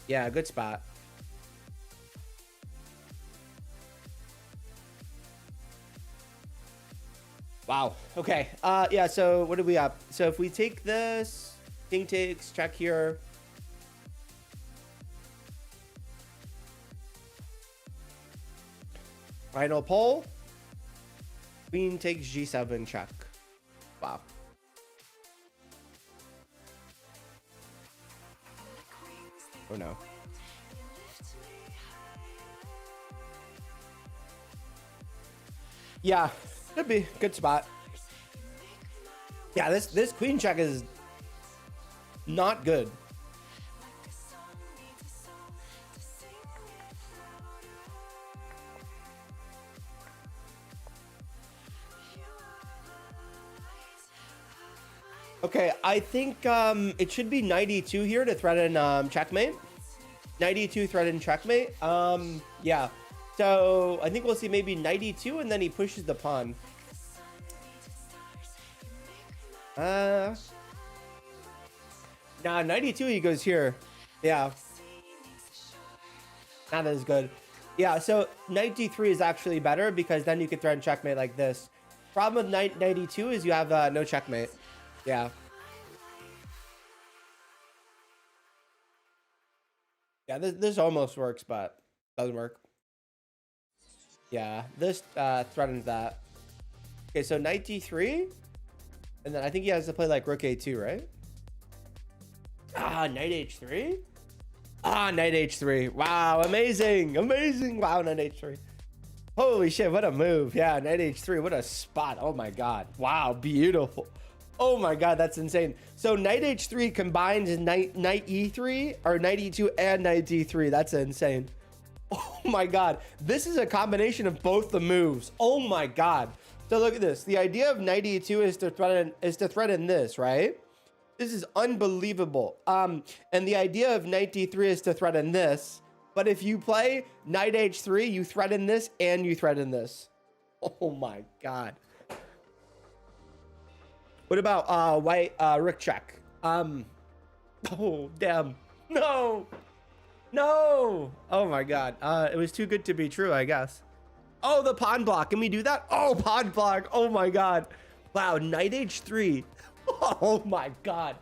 Yeah, good spot. Wow. Okay. Yeah, so what do we have? So if we take this, king takes, check here. Final pole. Queen takes g7 check. Wow. Oh no. Yeah, could be good spot. Yeah, this queen check is not good. Okay, I think it should be 92 here to threaten checkmate. 92 threaten checkmate. Yeah. So I think we'll see maybe 92 and then he pushes the pawn. Nah, 92 he goes here. Yeah. Not as good. Yeah, so 93 is actually better because then you could threaten checkmate like this. Problem with 92 is you have no checkmate. Yeah. Yeah, this almost works, but doesn't work. Yeah, this threatens that. Okay, so 93. And then I think he has to play like rook a2, right? Ah, knight h3. Ah, knight h3. Wow, amazing. Amazing. Wow, knight h3. Holy shit, what a move. Yeah, knight h3. What a spot. Oh my god. Wow, beautiful. Oh my god, that's insane. So knight h3 combines knight e3 or knight e2 and knight d3. That's insane. Oh my god, this is a combination of both the moves. Oh my god. So look at this. The idea of knight e2 is to threaten this, right? This is unbelievable. And the idea of knight d3 is to threaten this. But if you play knight h3, you threaten this and you threaten this. Oh my god. What about white rook check? Oh damn. No. No. Oh my god. It was too good to be true, I guess. Oh, the pawn block. Can we do that? Oh, pawn block. Oh my god. Wow, knight h3. Oh my god.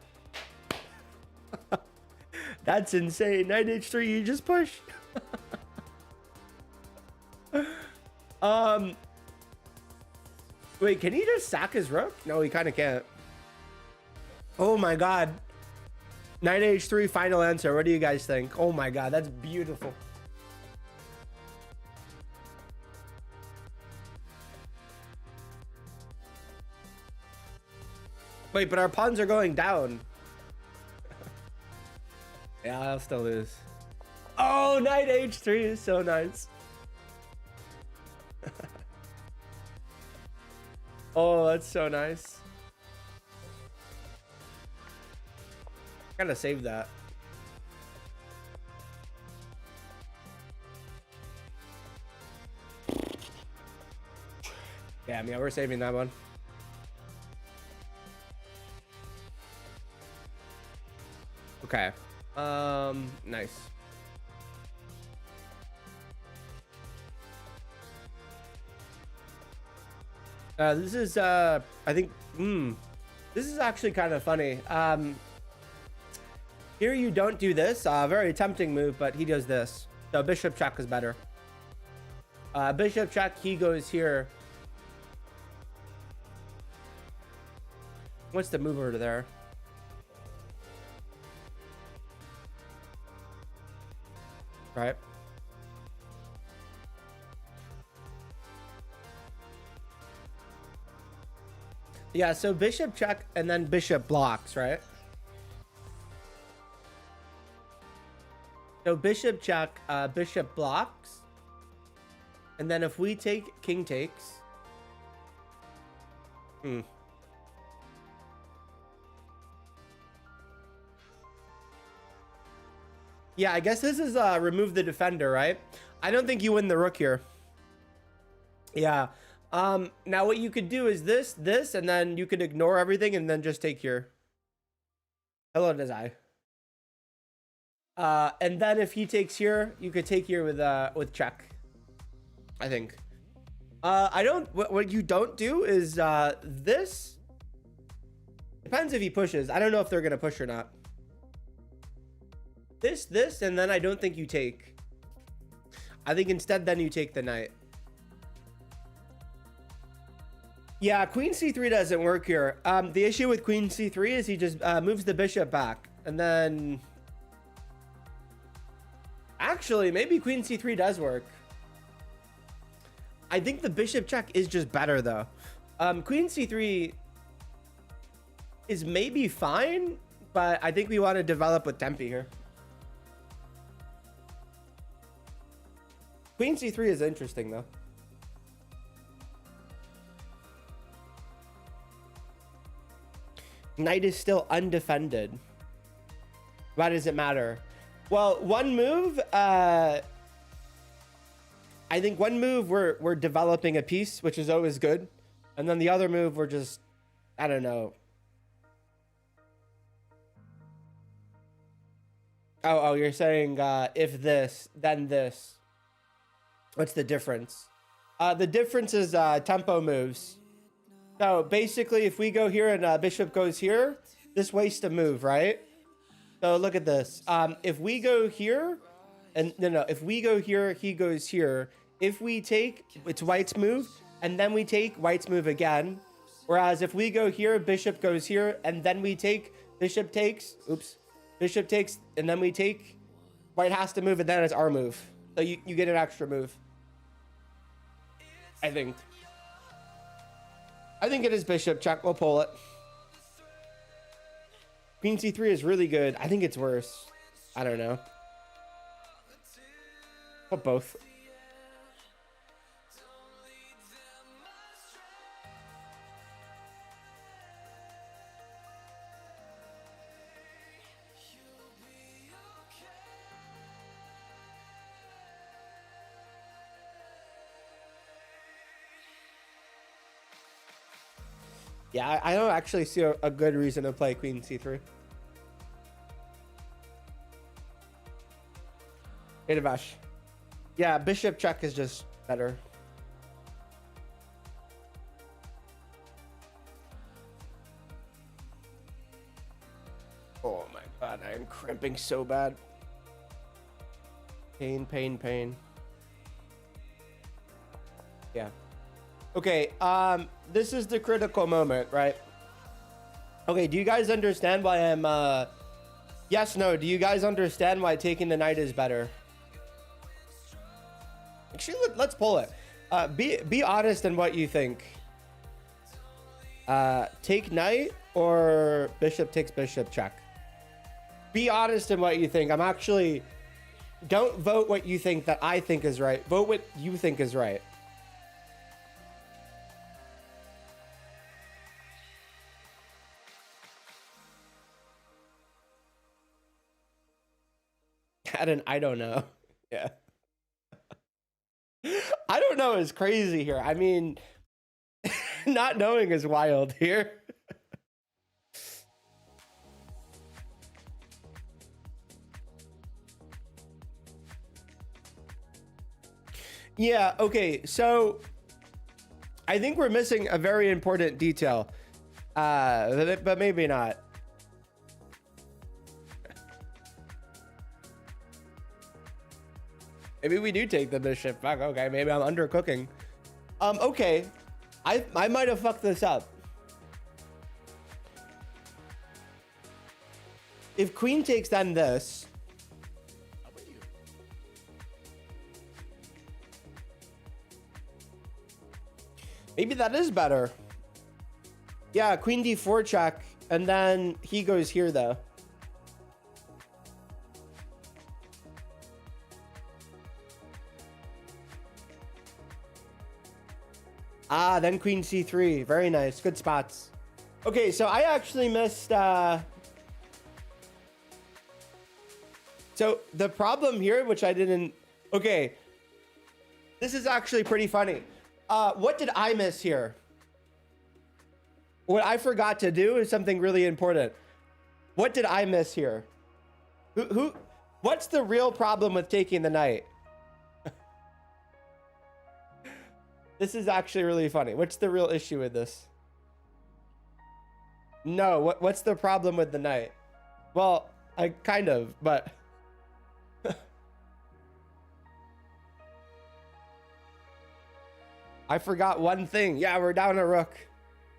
That's insane. Knight h3, you just push. Wait, can he just sack his rook? No, he kind of can't. Oh my god. Knight h3, final answer. What do you guys think? Oh my god, that's beautiful. Wait, but our pawns are going down. Yeah, I'll still lose. Oh, knight h3 is so nice. Oh, that's so nice. Gotta save that. Damn, yeah, we're saving that one. Okay. Nice. This is I think this is actually kind of funny. Here you don't do this. Very tempting move, but he does this. So bishop check is better. Bishop check, he goes here. What's the move over to there? Right. Yeah, so bishop check and then bishop blocks, right? So bishop check, bishop blocks. And then if we take, king takes. Yeah, I guess this is remove the defender, right? I don't think you win the rook here. Yeah. Now what you could do is this, and then you could ignore everything and then just take here. Hello, Desai. And then if he takes here, you could take here with check. I think. I don't. What you don't do is this. Depends if he pushes. I don't know if they're gonna push or not. This, and then I don't think you take. I think instead then you take the knight. Yeah, queen c3 doesn't work here. The issue with queen c3 is he just moves the bishop back, and then actually maybe queen c3 does work. I think the bishop check is just better though. Queen c3 is maybe fine, but I think we want to develop with tempi here. Queen c3 is interesting though. Knight is still undefended. Why does it matter? Well, one move, I think one move we're developing a piece, which is always good. And then the other move we're just, I don't know. Oh, you're saying if this, then this. What's the difference? The difference is tempo moves. So basically, if we go here and bishop goes here, this wastes a move, right? So look at this. If we go here, and no, if we go here, he goes here. If we take, it's white's move, and then we take white's move again. Whereas if we go here, bishop goes here, and then we take, bishop takes, oops, bishop takes, and then we take, white has to move, and then it's our move. So you get an extra move. I think it is bishop check. We'll pull it. Queen c3 is really good. I think it's worse. I don't know. But both. Yeah, I don't actually see a good reason to play queen c3. Itavash. Yeah, bishop check is just better. Oh my god, I am crimping so bad. Pain, pain, pain. Yeah. Okay, this is the critical moment, right? Okay, do you guys understand why I'm, yes, no, do you guys understand why taking the knight is better? Actually, let's pull it. Be honest in what you think. Take knight or bishop takes bishop check? Be honest in what you think. I'm actually, don't vote what you think that I think is right. Vote what you think is right. I don't know. Yeah. I don't know is crazy here. I mean, not knowing is wild here. Yeah, okay. So I think we're missing a very important detail. But maybe not. Maybe we do take the bishop. Fuck, okay, maybe I'm undercooking. Okay. I might have fucked this up. If queen takes then this. Maybe that is better. Yeah, queen d4 check, and then he goes here though. Ah, then queen c3. Very nice. Good spots. Okay, so I actually missed... So the problem here, which I didn't... Okay. This is actually pretty funny. What did I miss here? What I forgot to do is something really important. What did I miss here? What's the real problem with taking the knight? This is actually really funny. What's the real issue with this? No, what's the problem with the knight? Well, I kind of, but... I forgot one thing. Yeah, we're down a rook.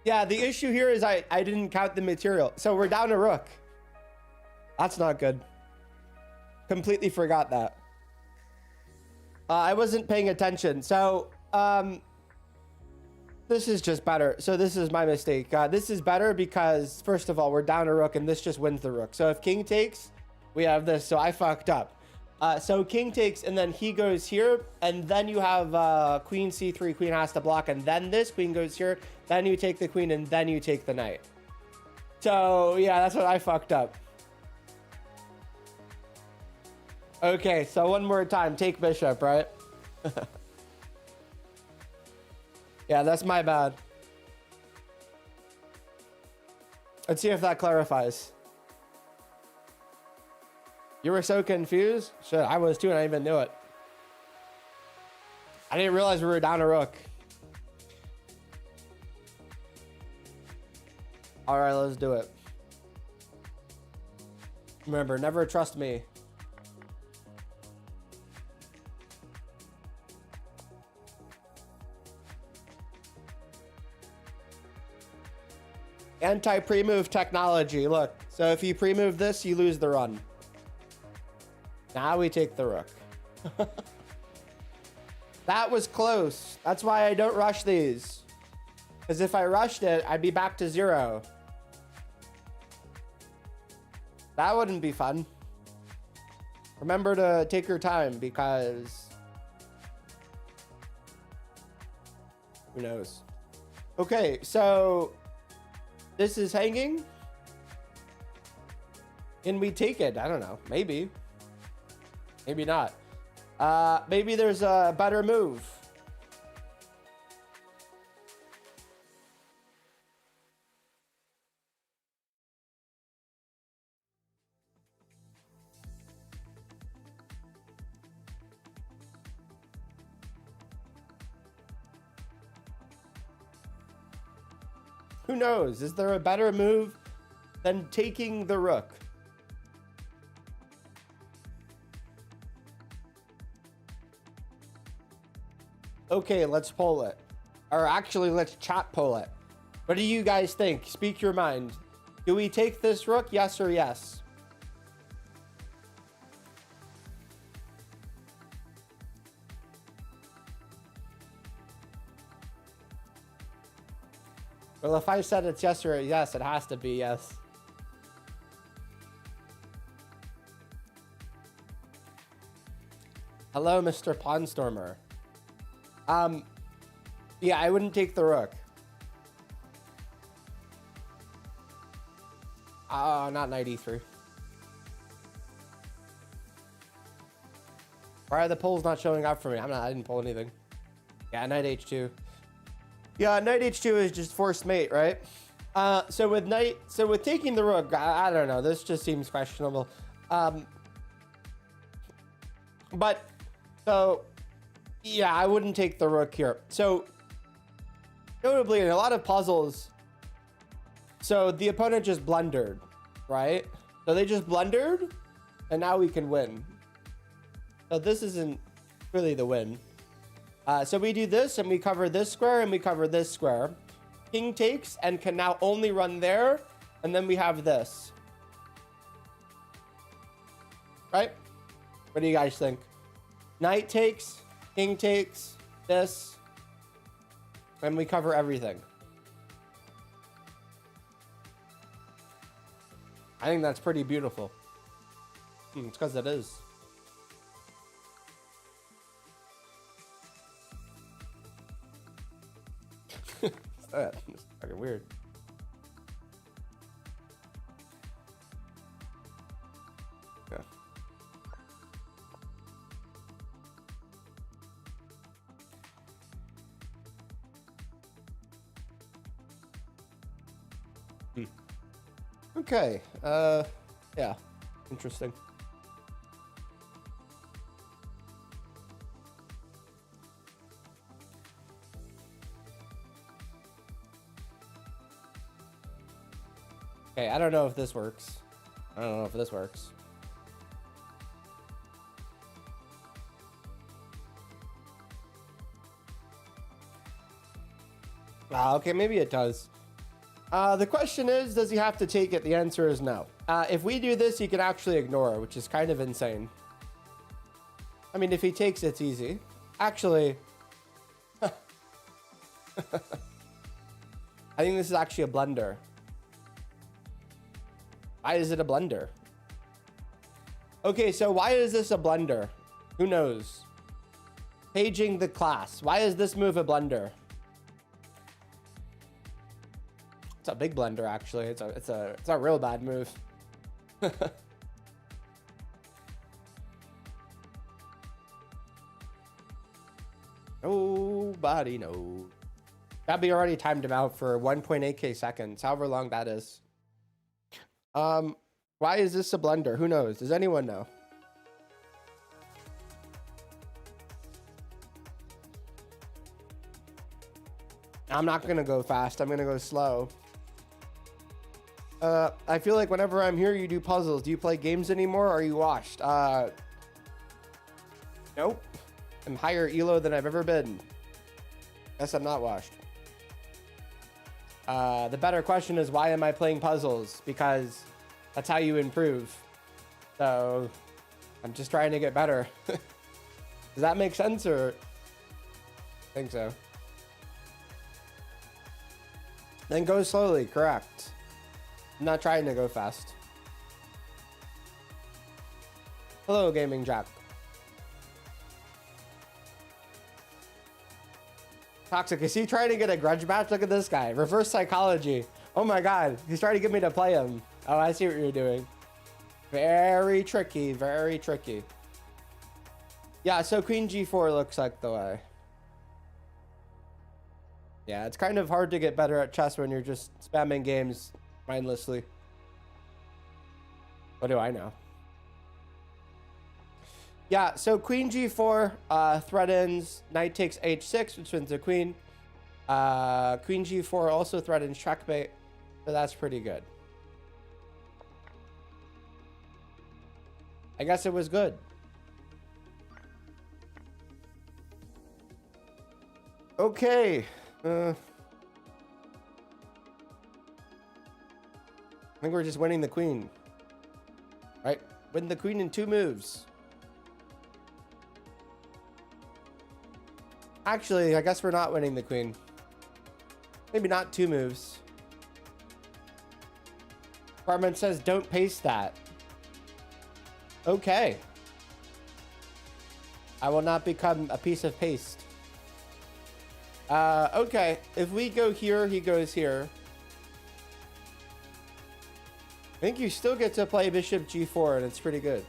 Yeah, the issue here is I didn't count the material. So we're down a rook. That's not good. Completely forgot that. I wasn't paying attention. So This is just better. So this is my mistake. This is better because, first of all, we're down a rook, and this just wins the rook. So if king takes, we have this. So I fucked up. So king takes, and then he goes here, and then you have queen c3. Queen has to block, and then this queen goes here. Then you take the queen, and then you take the knight. So yeah, that's what I fucked up. Okay, so one more time. Take bishop, right? Yeah, that's my bad. Let's see if that clarifies. You were so confused? Shit, I was too, and I didn't even knew it. I didn't realize we were down a rook. All right, let's do it. Remember, never trust me. Anti-pre-move technology. Look, so if you pre-move this, you lose the run. Now we take the rook. That was close. That's why I don't rush these. Because if I rushed it, I'd be back to 0. That wouldn't be fun. Remember to take your time, because who knows? Okay, so this is hanging. Can we take it? I don't know. Maybe. Maybe not. Maybe there's a better move. Who knows? Is there a better move than taking the rook? Okay, let's poll it. Or actually, let's chat poll it. What do you guys think? Speak your mind. Do we take this rook? Yes or yes? Well, if I said it's yes or yes, it has to be yes. Hello, Mr. Pawnstormer. Yeah, I wouldn't take the rook. Not knight e3. Why are the polls not showing up for me? I didn't pull anything. Yeah, knight h2. Yeah, knight h2 is just forced mate, right? So with taking the rook, I don't know. This just seems questionable. But so yeah, I wouldn't take the rook here. So notably, in a lot of puzzles, so the opponent just blundered, right? So they just blundered, and now we can win. So this isn't really the win. So we do this, and we cover this square, and we cover this square. King takes, and can now only run there, and then we have this. Right? What do you guys think? Knight takes, king takes, this, and we cover everything. I think that's pretty beautiful. It's because it is. It's fucking weird. Yeah. Okay. Yeah. Interesting. Okay, I don't know if this works. I don't know if this works. Okay, maybe it does. The question is, does he have to take it? The answer is no. If we do this, he can actually ignore it, which is kind of insane. I mean, if he takes it, it's easy. Actually, I think this is actually a blunder. Why is it a blunder? Okay, so why is this a blunder? Who knows? Paging the class. Why is this move a blunder? It's a big blunder, actually. It's a real bad move. Nobody knows. Gabby already timed him out for 1.8k seconds, however long that is. Why is this a blunder? Who knows? Does anyone know? I'm not gonna go fast. I'm gonna go slow. I feel like whenever I'm here, you do puzzles. Do you play games anymore, or are you washed? Nope. I'm higher elo than I've ever been. Guess I'm not washed. The better question is, why am I playing puzzles? Because that's how you improve. So I'm just trying to get better. Does that make sense, or? I think so. Then go slowly, correct. I'm not trying to go fast. Hello, Gaming Jack. Toxic, is he trying to get a grudge match? Look at this guy. Reverse psychology. Oh my god, he's trying to get me to play him. Oh, I see what you're doing. Very tricky, very tricky. Yeah, so Queen G4 looks like the way. Yeah, it's kind of hard to get better at chess when you're just spamming games mindlessly. What do I know? Yeah, so Queen G4 threatens knight takes H6, which wins the queen. Queen G4 also threatens checkmate, so that's pretty good. I guess it was good. Okay. I think we're just winning the queen. Right? Win the queen in 2 moves. Actually, I guess we're not winning the queen. Maybe not 2 moves. Carmen says, don't paste that. Okay. I will not become a piece of paste. Okay. If we go here, he goes here. I think you still get to play bishop G4, and it's pretty good.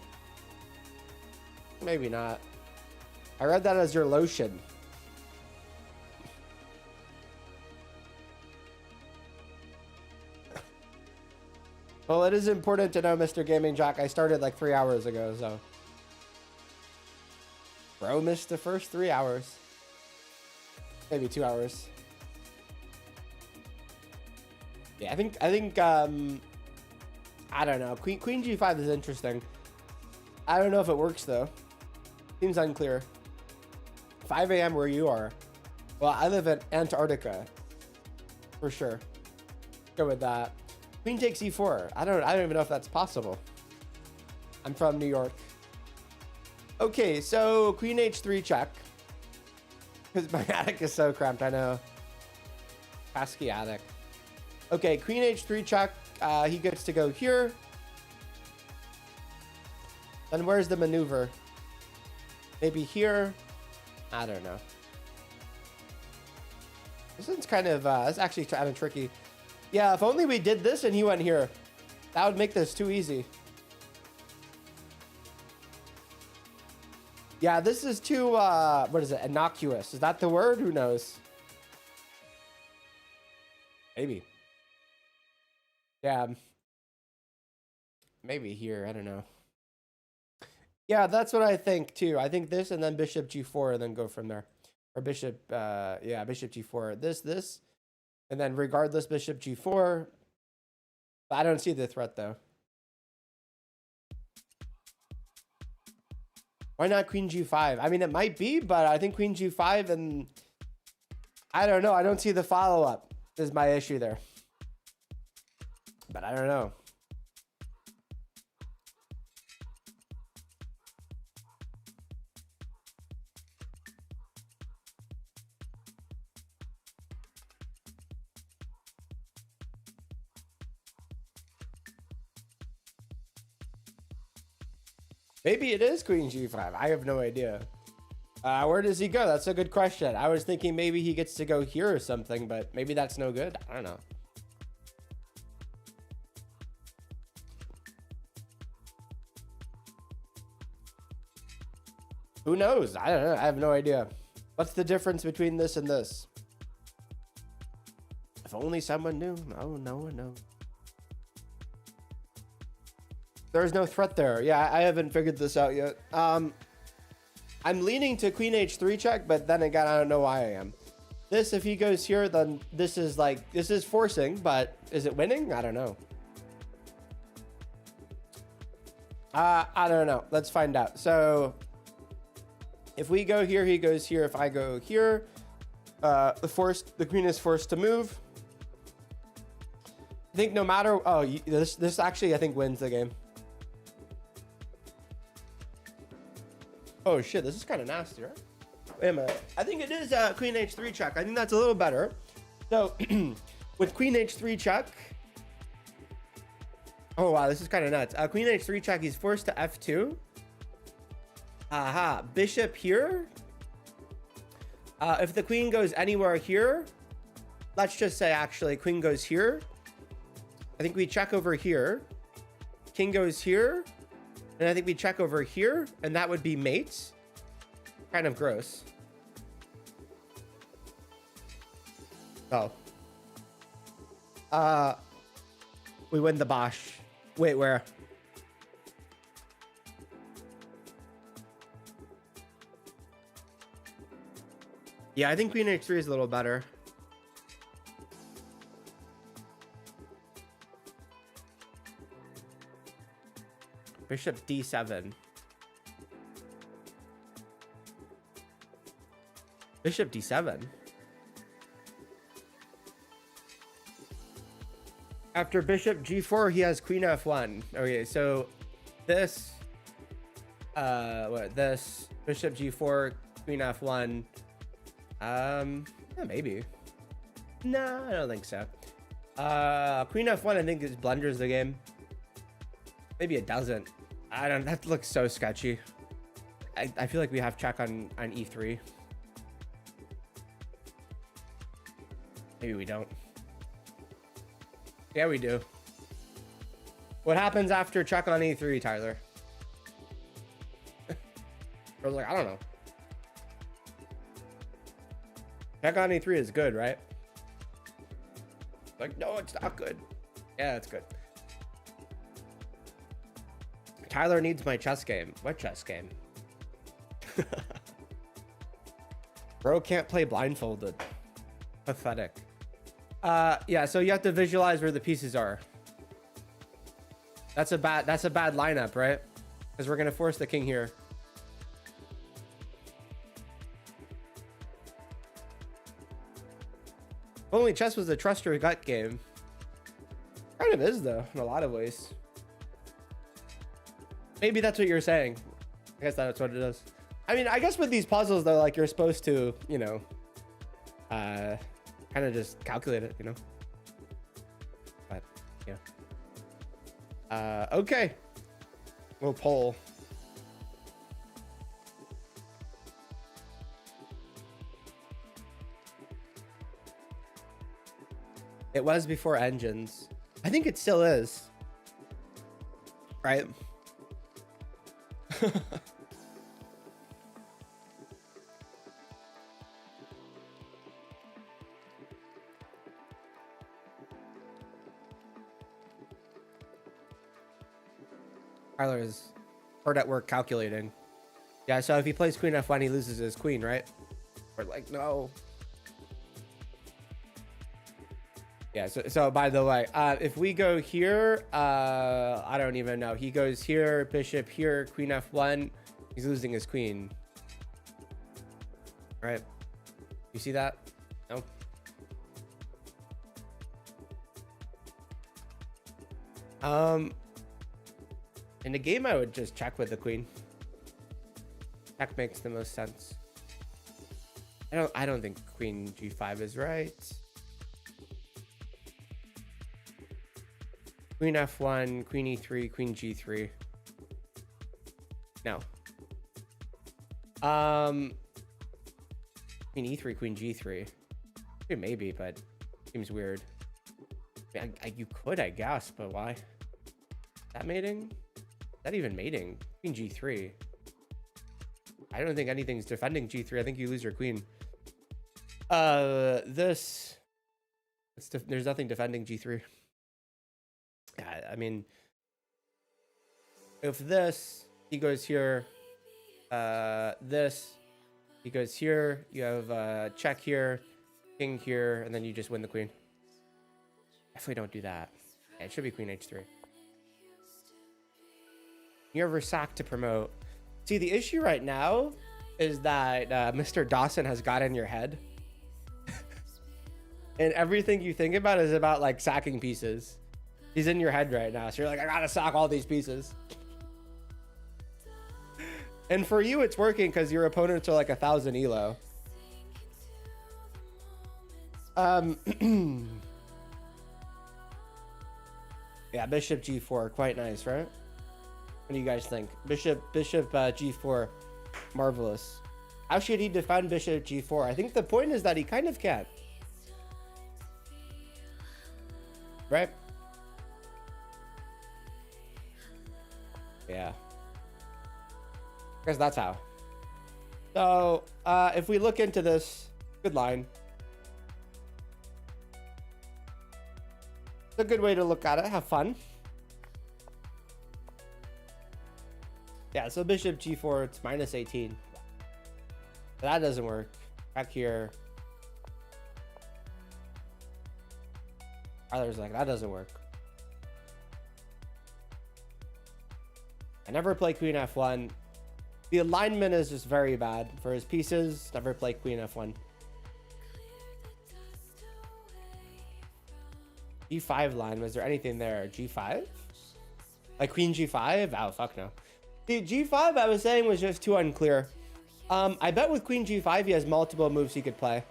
Maybe not. I read that as your lotion. Well, it is important to know, Mr. Gaming Jock. I started like 3 hours ago, so. Bro missed the first 3 hours. Maybe 2 hours. Yeah, I think I don't know. Queen G5 is interesting. I don't know if it works though. Seems unclear. 5 a.m. where you are. Well, I live in Antarctica. For sure. Go with that. Queen takes E4. I don't even know if that's possible. I'm from New York. Okay, so Queen H3 check. Because my attic is so cramped, I know. Pesky attic. Okay, Queen H3 check. He gets to go here. Then where's the maneuver? Maybe here. I don't know. This one's kind of, it's actually kind of tricky. Yeah, if only we did this and he went here. That would make this too easy. Yeah, this is too, what is it? Innocuous. Is that the word? Who knows? Maybe. Yeah. Maybe here. I don't know. Yeah, that's what I think too. I think this and then bishop G4 and then go from there. Or bishop, yeah, bishop G4. This. And then regardless, bishop G4. I don't see the threat though. Why not Queen G5? I mean, it might be, but I think Queen G5 and I don't know. I don't see the follow-up is my issue there. But I don't know. Maybe it is queen g5. I have no idea. Where does he go? That's a good question. I was thinking maybe he gets to go here or something, but maybe that's no good. I don't know. Who knows? I don't know. I have no idea. What's the difference between this and this? If only someone knew. No one knows. There's no threat there. Yeah, I haven't figured this out yet. I'm leaning to queen h3 check, but then again, I don't know why I am. This, if he goes here, then this is forcing, but is it winning? I don't know. I don't know. Let's find out. So if we go here, he goes here. If I go here, the queen is forced to move. I think no matter, this actually I think wins the game. Oh shit, this is kind of nasty, right? Wait a minute. I think it is queen h3 check. I think that's a little better. So with queen h3 check. Oh wow, this is kind of nuts. Queen h3 check, he's forced to f2. Aha, bishop here. If the queen goes anywhere here, let's just say actually queen goes here. I think we check over here. King goes here. And I think we check over here, and that would be mates. Kind of gross. Oh. We win the Bosch. Wait, where? Yeah, I think queen h3 is a little better. Bishop d7. Bishop d7. After bishop g4, he has queen f1. Okay, so this, this bishop g4, queen f1. Yeah, maybe. No, I don't think so. Queen f1, I think blunders the game. Maybe it doesn't. I don't. That looks so sketchy. I feel like we have check on e3. Maybe we don't. Yeah, we do. What happens after check on e3, Tyler? I was like, I don't know. Check on e3 is good, right? Like, no, it's not good. Yeah, it's good. Tyler needs my chess game. What chess game? Bro can't play blindfolded. Pathetic. Yeah, so you have to visualize where the pieces are. That's a bad lineup, right? Because we're gonna force the king here. If only chess was a trust your gut game. Kind of is though, in a lot of ways. Maybe that's what you're saying. I guess that's what it is. I mean, I guess with these puzzles though, like you're supposed to, you know, kind of just calculate it, you know. But yeah. Okay. We'll poll. It was before engines. I think it still is. Right? Tyler is hard at work calculating. Yeah, so if he plays queen f1, he loses his queen, right? We're like, no. Yeah, so by the way, if we go here, I don't even know. He goes here, bishop here, queen f1. He's losing his queen. Right? You see that? No? In the game, I would just check with the queen. Check makes the most sense. I don't think queen g5 is right. Queen f1, queen e3, queen g3. No. Queen E3, Queen G3. Maybe, but seems weird. You could, I guess, but why? Is that mating? Is that even mating? Queen G3. I don't think anything's defending G3. I think you lose your queen. There's nothing defending G3. Yeah, I mean, if this, he goes here, this, he goes here, you have check here, king here, and then you just win the queen. Definitely don't do that. Yeah, it should be queen h3. You ever sack to promote. See, the issue right now is that Mr. Dawson has got in your head. And everything you think about is about like sacking pieces. He's in your head right now. So you're like, I gotta sack all these pieces. And for you, it's working because your opponents are like 1,000 elo. Yeah, bishop g4, quite nice, right? What do you guys think? Bishop g4, marvelous. How should he defend bishop g4? I think the point is that he kind of can. Right? Yeah. Because that's how. So, if we look into this, good line. It's a good way to look at it. Have fun. Yeah, so bishop g4, it's minus 18. That doesn't work. Back here. Others like, that doesn't work. I never play queen f1. The alignment is just very bad for his pieces. Never play queen f1. G5 line, was there anything there? G5? Like queen G5? Oh, fuck no. The G5 I was saying was just too unclear. I bet with queen G5 he has multiple moves he could play.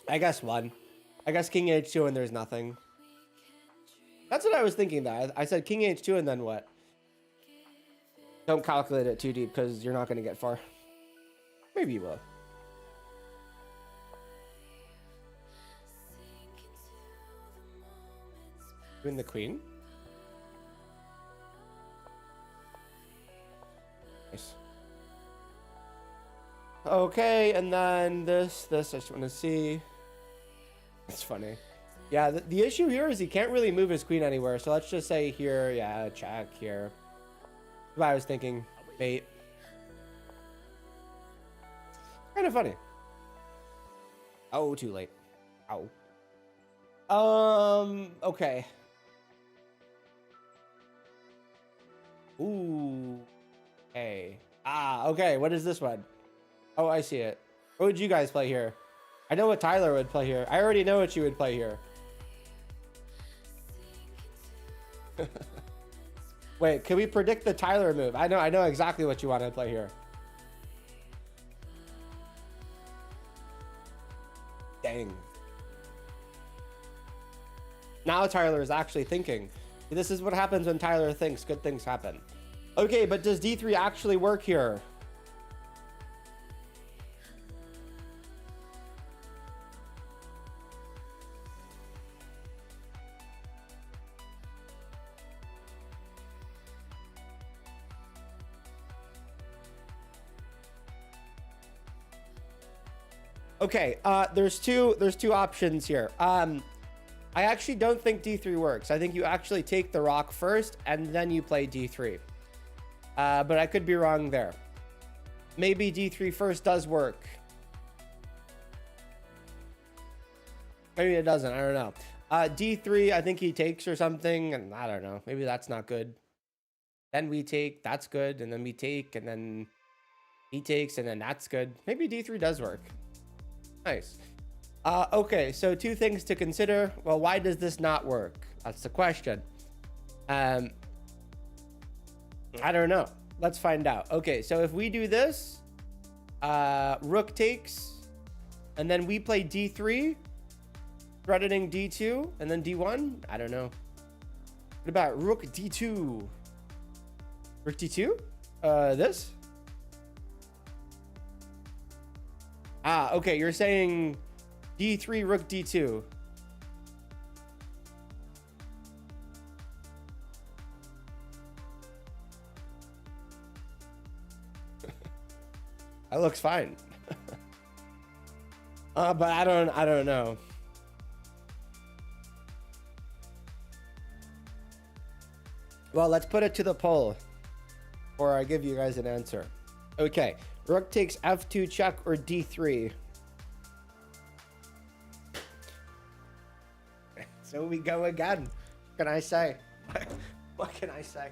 I guess one. I guess king H2 and there's nothing. That's what I was thinking though. I said king H2 and then what? Don't calculate it too deep because you're not going to get far. Maybe you will. Doing the queen. Nice. Okay, and then this I just want to see. It's funny. Yeah, the issue here is he can't really move his queen anywhere. So let's just say here, yeah, check here. That's what I was thinking. Mate. Kind of funny. Oh, too late. Ow. Okay. Ooh. Okay. Ah, okay. What is this one? Oh, I see it. What would you guys play here? I know what Tyler would play here. I already know what you would play here. Wait, can we predict the Tyler move? I know exactly what you want to play here. Dang. Now Tyler is actually thinking. This is what happens when Tyler thinks. Good things happen. Okay, but does D3 actually work here? Okay, there's two options here. I actually don't think D3 works. I think you actually take the rock first and then you play D3. But I could be wrong there. Maybe D3 first does work. Maybe it doesn't. I don't know. D3, I think he takes or something, and I don't know. Maybe that's not good. Then we take, that's good, and then we take, and then he takes, and then that's good. Maybe D3 does work. Nice. Okay, so two things to consider. Well, why does this not work? That's the question. I don't know. Let's find out. Okay, so if we do this, Rook takes, and then we play D3, threatening D2, and then D1. I don't know. What about Rook D2? Rook d2? This? Ah, okay, you're saying d3, rook d2. That looks fine. But I don't know. Well, let's put it to the poll, or I give you guys an answer. Okay, rook takes f2 check or d3. So we go again. What can I say? What can I say?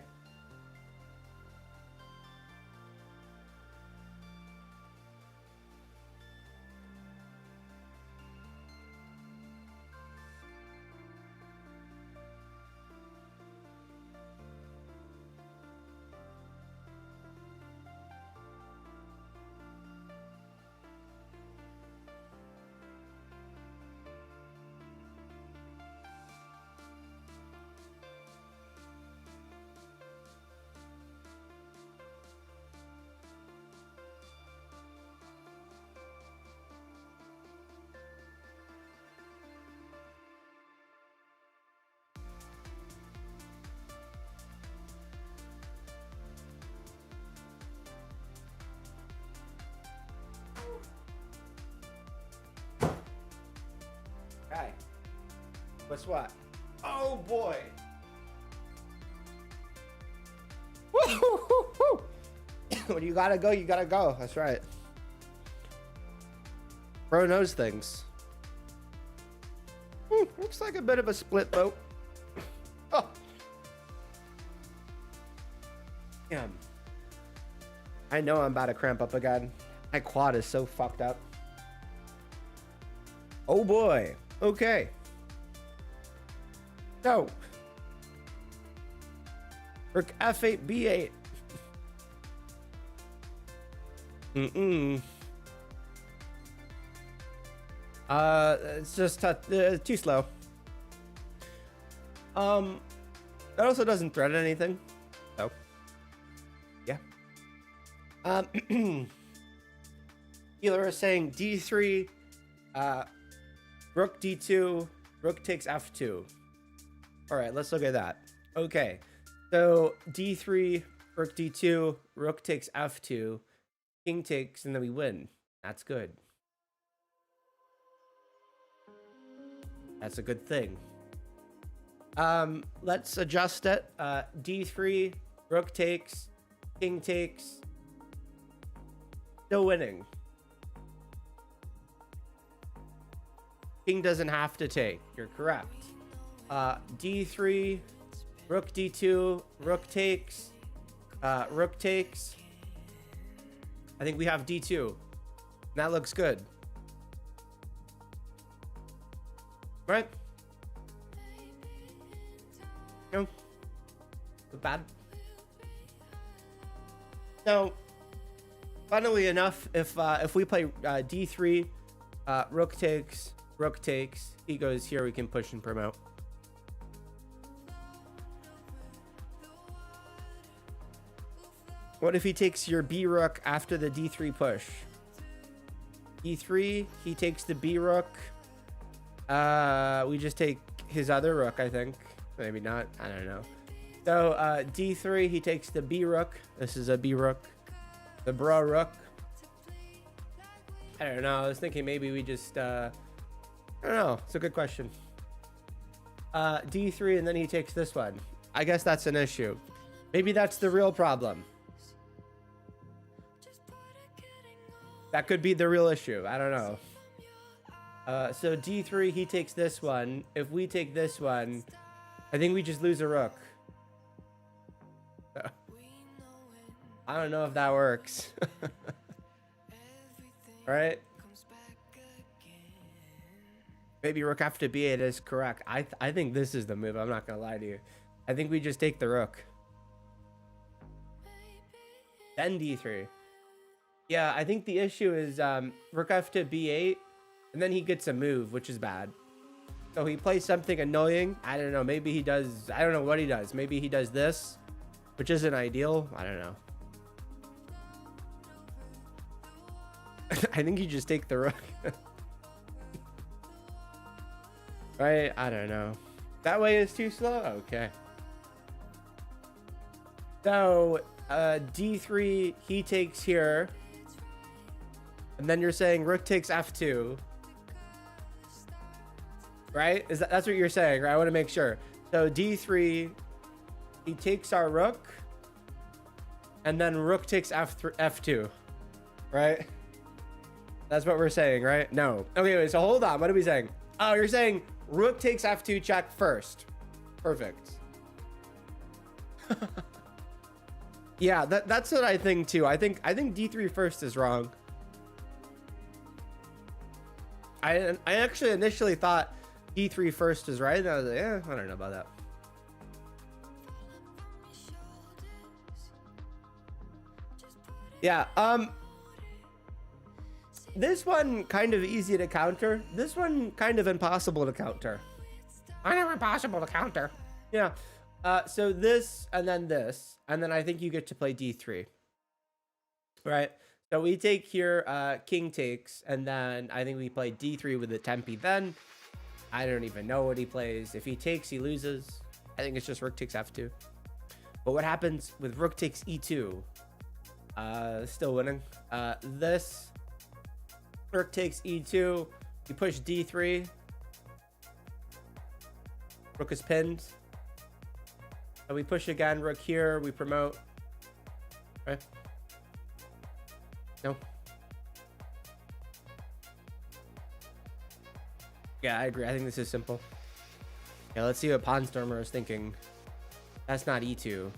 Okay. Guess what? Oh boy. Woo-hoo-hoo-hoo. When you gotta go, you gotta go. That's right. Bro knows things. Looks like a bit of a split vote. Oh. Damn. I know I'm about to cramp up again. My quad is so fucked up. Oh boy. Okay. So. Rook f8, b8. It's just too slow. That also doesn't threaten anything. So, yeah. Healer is saying d3, rook d2, rook takes f2. All right, let's look at that. Okay, so d3, rook d2, rook takes f2, king takes, and then we win. That's good. That's a good thing. Let's adjust it. D3, rook takes, king takes. Still winning. King doesn't have to take. You're correct. D3, rook d2, rook takes, rook takes. I think we have d2. That looks good. Right? No. Not bad. So, funnily enough, if we play d3, rook takes, he goes here, we can push and promote. What if he takes your b rook after the d3 push? e3, he takes the b rook. We just take his other rook, I think. Maybe not. I don't know. So d3, he takes the b rook. This is a b rook. The bro rook. I don't know. I was thinking maybe we just I don't know. It's a good question. D3, and then he takes this one. I guess that's an issue. Maybe that's the real problem. That could be the real issue. I don't know. So D3, he takes this one. If we take this one, I think we just lose a rook. I don't know if that works. Right? Maybe rook after b8 is correct. I think this is the move. I'm not gonna lie to you. I think we just take the rook. Then d3. Yeah, I think the issue is rook f to b8, and then he gets a move, which is bad. So he plays something annoying. I don't know. Maybe he does. I don't know what he does. Maybe he does this, which isn't ideal. I don't know. I think you just take the rook. Right? I don't know. That way is too slow? Okay. So, d3, he takes here. And then you're saying rook takes f2. Right? That's what you're saying, right? I want to make sure. So d3, he takes our rook. And then rook takes f2. Right? That's what we're saying, right? No. Okay, wait, so hold on. What are we saying? Oh, you're saying rook takes f2 check first. Perfect. Yeah, that's what I think too. I think d3 first is wrong. I actually initially thought d3 first is right. And I was like, yeah, I don't know about that. Yeah, this one kind of easy to counter. This one kind of impossible to counter. I know, impossible to counter. Yeah. So this and then I think you get to play d3. Right. So we take here, king takes, and then I think we play d3 with the tempi. Then I don't even know what he plays. If he takes, he loses. I think it's just rook takes f2. But what happens with rook takes e2? Still winning. This rook takes e2. You push d3. Rook is pinned. And we push again. Rook here. We promote. Right? No. Yeah, I agree. I think this is simple. Yeah, let's see what Pawnstormer is thinking. That's not e2.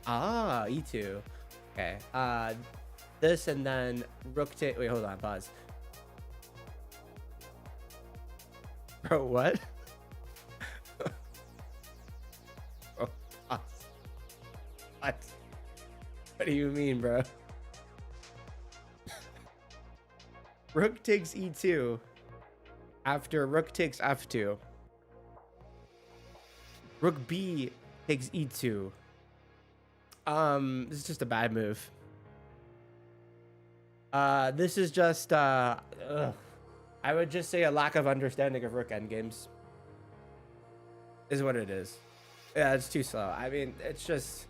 Ah, e2. Okay. This and then rook take. Wait, hold on. Pause. Bro, what? Oh, pause. What do you mean, bro? Rook takes e2 after rook takes f2. Rook b takes e2. This is just a bad move. This is just I would just say a lack of understanding of rook endgames is what it is. Yeah, it's too slow. I mean, it's just,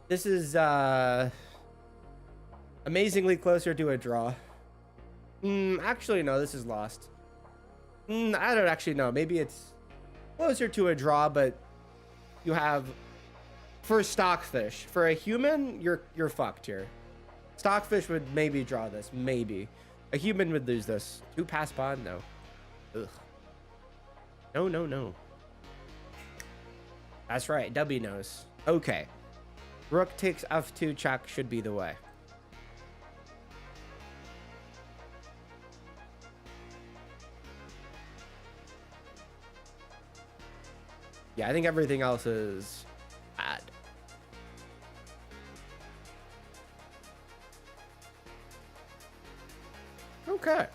this is amazingly closer to a draw. Actually, no, this is lost. I don't actually know. Maybe it's closer to a draw, but you have, for Stockfish, for a human, you're fucked here. Stockfish would maybe draw this, maybe. A human would lose this. 2 pass pawn, no. Ugh. No, no, no. That's right, W knows. Okay. Rook takes f2 check should be the way. Yeah, I think everything else is bad. Okay.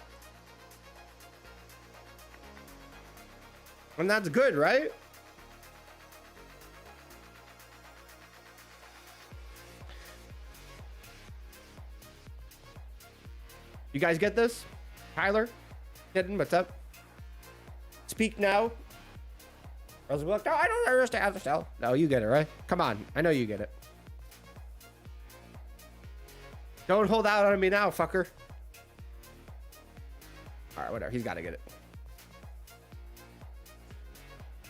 And that's good, right? You guys get this? Tyler? Hidden, what's up? Speak now. Girls will be like, no, I don't understand the style. No, you get it, right? Come on. I know you get it. Don't hold out on me now, fucker. All right, whatever. He's got to get it.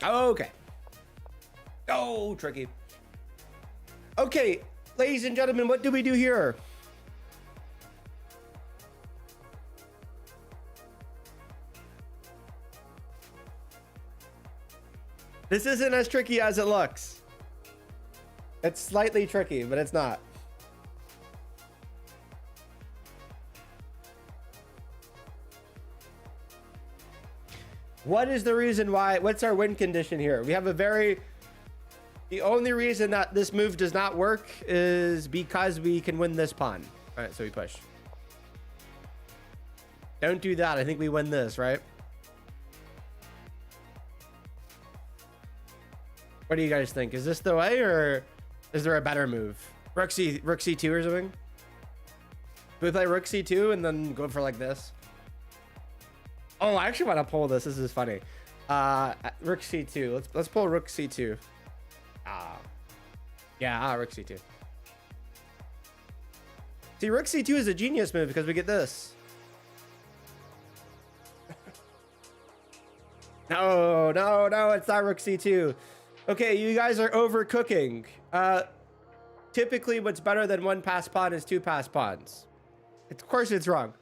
Okay. Oh, tricky. Okay, ladies and gentlemen, what do we do here? This isn't as tricky as it looks. It's slightly tricky, but it's not. What is the reason why? What's our win condition here? We have a very... The only reason that this move does not work is because we can win this pawn. All right, so we push. Don't do that. I think we win this, right? What do you guys think? Is this the way, or Is there a better move? Rook C2 or something? Do we play Rook C2 and then go for like this? Oh, I actually want to pull this. This is funny. Rook C2. Let's pull Rook C2. Yeah, Rook C2. See, Rook C2 is a genius move because we get this. No, it's not Rook C2. Okay, you guys are overcooking. Typically, what's better than one pass pawn is two pass pawns. Of course, it's wrong.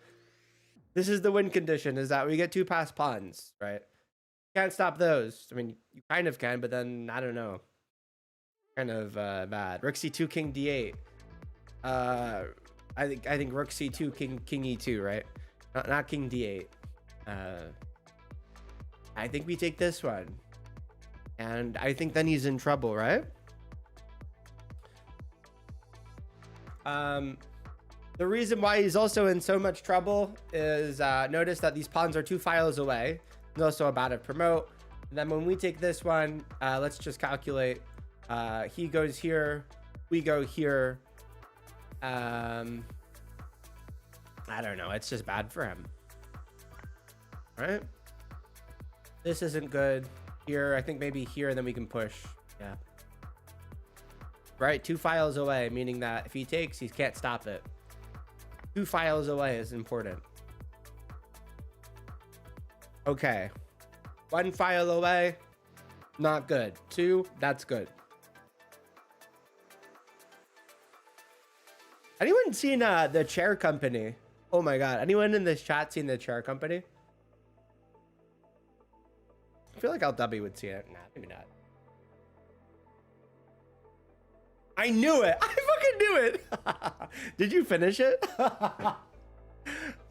This is the win condition, is that we get two pass pawns, right? Can't stop those. I mean, you kind of can, but then, I don't know. Kind of bad. Rook C2, King D8. I think Rook C2, King E2, right? Not King D8. I think we take this one. And I think then he's in trouble, right? The reason why he's also in so much trouble is notice that these pawns are 2 files away. There's also about to promote. And then when we take this one, let's just calculate. He goes here, we go here. I don't know. It's just bad for him. Right? This isn't good. Here, I think maybe here, and then we can push. Yeah. Right? 2 files away, meaning that if he takes, he can't stop it. 2 files away is important. Okay. 1 file away, not good. 2, that's good. Anyone seen the chair company? Oh my god. Anyone in this chat seen the chair company? I feel like LW would see it. Nah, maybe not. I knew it. I fucking knew it. Did you finish it?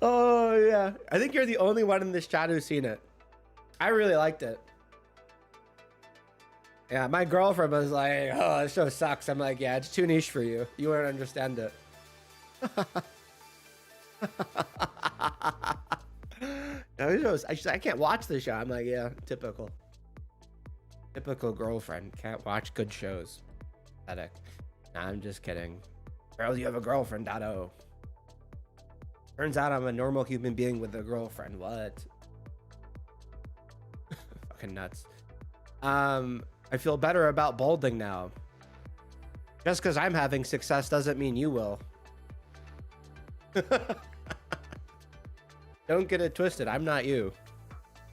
Oh yeah. I think you're the only one in this chat who's seen it. I really liked it. Yeah, my girlfriend was like, oh, this show sucks. I'm like, yeah, it's too niche for you. You won't understand it. No, I can't watch the show. I'm like, yeah, typical girlfriend can't watch good shows. Pathetic. Nah, I'm just kidding. Girls, you have a girlfriend. .o. Turns out I'm a normal human being with a girlfriend. What? Fucking nuts. I feel better about balding now. Just because I'm having success doesn't mean you will. Don't get it twisted. I'm not you.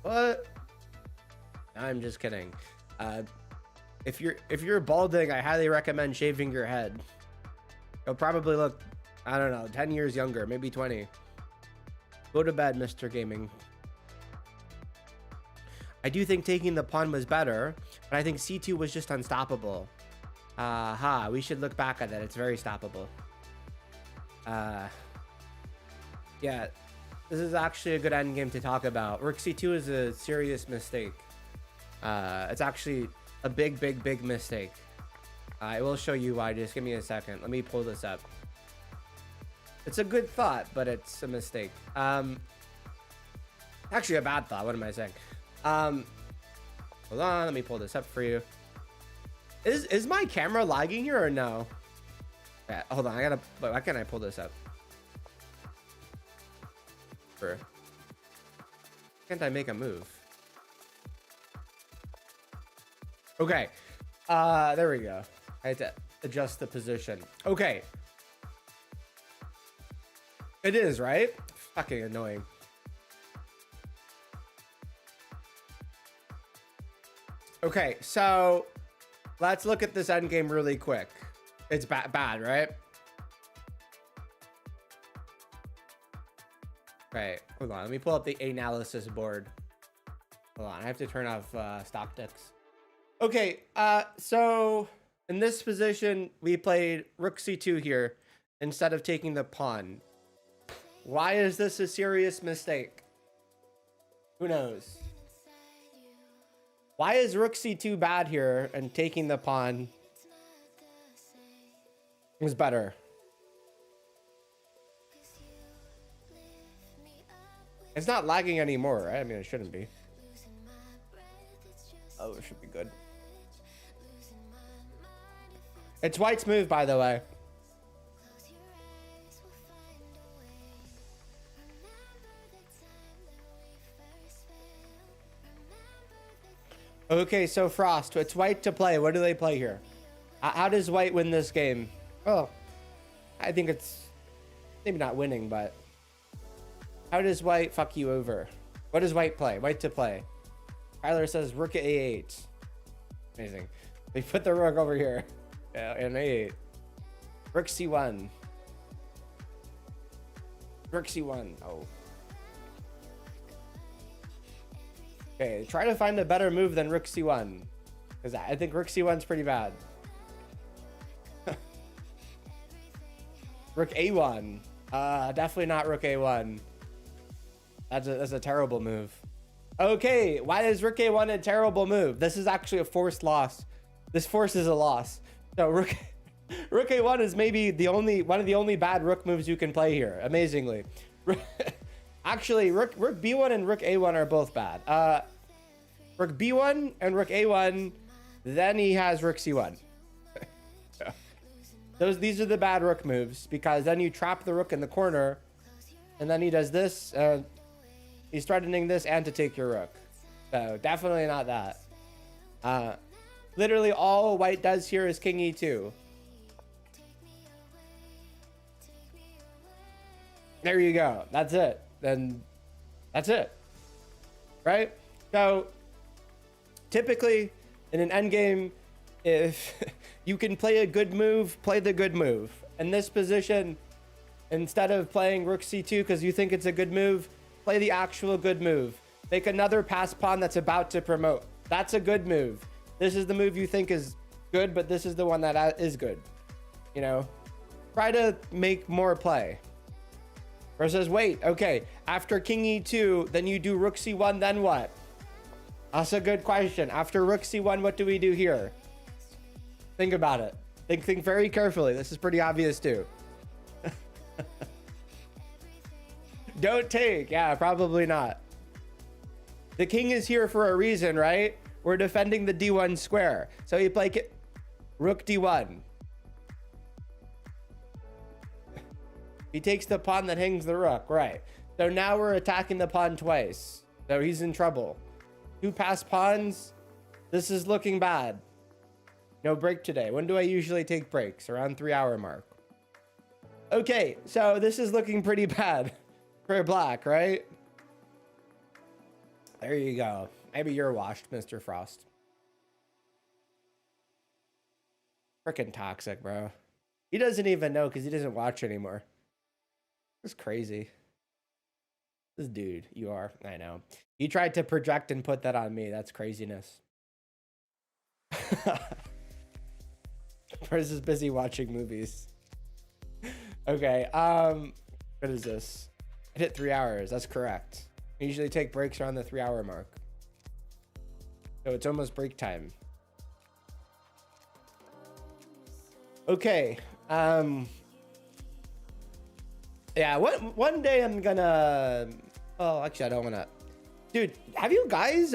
What? I'm just kidding. If you're balding, I highly recommend shaving your head. You'll probably look, I don't know, 10 years younger, maybe 20. Go to bed, Mr. Gaming. I do think taking the pawn was better, but I think C2 was just unstoppable. We should look back at that. It's very stoppable. Yeah, this is actually a good endgame to talk about. Rook C2 is a serious mistake. It's actually a big mistake. I will show you why. Just give me a second. Let me pull this up. It's a good thought, but it's a mistake. Actually a bad thought. What am I saying? Hold on. Let me pull this up for you. Is my camera lagging here or no? Yeah, hold on. Why can't I pull this up? Can't I make a move? Okay. There we go. I had to adjust the position. Okay. It is, right? Fucking annoying. Okay, so let's look at this endgame really quick. It's bad, right? Okay, hold on. Let me pull up the analysis board. Hold on. I have to turn off stock ticks. Okay, so in this position, we played Rook C2 here instead of taking the pawn. Why is this a serious mistake? Who knows? Why is Rook C2 bad here and taking the pawn is better? It's not lagging anymore, right? I mean, it shouldn't be. Oh, it should be good. It's white's move, by the way. Okay, so Frost, it's white to play. What do they play here? How does white win this game? Oh, I think it's maybe not winning, but how does white fuck you over? What does white play? White to play. Tyler says rook at a8. Amazing. They put the rook over here. Yeah, and a8. Rook c1. Rook c1. Oh. Okay, try to find a better move than rook c1. Because I think rook c1's pretty bad. Rook a1. Definitely not rook a1. That's a terrible move. Okay, why is rook a1 a terrible move? This is actually a forced loss. This forces a loss. So rook a1 is maybe one of the only bad rook moves you can play here. Amazingly, actually, rook b1 and rook a1 are both bad. Rook b1 and rook a1. Then he has rook c1. These are the bad rook moves, because then you trap the rook in the corner, and then he does this. He's threatening this and to take your rook. So definitely not that. Literally all white does here is king e2. There you go. That's it. Then that's it. Right? So typically in an endgame, if you can play a good move, play the good move. In this position, instead of playing rook c2 because you think it's a good move, play the actual good move. Make another pass pawn that's about to promote. That's a good move. This is the move you think is good, but this is the one that is good. You know, try to make more play. Versus, wait, okay, after king e2, then you do rook c1, then what? That's a good question. After rook c1, what do we do here? Think about it. Think very carefully. This is pretty obvious too. Don't take. Yeah, probably not. The king is here for a reason, right? We're defending the d1 square. So you play rook d1. He takes the pawn that hangs the rook, right? So now we're attacking the pawn twice. So he's in trouble. 2 passed pawns. This is looking bad. No break today. When do I usually take breaks? Around 3-hour mark. Okay, so this is looking pretty bad for black, right? There you go. Maybe you're washed, Mr. Frost. Freaking toxic, bro. He doesn't even know because he doesn't watch anymore. It's crazy. This dude, you are. I know. He tried to project and put that on me. That's craziness. Chris is busy watching movies. Okay. What is this? I hit 3 hours. That's correct. I usually take breaks around the 3-hour mark. So it's almost break time. Okay. Yeah, one day I'm gonna... Oh, actually, I don't want to... Dude, have you guys...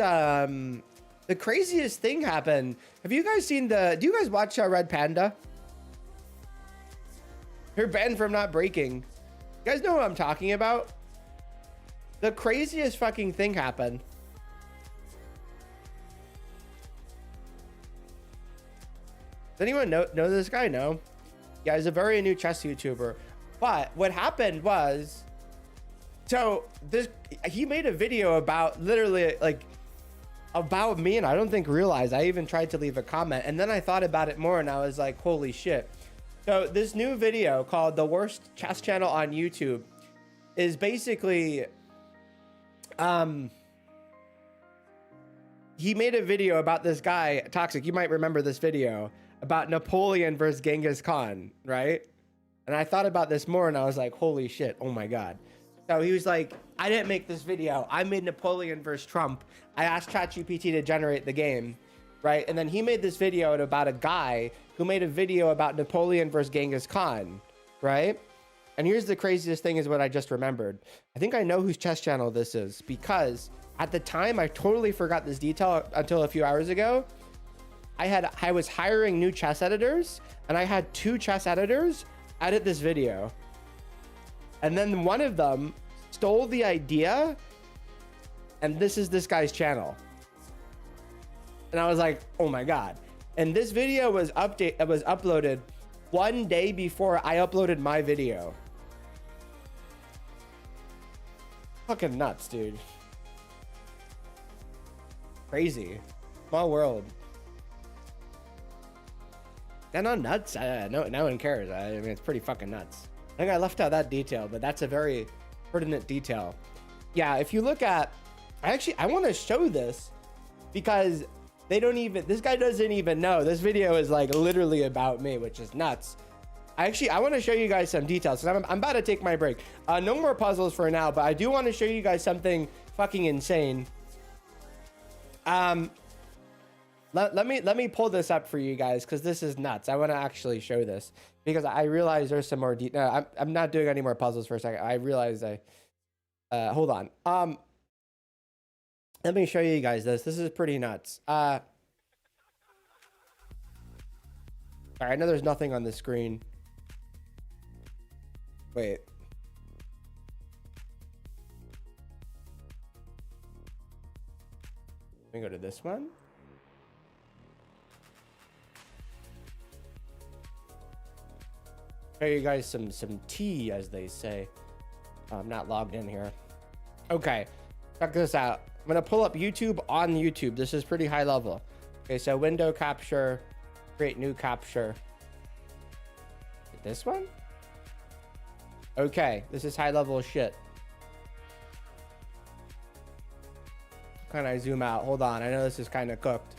The craziest thing happened. Have you guys seen the... Do you guys watch Red Panda? You're banned from not breaking. You guys know what I'm talking about? The craziest fucking thing happened. Does anyone know this guy? No. Yeah, he's a very new chess YouTuber. But what happened was... So, he made a video about literally, like... about me, and I don't think realized. I even tried to leave a comment, and then I thought about it more, and I was like, holy shit. So this new video called The Worst Chess Channel on YouTube is basically he made a video about this guy, Toxic, you might remember this video, about Napoleon versus Genghis Khan, right? And I thought about this more, and I was like, holy shit, oh my god. So he was like, I didn't make this video. I made Napoleon versus Trump. I asked ChatGPT to generate the game, right? And then he made this video about a guy who made a video about Napoleon versus Genghis Khan, right? And here's the craziest thing is what I just remembered. I think I know whose chess channel this is, because at the time, I totally forgot this detail until a few hours ago. I was hiring new chess editors, and I had 2 chess editors edit this video. And then one of them stole the idea, and this is this guy's channel. And I was like, oh my God. And this video was uploaded 1 day before I uploaded my video. Fucking nuts, dude. Crazy. Small world. They're not nuts. No one cares. I mean, it's pretty fucking nuts. I think I left out that detail, but that's a very pertinent detail. Yeah, if you look at, I want to show this because this guy doesn't even know. This video is like literally about me, which is nuts. I want to show you guys some details. So I'm about to take my break. No more puzzles for now, but I do want to show you guys something fucking insane. Let me pull this up for you guys because this is nuts. I want to actually show this because I realize there's some more detail. No, I'm not doing any more puzzles for a second. I realized hold on. Let me show you guys this. This is pretty nuts. Sorry, I know there's nothing on the screen. Wait. Let me go to this one. Show you guys some tea, as they say. I'm not logged in here. Okay, check this out. I'm gonna pull up YouTube on YouTube. This is pretty high level. Okay, so window capture, create new capture. This one? Okay, this is high level shit. Can I zoom out? Hold on, I know this is kind of cooked.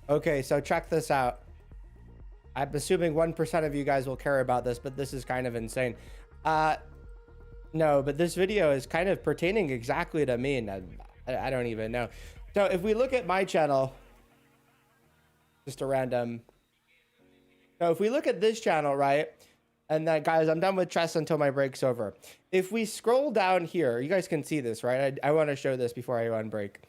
Okay, so check this out. I'm assuming 1% of you guys will care about this, but this is kind of insane. No, but this video is kind of pertaining exactly to me, and I don't even know. So if we look at my channel, just a random. So if we look at this channel, right? And then guys, I'm done with chess until my break's over. If we scroll down here, you guys can see this, right? I want to show this before I go on break.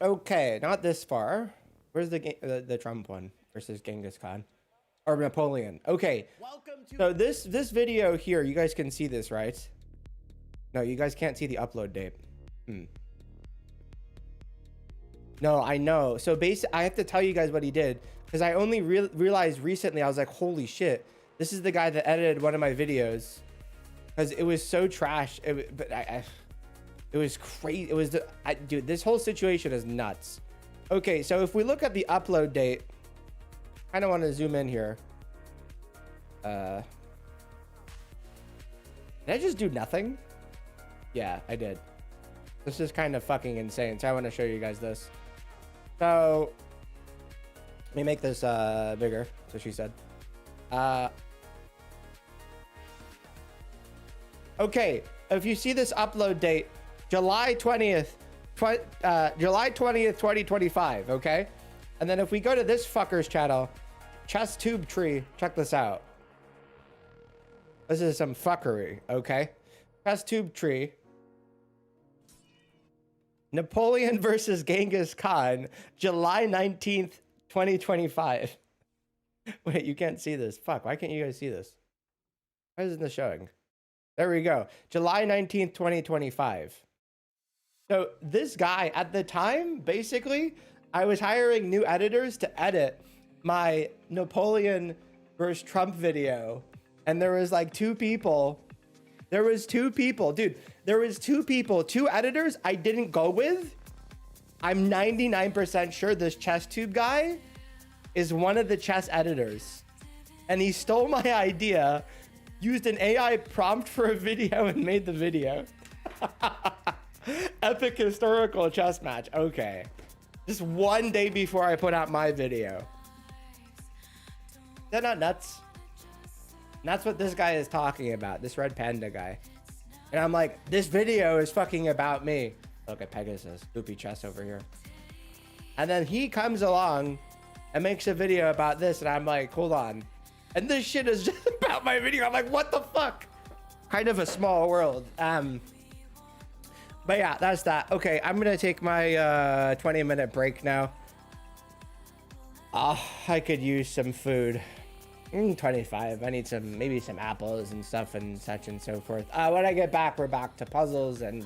Okay, not this far. Where's the Trump one versus Genghis Khan or Napoleon? Okay, so this video here, you guys can see this, right? No, you guys can't see the upload date. No, I know. So basically, I have to tell you guys what he did because I only realized recently. I was like, holy shit, this is the guy that edited one of my videos because it was so trash. It was crazy. It was dude, this whole situation is nuts. Okay, so if we look at the upload date, I kind of want to zoom in here. Did I just do nothing? Yeah, I did. This is kind of fucking insane. So I want to show you guys this. So let me make this bigger. That's what she said. Okay, if you see this upload date, July 20th, 2025, okay? And then if we go to this fucker's channel, Chess Tube Tree, check this out. This is some fuckery, okay? Chess Tube Tree. Napoleon versus Genghis Khan, July 19th, 2025. Wait, you can't see this. Fuck, why can't you guys see this? Why isn't this showing? There we go. July 19th, 2025. So this guy at the time, basically, I was hiring new editors to edit my Napoleon versus Trump video. And there was like 2 people. There was 2 people, dude. There was 2 people, 2 editors I didn't go with. I'm 99% sure this chess tube guy is one of the chess editors. And he stole my idea, used an AI prompt for a video and made the video. Epic historical chess match. Okay. Just 1 day before I put out my video. They're not nuts. And that's what this guy is talking about. This red panda guy. And I'm like, this video is fucking about me. Look at Pegasus. Goopy chess over here. And then he comes along and makes a video about this. And I'm like, hold on. And this shit is just about my video. I'm like, what the fuck? Kind of a small world. But yeah, that's that. Okay, I'm gonna take my 20-minute break now. I could use some food. 25. I need maybe some apples and stuff and such and so forth. When I get back, we're back to puzzles and